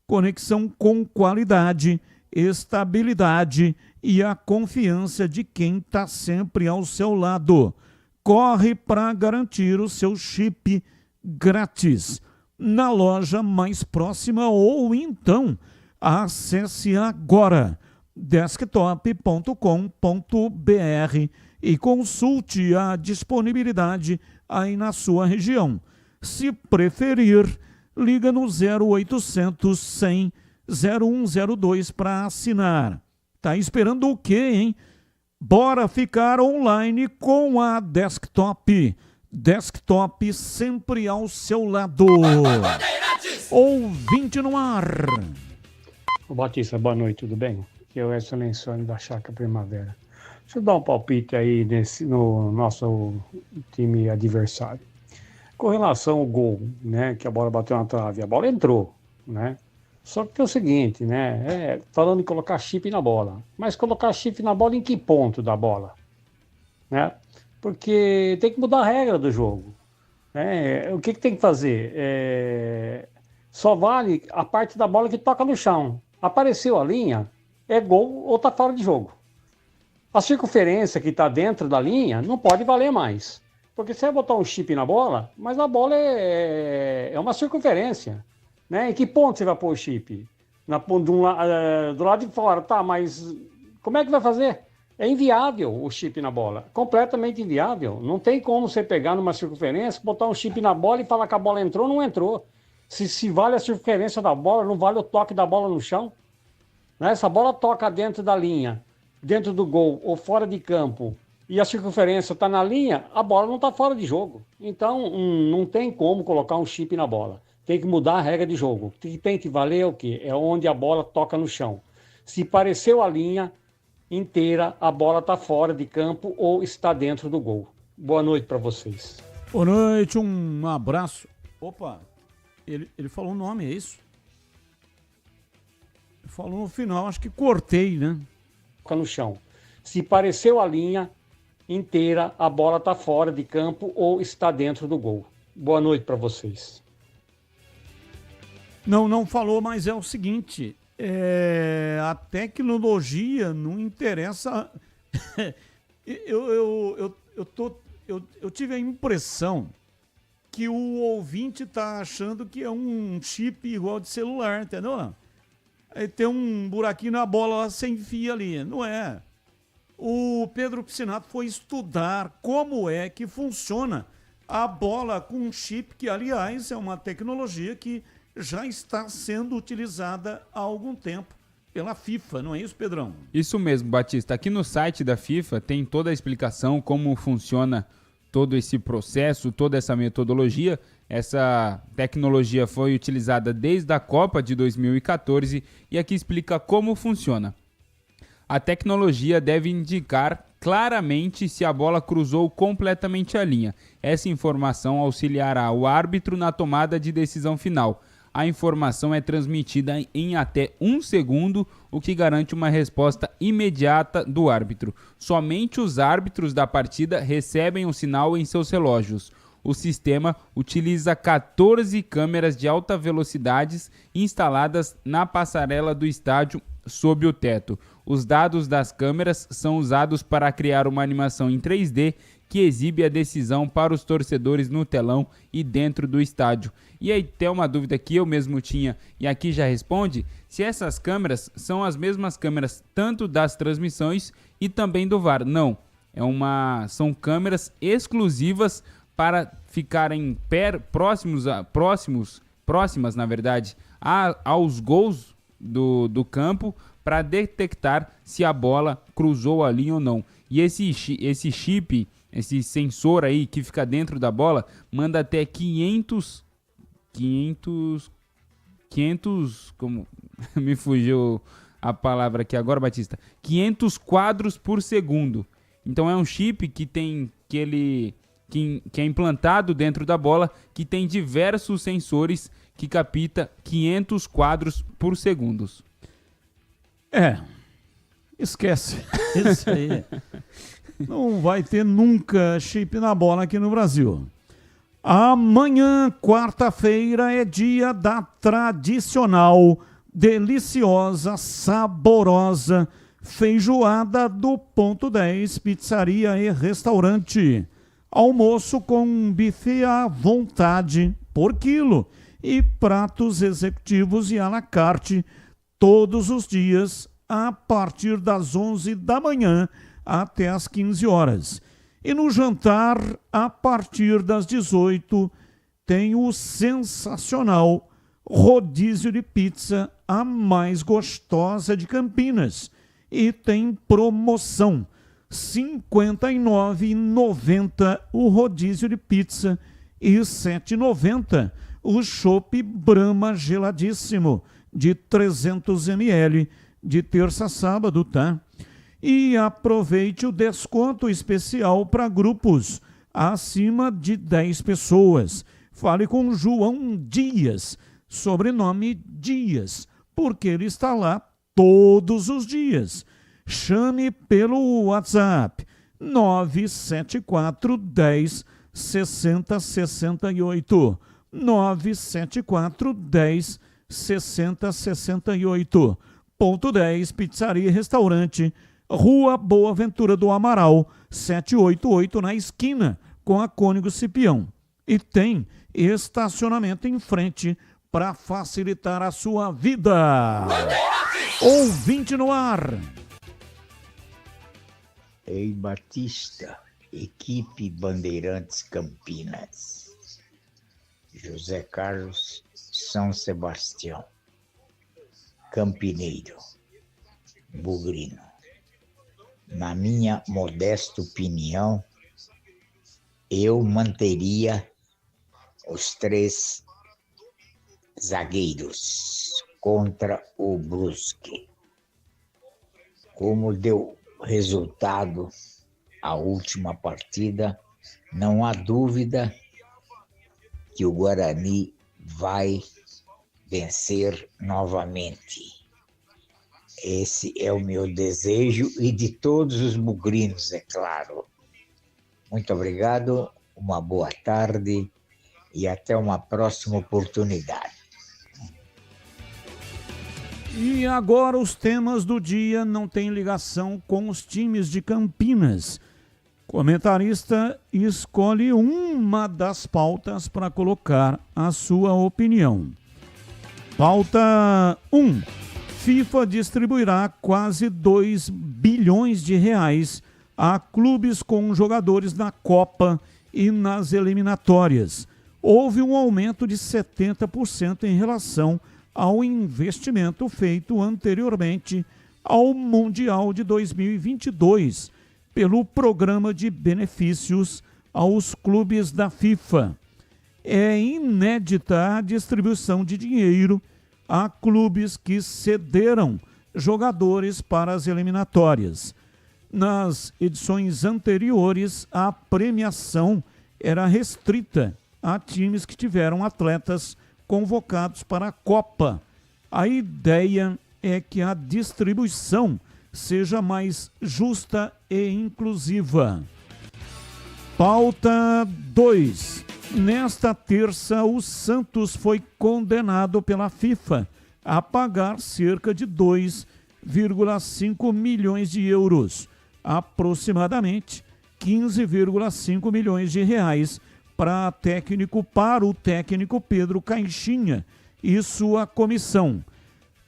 Conexão com qualidade, estabilidade e a confiança de quem está sempre ao seu lado. Corre para garantir o seu chip grátis na loja mais próxima ou então acesse agora desktop.com.br e consulte a disponibilidade aí na sua região. Se preferir, liga no 0800 100 0102 para assinar. Tá esperando o quê, hein? Bora ficar online com a Desktop. Desktop sempre ao seu lado. Ouvinte no ar. Ô Batista, boa noite, tudo bem? Aqui é o Edson Lensoni da Chácara Primavera. Deixa eu dar um palpite aí no nosso time adversário. Com relação ao gol, né, que a bola bateu na trave, a bola entrou, né? Só que é o seguinte, né, falando em colocar chip na bola, mas colocar chip na bola em que ponto da bola? Né? Porque tem que mudar a regra do jogo. Né? O que tem que fazer? Só vale a parte da bola que toca no chão. Apareceu a linha, é gol ou tá fora de jogo. A circunferência que está dentro da linha não pode valer mais. Porque você vai botar um chip na bola, mas a bola é uma circunferência. Né? Em que ponto você vai pôr o chip? Do lado de fora, tá, mas como é que vai fazer? É inviável o chip na bola, completamente inviável. Não tem como você pegar numa circunferência, botar um chip na bola e falar que a bola entrou, não entrou. Se vale a circunferência da bola, não vale o toque da bola no chão. Né? Se a bola toca dentro da linha, dentro do gol ou fora de campo, e a circunferência está na linha, a bola não está fora de jogo. Então, não tem como colocar um chip na bola. Tem que mudar a regra de jogo. O que tem que valer é o quê? É onde a bola toca no chão. Se pareceu a linha inteira, a bola está fora de campo ou está dentro do gol. Boa noite para vocês. Boa noite, um abraço. Opa, ele falou o nome, é isso? Ele falou no final, acho que cortei, né? no chão. Se pareceu a linha inteira, a bola está fora de campo ou está dentro do gol. Boa noite para vocês. Não falou, mas é o seguinte, a tecnologia não interessa. Eu tive a impressão que o ouvinte tá achando que é um chip igual de celular, entendeu? Aí tem um buraquinho na bola, lá, você enfia ali. Não é. O Pedro Piscinato foi estudar como é que funciona a bola com um chip, que, aliás, é uma tecnologia que já está sendo utilizada há algum tempo pela FIFA, não é isso, Pedrão? Isso mesmo, Batista. Aqui no site da FIFA tem toda a explicação como funciona todo esse processo, toda essa metodologia. Essa tecnologia foi utilizada desde a Copa de 2014 e aqui explica como funciona. A tecnologia deve indicar claramente se a bola cruzou completamente a linha. Essa informação auxiliará o árbitro na tomada de decisão final. A informação é transmitida em até 1 segundo, o que garante uma resposta imediata do árbitro. Somente os árbitros da partida recebem o sinal em seus relógios. O sistema utiliza 14 câmeras de alta velocidade instaladas na passarela do estádio sob o teto. Os dados das câmeras são usados para criar uma animação em 3D que exibe a decisão para os torcedores no telão e dentro do estádio. E aí tem uma dúvida que eu mesmo tinha e aqui já responde, se essas câmeras são as mesmas câmeras tanto das transmissões e também do VAR. Não, são câmeras exclusivas para ficarem próximas, na verdade, aos gols do campo, para detectar se a bola cruzou a linha ou não. E esse chip, esse sensor aí que fica dentro da bola, manda até 500 como me fugiu a palavra aqui agora, Batista, 500 quadros por segundo. Então é um chip que é implantado dentro da bola, que tem diversos sensores que capta 500 quadros por segundo. Esquece. Isso aí. Não vai ter nunca chip na bola aqui no Brasil. Amanhã, quarta-feira, é dia da tradicional, deliciosa, saborosa feijoada do Ponto 10, pizzaria e restaurante. Almoço com buffet à vontade por quilo e pratos executivos e à la carte todos os dias a partir das 11 da manhã até as 15 horas. E no jantar, a partir das 18, tem o sensacional rodízio de pizza, a mais gostosa de Campinas. E tem promoção, R$ 59,90 o rodízio de pizza e R$ 7,90 o chopp Brahma geladíssimo de 300 ml de terça a sábado, tá? E aproveite o desconto especial para grupos acima de 10 pessoas. Fale com João Dias, sobrenome Dias, porque ele está lá todos os dias. Chame pelo WhatsApp 974 10 60 68. 974 10 60 68. Ponto 10, pizzaria e restaurante, Rua Boa Ventura do Amaral, 788, na esquina com a Cônigo Cipião. E tem estacionamento em frente para facilitar a sua vida. Ouvinte no ar. Ei, Batista, equipe Bandeirantes Campinas. José Carlos São Sebastião. Campineiro, Bugrino. Na minha modesta opinião, eu manteria os 3 zagueiros contra o Brusque. Como deu resultado a última partida, não há dúvida que o Guarani vai vencer novamente. Esse é o meu desejo e de todos os bugrinos, é claro. Muito obrigado, uma boa tarde e até uma próxima oportunidade. E agora os temas do dia não têm ligação com os times de Campinas. Comentarista escolhe uma das pautas para colocar a sua opinião. Pauta 1. FIFA distribuirá quase 2 bilhões de reais a clubes com jogadores na Copa e nas eliminatórias. Houve um aumento de 70% em relação ao investimento feito anteriormente ao Mundial de 2022 pelo Programa de Benefícios aos Clubes da FIFA. É inédita a distribuição de dinheiro a clubes que cederam jogadores para as eliminatórias. Nas edições anteriores, a premiação era restrita a times que tiveram atletas convocados para a Copa. A ideia é que a distribuição seja mais justa e inclusiva. Pauta 2. Nesta terça, o Santos foi condenado pela FIFA a pagar cerca de 2,5 milhões de euros, aproximadamente 15,5 milhões de reais, para o técnico Pedro Caixinha e sua comissão.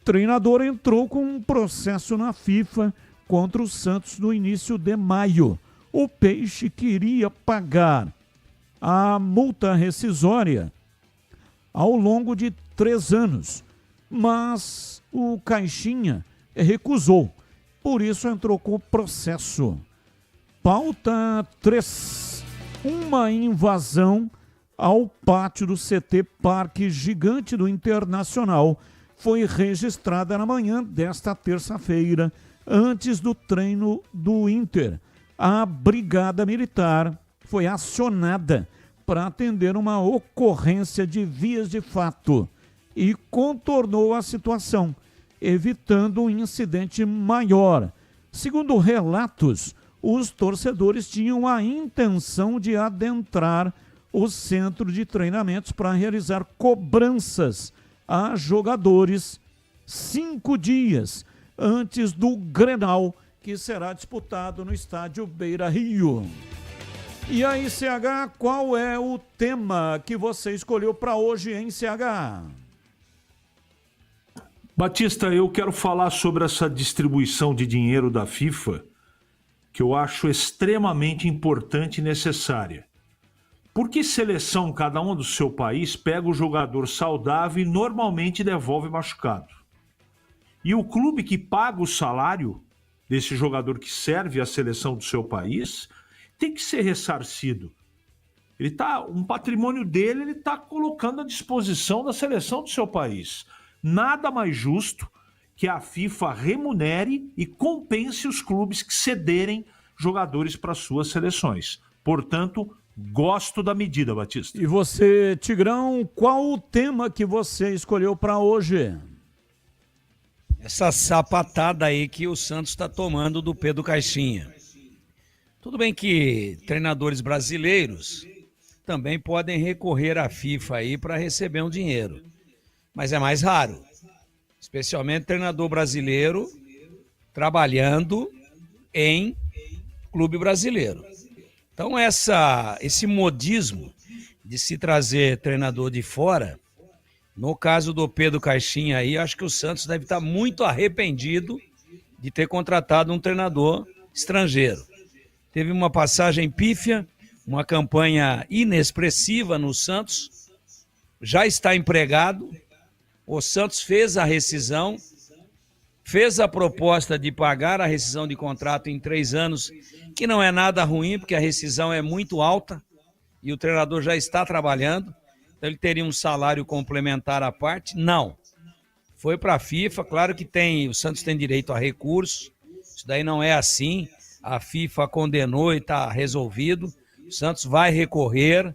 O treinador entrou com um processo na FIFA contra o Santos no início de maio. O Peixe queria pagar a multa rescisória ao longo de 3 anos, mas o Caixinha recusou. Por isso entrou com o processo. Pauta 3. Uma invasão ao pátio do CT Parque Gigante do Internacional foi registrada na manhã desta terça-feira, antes do treino do Inter. A Brigada Militar foi acionada para atender uma ocorrência de vias de fato e contornou a situação, evitando um incidente maior. Segundo relatos, os torcedores tinham a intenção de adentrar o centro de treinamentos para realizar cobranças a jogadores 5 dias antes do Grenal, que será disputado no estádio Beira-Rio. E aí, CH, qual é o tema que você escolheu para hoje, hein, CH? Batista, eu quero falar sobre essa distribuição de dinheiro da FIFA, que eu acho extremamente importante e necessária. Porque seleção, cada um do seu país, pega o jogador saudável e normalmente devolve machucado. E o clube que paga o salário desse jogador que serve à seleção do seu país tem que ser ressarcido. Um patrimônio dele ele está colocando à disposição da seleção do seu país. Nada mais justo que a FIFA remunere e compense os clubes que cederem jogadores para suas seleções. Portanto, gosto da medida, Batista. E você, Tigrão, qual o tema que você escolheu para hoje? Essa sapatada aí que o Santos está tomando do Pedro Caixinha. Tudo bem que treinadores brasileiros também podem recorrer à FIFA aí para receber um dinheiro, mas é mais raro, especialmente treinador brasileiro trabalhando em clube brasileiro. Então esse modismo de se trazer treinador de fora, no caso do Pedro Caixinha aí, acho que o Santos deve estar muito arrependido de ter contratado um treinador estrangeiro. Teve uma passagem pífia, uma campanha inexpressiva no Santos, já está empregado, o Santos fez a rescisão, fez a proposta de pagar a rescisão de contrato em 3 anos, que não é nada ruim, porque a rescisão é muito alta e o treinador já está trabalhando, então ele teria um salário complementar à parte. Não. Foi para a FIFA, claro que o Santos tem direito a recurso, isso daí não é assim, a FIFA condenou e está resolvido, o Santos vai recorrer,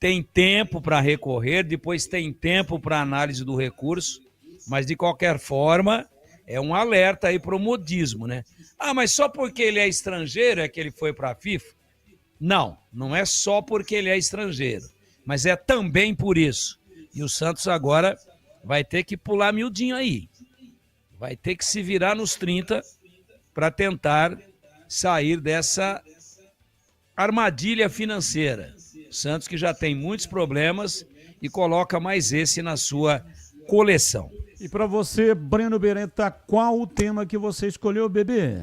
tem tempo para recorrer, depois tem tempo para análise do recurso, mas de qualquer forma, é um alerta aí pro modismo, né? Ah, mas só porque ele é estrangeiro é que ele foi para a FIFA? Não, não é só porque ele é estrangeiro, mas é também por isso. E o Santos agora vai ter que pular miudinho aí. Vai ter que se virar nos 30 para tentar sair dessa armadilha financeira. O Santos que já tem muitos problemas e coloca mais esse na sua coleção. E para você, Breno Beretta, qual o tema que você escolheu, bebê?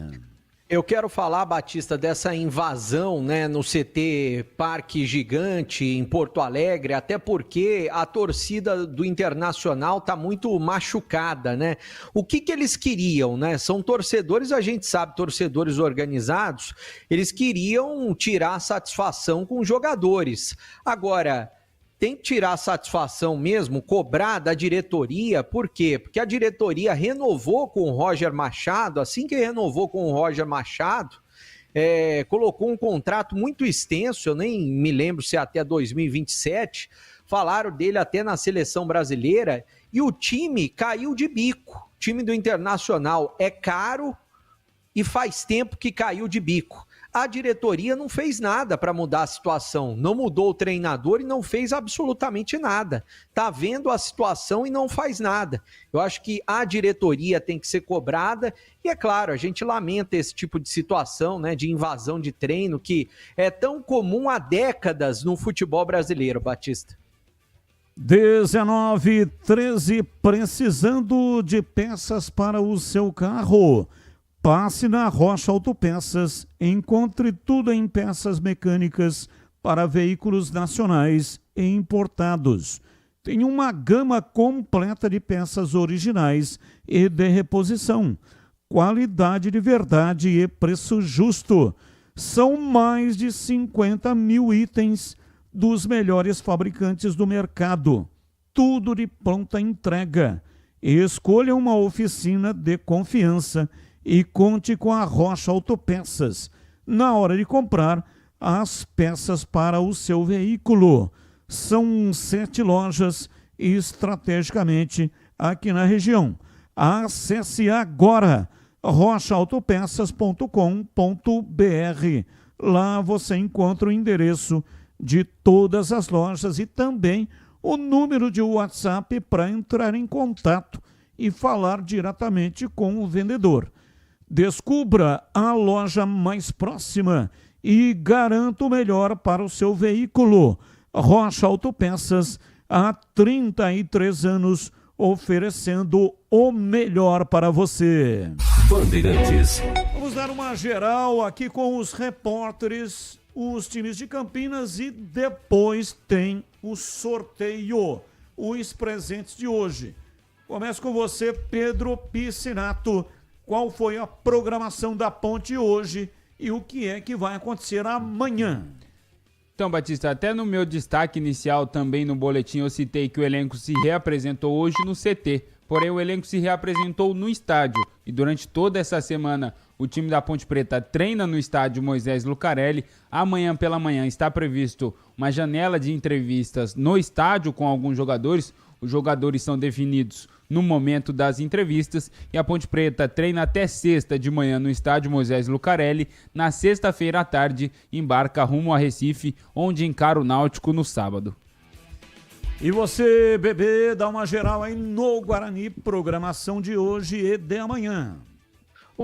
Eu quero falar, Batista, dessa invasão, né, no CT Parque Gigante, em Porto Alegre, até porque a torcida do Internacional está muito machucada, né? O que eles queriam, né? São torcedores, a gente sabe, torcedores organizados, eles queriam tirar satisfação com os jogadores. Agora, tem que tirar a satisfação mesmo, cobrar da diretoria, por quê? Porque a diretoria renovou com o Roger Machado, assim que renovou com o Roger Machado, colocou um contrato muito extenso, eu nem me lembro se é até 2027, falaram dele até na seleção brasileira, e o time caiu de bico. O time do Internacional é caro e faz tempo que caiu de bico. A diretoria não fez nada para mudar a situação, não mudou o treinador e não fez absolutamente nada. Tá vendo a situação e não faz nada. Eu acho que a diretoria tem que ser cobrada e, é claro, a gente lamenta esse tipo de situação, né, de invasão de treino que é tão comum há décadas no futebol brasileiro, Batista. 19:13, precisando de peças para o seu carro? Passe na Rocha Autopeças, encontre tudo em peças mecânicas para veículos nacionais e importados. Tem uma gama completa de peças originais e de reposição, qualidade de verdade e preço justo. São mais de 50 mil itens dos melhores fabricantes do mercado, tudo de pronta entrega. Escolha uma oficina de confiança e conte com a Rocha Autopeças na hora de comprar as peças para o seu veículo. São 7 lojas estrategicamente aqui na região. Acesse agora rochaautopeças.com.br. Lá você encontra o endereço de todas as lojas e também o número de WhatsApp para entrar em contato e falar diretamente com o vendedor. Descubra a loja mais próxima e garanta o melhor para o seu veículo. Rocha Autopeças, há 33 anos, oferecendo o melhor para você. Bandeirantes. Vamos dar uma geral aqui com os repórteres, os times de Campinas e depois tem o sorteio, os presentes de hoje. Começo com você, Pedro Piscinato. Qual foi a programação da Ponte hoje e o que é que vai acontecer amanhã? Então, Batista, até no meu destaque inicial também no boletim eu citei que o elenco se reapresentou hoje no CT, porém o elenco se reapresentou no estádio e durante toda essa semana o time da Ponte Preta treina no estádio Moisés Lucarelli. Amanhã pela manhã está previsto uma janela de entrevistas no estádio com alguns jogadores. Os jogadores são definidos no momento das entrevistas e a Ponte Preta treina até sexta de manhã no estádio Moisés Lucarelli. Na sexta-feira à tarde embarca rumo a Recife, onde encara o Náutico no sábado. E você, bebê, dá uma geral aí no Guarani, programação de hoje e de amanhã.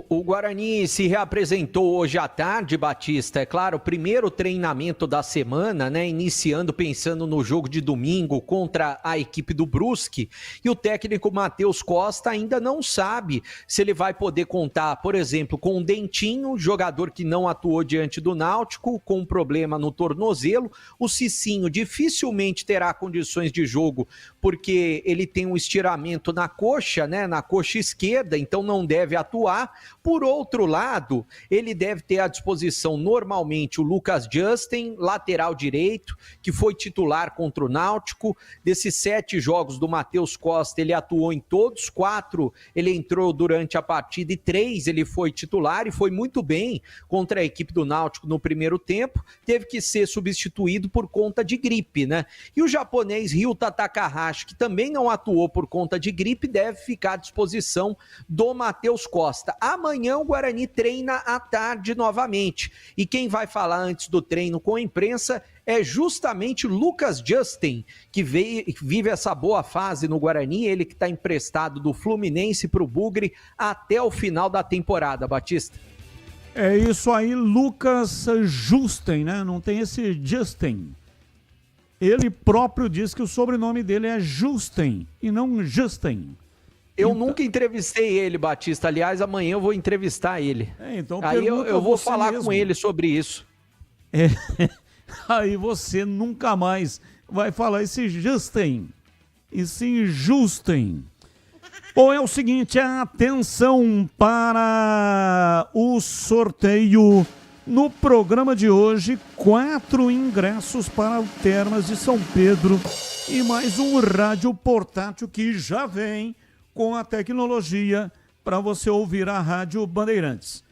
O Guarani se reapresentou hoje à tarde, Batista. É claro, o primeiro treinamento da semana, né? Iniciando pensando no jogo de domingo contra a equipe do Brusque. E o técnico Matheus Costa ainda não sabe se ele vai poder contar, por exemplo, com o Dentinho, jogador que não atuou diante do Náutico, com um problema no tornozelo. O Cicinho dificilmente terá condições de jogo, porque ele tem um estiramento na coxa, né? Na coxa esquerda, então não deve atuar. Por outro lado, ele deve ter à disposição normalmente o Lucas Justin, lateral direito, que foi titular contra o Náutico. Desses 7 jogos do Matheus Costa, ele atuou em todos, 4 ele entrou durante a partida e 3 ele foi titular e foi muito bem contra a equipe do Náutico no primeiro tempo. Teve que ser substituído por conta de gripe, né? E o japonês Ryuta Takahashi, que também não atuou por conta de gripe, deve ficar à disposição do Matheus Costa. Amanhã o Guarani treina à tarde novamente. E quem vai falar antes do treino com a imprensa é justamente Lucas Justin, que vive essa boa fase no Guarani, ele que está emprestado do Fluminense para o Bugre até o final da temporada, Batista. É isso aí, Lucas Justin, né? Não tem esse Justin. Ele próprio diz que o sobrenome dele é Justin e não Justin. Eu nunca entrevistei ele, Batista. Aliás, amanhã eu vou entrevistar ele. Então aí eu vou falar mesmo com ele sobre isso. Aí você nunca mais vai falar esse Justin. E sim Justin. Bom, é o seguinte, atenção para o sorteio. No programa de hoje, 4 ingressos para o Termas de São Pedro e mais um rádio portátil que já vem com a tecnologia para você ouvir a Rádio Bandeirantes.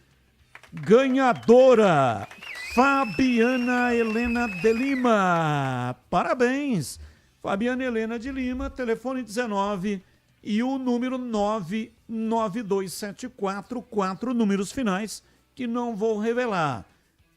Ganhadora, Fabiana Helena de Lima. Parabéns, Fabiana Helena de Lima, telefone 19 e o número 99274, 4 números finais que não vou revelar.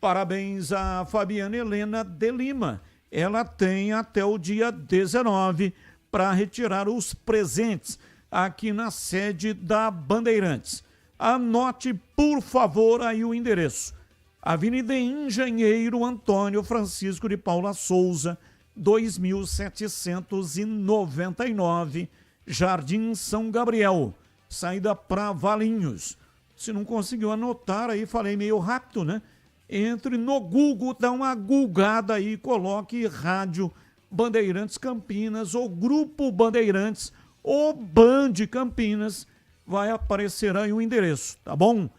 Parabéns a Fabiana Helena de Lima. Ela tem até o dia 19 para retirar os presentes aqui na sede da Bandeirantes. Anote, por favor, aí o endereço. Avenida Engenheiro Antônio Francisco de Paula Souza, 2799, Jardim São Gabriel, saída para Valinhos. Se não conseguiu anotar aí, falei meio rápido, né? Entre no Google, dá uma googada aí, coloque Rádio Bandeirantes Campinas ou Grupo Bandeirantes ou Band Campinas, vai aparecer aí o endereço, tá bom?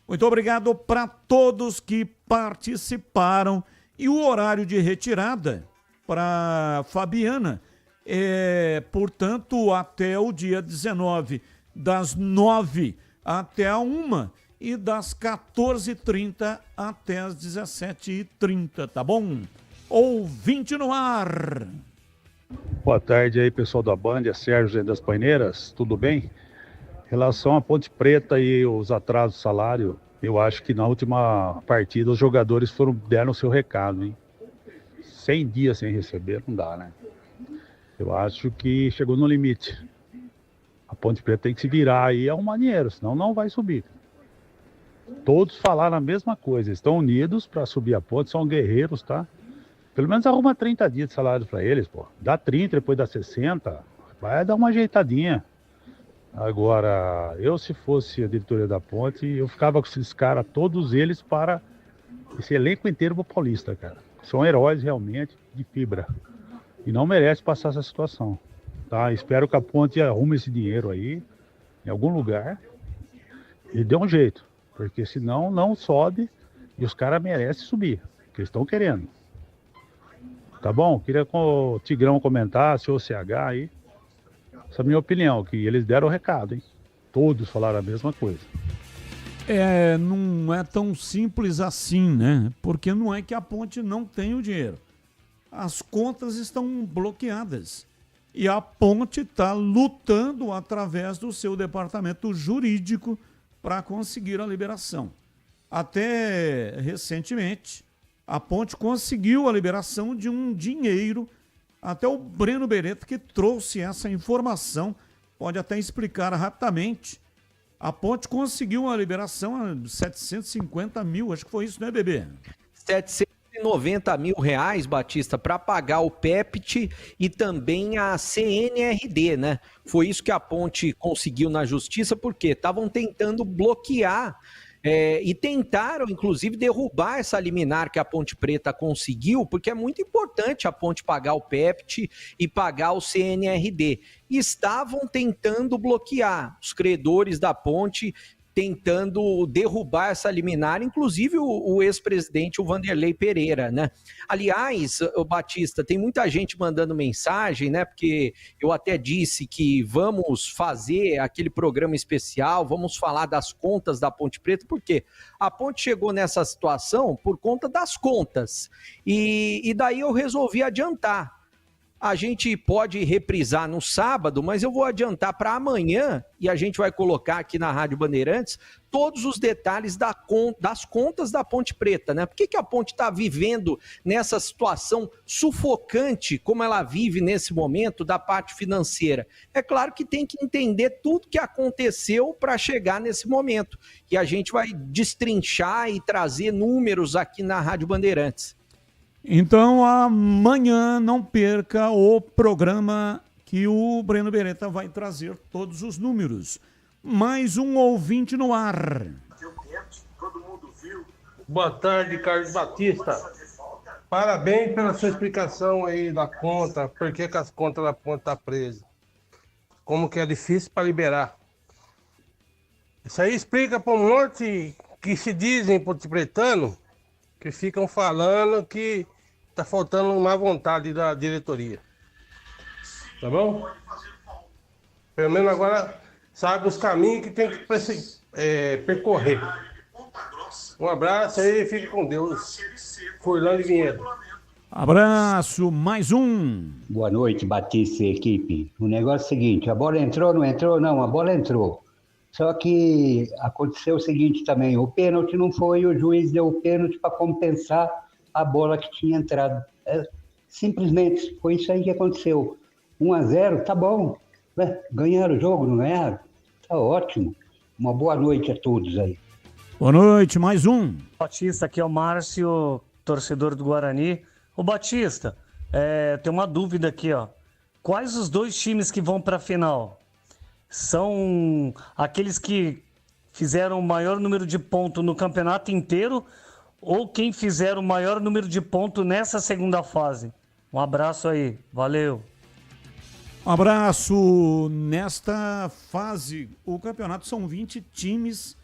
Muito obrigado para todos que participaram e o horário de retirada para Fabiana é, portanto, até o dia 19, das 9 até a 1 e das 14h30 até as 17h30, tá bom? Ouvinte no ar. Boa tarde aí, pessoal da Band, é Sérgio das Paineiras, tudo bem? Em relação à Ponte Preta e os atrasos de salário, eu acho que na última partida os jogadores deram o seu recado, hein? 100 dias sem receber, não dá, né? Eu acho que chegou no limite. A Ponte Preta tem que se virar aí a um maneiro, senão não vai subir. Todos falaram a mesma coisa, estão unidos para subir a ponte, são guerreiros, tá? Pelo menos arruma 30 dias de salário para eles, pô. Dá 30, depois dá 60, vai dar uma ajeitadinha. Agora, eu se fosse a diretoria da ponte, eu ficava com esses caras, todos eles, para esse elenco inteiro pro Paulista, cara. São heróis realmente de fibra. E não merece passar essa situação. Tá? Espero que a ponte arrume esse dinheiro aí, em algum lugar, e dê um jeito. Porque senão não sobe e os caras merecem subir, porque eles estão querendo. Tá bom? Queria que o Tigrão comentasse, ou o CH aí. Essa é a minha opinião, que eles deram o recado, hein? Todos falaram a mesma coisa. Não é tão simples assim, né? Porque não é que a ponte não tem o dinheiro. As contas estão bloqueadas. E a ponte está lutando através do seu departamento jurídico para conseguir a liberação. Até recentemente, a ponte conseguiu a liberação de um dinheiro. Até o Breno Beretta que trouxe essa informação, pode até explicar rapidamente. A ponte conseguiu uma liberação de 750 mil, acho que foi isso, né, bebê? 790 mil reais, Batista, para pagar o PEPT e também a CNRD, né? Foi isso que a ponte conseguiu na justiça, porque estavam tentando bloquear e tentaram, inclusive, derrubar essa liminar que a Ponte Preta conseguiu, porque é muito importante a ponte pagar o PEPT e pagar o CNRD. E estavam tentando bloquear. Os credores da ponte tentando derrubar essa liminar, inclusive o ex-presidente, o Vanderlei Pereira, né? Aliás, o Batista, tem muita gente mandando mensagem, né? Porque eu até disse que vamos fazer aquele programa especial, vamos falar das contas da Ponte Preta, porque a Ponte chegou nessa situação por conta das contas. E daí eu resolvi adiantar. A gente pode reprisar no sábado, mas eu vou adiantar para amanhã, e a gente vai colocar aqui na Rádio Bandeirantes todos os detalhes das contas da Ponte Preta, né? Por que a Ponte está vivendo nessa situação sufocante, como ela vive nesse momento, da parte financeira? É claro que tem que entender tudo que aconteceu para chegar nesse momento, e a gente vai destrinchar e trazer números aqui na Rádio Bandeirantes. Então, amanhã não perca o programa que o Breno Beretta vai trazer todos os números. Mais um ouvinte no ar. Boa tarde, Carlos Batista. Parabéns pela sua explicação aí da conta, por que as contas da Ponte estão presas. Como que é difícil para liberar. Isso aí explica para um monte que se dizem pontepretano, que ficam falando que tá faltando má vontade da diretoria. Tá bom? Pelo menos agora sabe os caminhos que tem que percorrer. Um abraço aí, fique com Deus. Furlan de Vinhedo. Abraço, mais um. Boa noite, Batista e equipe. O negócio é o seguinte, a bola entrou, não entrou? Não, a bola entrou. Só que aconteceu o seguinte também, o pênalti não foi, o juiz deu o pênalti para compensar a bola que tinha entrado. Simplesmente foi isso aí que aconteceu. 1-0, tá bom. Ganharam o jogo, não ganharam? Tá ótimo. Uma boa noite a todos aí. Boa noite, mais um. Batista, aqui é o Márcio, torcedor do Guarani. Ô Batista, tem uma dúvida aqui, ó. Quais os dois times que vão para a final? São aqueles que fizeram o maior número de pontos no campeonato inteiro ou quem fizer o maior número de pontos nessa segunda fase? Um abraço aí, valeu. Um abraço. Nesta fase, o campeonato são 20 times,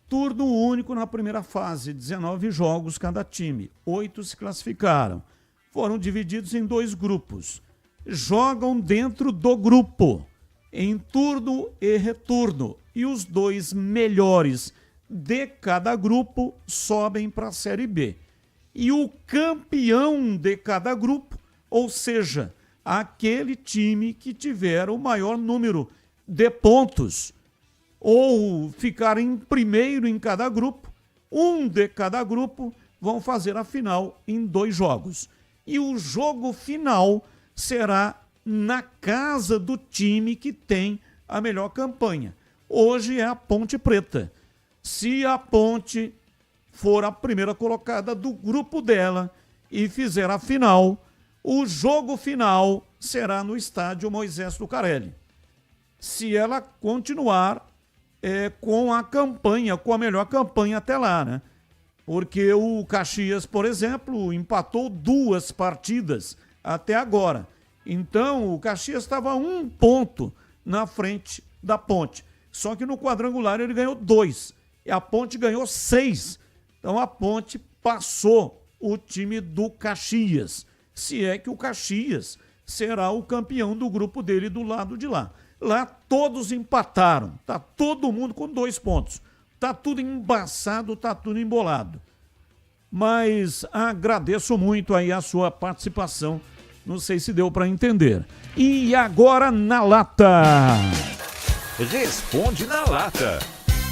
turno único na primeira fase, 19 jogos cada time, 8 se classificaram. Foram divididos em 2 grupos, jogam dentro do grupo, em turno e retorno, e os 2 melhores de cada grupo sobem para a Série B. E o campeão de cada grupo, ou seja, aquele time que tiver o maior número de pontos, ou ficar em primeiro em cada grupo, um de cada grupo vão fazer a final em 2 jogos. E o jogo final será na casa do time que tem a melhor campanha. Hoje é a Ponte Preta. Se a Ponte for a primeira colocada do grupo dela e fizer a final, o jogo final será no estádio Moisés Lucarelli. Se ela continuar com a campanha, com a melhor campanha até lá, né? Porque o Caxias, por exemplo, empatou 2 partidas até agora. Então, o Caxias estava 1 ponto na frente da Ponte. Só que no quadrangular ele ganhou 2. E a Ponte ganhou 6. Então, a Ponte passou o time do Caxias. Se é que o Caxias será o campeão do grupo dele do lado de lá. Lá todos empataram. Tá todo mundo com 2 pontos. Tá tudo embaçado, tá tudo embolado. Mas agradeço muito aí a sua participação. Não sei se deu para entender. E agora na lata. Responde na lata.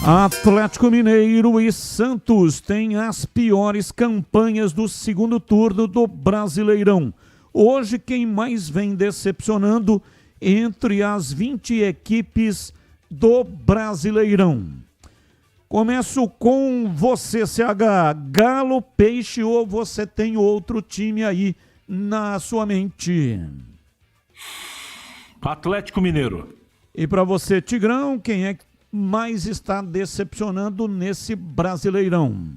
Atlético Mineiro e Santos têm as piores campanhas do segundo turno do Brasileirão. Hoje quem mais vem decepcionando entre as 20 equipes do Brasileirão. Começo com você, CH. Galo, Peixe ou você tem outro time aí na sua mente? Atlético Mineiro. E para você, Tigrão, quem é que mais está decepcionando nesse Brasileirão?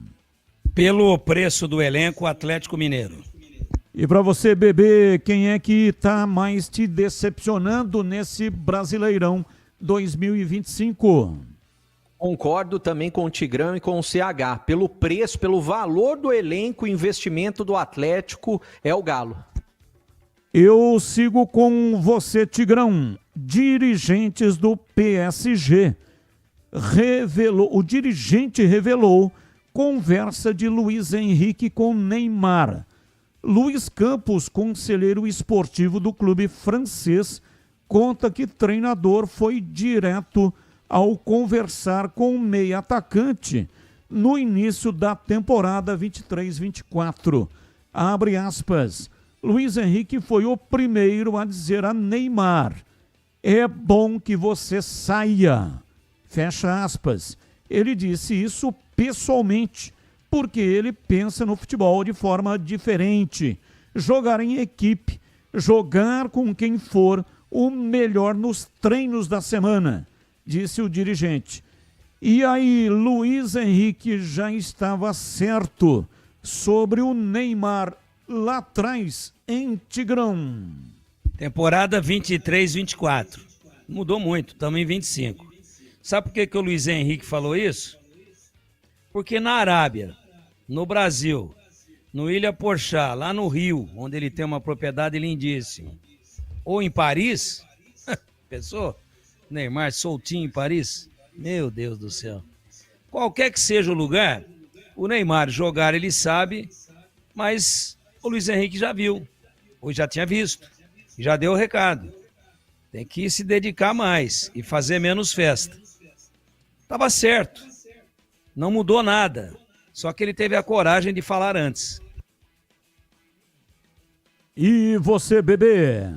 Pelo preço do elenco, Atlético Mineiro. E para você, Bebê, quem é que está mais te decepcionando nesse Brasileirão 2025? Concordo também com o Tigrão e com o CH. Pelo preço, pelo valor do elenco, o investimento do Atlético é o Galo. Eu sigo com você, Tigrão. Dirigentes do PSG. O dirigente revelou conversa de Luiz Henrique com Neymar. Luiz Campos, conselheiro esportivo do clube francês, conta que treinador foi direto ao conversar com o meia atacante no início da temporada 23-24. Abre aspas. Luiz Henrique foi o primeiro a dizer a Neymar: é bom que você saia. Fecha aspas. Ele disse isso pessoalmente, porque ele pensa no futebol de forma diferente. Jogar em equipe, jogar com quem for o melhor nos treinos da semana, disse o dirigente. E aí, Luiz Henrique já estava certo sobre o Neymar lá atrás, em Tigrão. Temporada 23-24. Mudou muito, estamos em 25. Sabe por que o Luiz Henrique falou isso? Porque na Arábia, no Brasil, no Ilha Porchá, lá no Rio, onde ele tem uma propriedade lindíssima, ou em Paris, pensou? Neymar soltinho em Paris? Meu Deus do céu. Qualquer que seja o lugar, o Neymar jogar ele sabe, mas o Luiz Henrique já viu, ou já tinha visto, já deu o recado. Tem que se dedicar mais e fazer menos festa. Tava certo, não mudou nada, só que ele teve a coragem de falar antes. E você, bebê?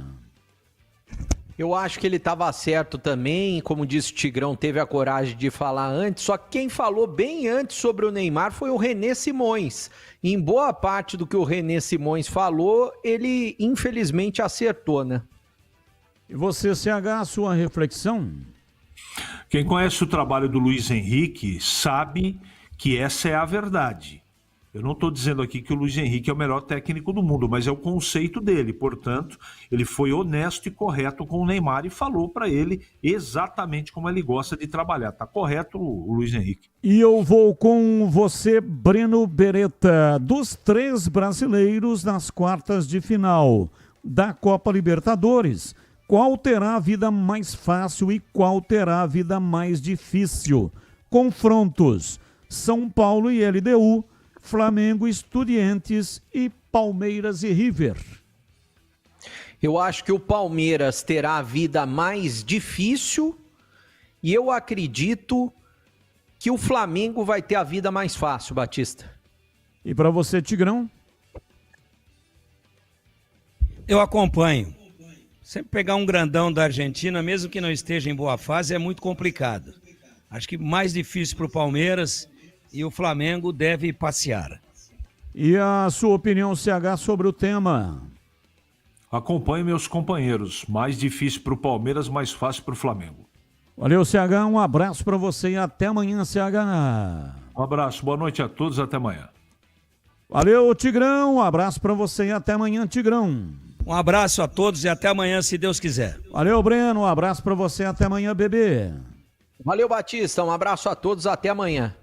Eu acho que ele estava certo também, como disse o Tigrão, teve a coragem de falar antes, só que quem falou bem antes sobre o Neymar foi o René Simões. Em boa parte do que o René Simões falou, ele infelizmente acertou, né? E você, CH, sua reflexão? Quem conhece o trabalho do Luiz Henrique sabe que essa é a verdade. Eu não estou dizendo aqui que o Luiz Henrique é o melhor técnico do mundo, mas é o conceito dele. Portanto, ele foi honesto e correto com o Neymar e falou para ele exatamente como ele gosta de trabalhar. Está correto o Luiz Henrique. E eu vou com você, Breno Beretta. Dos 3 brasileiros nas quartas de final da Copa Libertadores, qual terá a vida mais fácil e qual terá a vida mais difícil? Confrontos: São Paulo e LDU, Flamengo, Estudiantes e Palmeiras e River. Eu acho que o Palmeiras terá a vida mais difícil e eu acredito que o Flamengo vai ter a vida mais fácil, Batista. E para você, Tigrão? Eu acompanho. Sempre pegar um grandão da Argentina, mesmo que não esteja em boa fase, é muito complicado. Acho que mais difícil para o Palmeiras e o Flamengo deve passear. E a sua opinião, CH, sobre o tema? Acompanhe meus companheiros. Mais difícil para o Palmeiras, mais fácil para o Flamengo. Valeu, CH. Um abraço para você e até amanhã, CH. Um abraço. Boa noite a todos. Até amanhã. Valeu, Tigrão. Um abraço para você e até amanhã, Tigrão. Um abraço a todos e até amanhã, se Deus quiser. Valeu, Breno. Um abraço para você. Até amanhã, bebê. Valeu, Batista. Um abraço a todos. Até amanhã.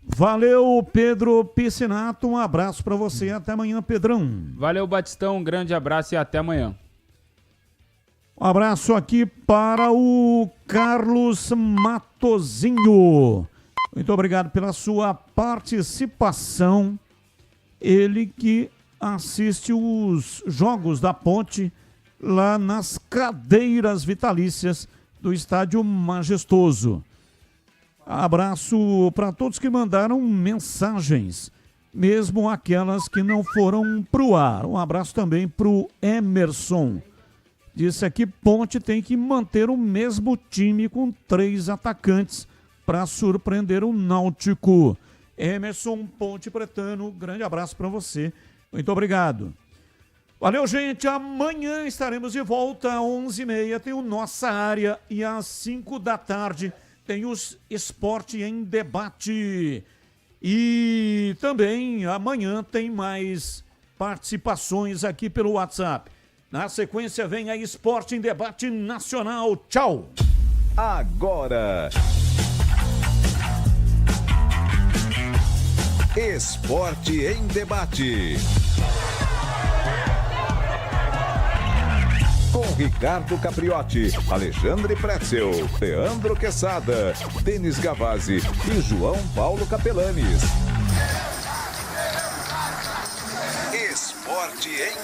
Valeu, Pedro Piscinato. Um abraço para você. Até amanhã, Pedrão. Valeu, Batistão. Um grande abraço e até amanhã. Um abraço aqui para o Carlos Matozinho. Muito obrigado pela sua participação. Ele que assiste os jogos da Ponte lá nas cadeiras vitalícias do Estádio Majestoso. Abraço para todos que mandaram mensagens, mesmo aquelas que não foram para o ar. Um abraço também para o Emerson. Disse aqui, Ponte tem que manter o mesmo time com 3 atacantes para surpreender o Náutico. Emerson Ponte Pretano, grande abraço para você. Muito obrigado. Valeu, gente. Amanhã estaremos de volta às 11h30. Tem o Nossa Área e às 5 da tarde tem os Esporte em Debate. E também amanhã tem mais participações aqui pelo WhatsApp. Na sequência vem a Esporte em Debate Nacional. Tchau. Agora, Esporte em Debate. Com Ricardo Capriotti, Alexandre Pretzel, Leandro Quesada, Denis Gavazzi e João Paulo Capelanes. Esporte em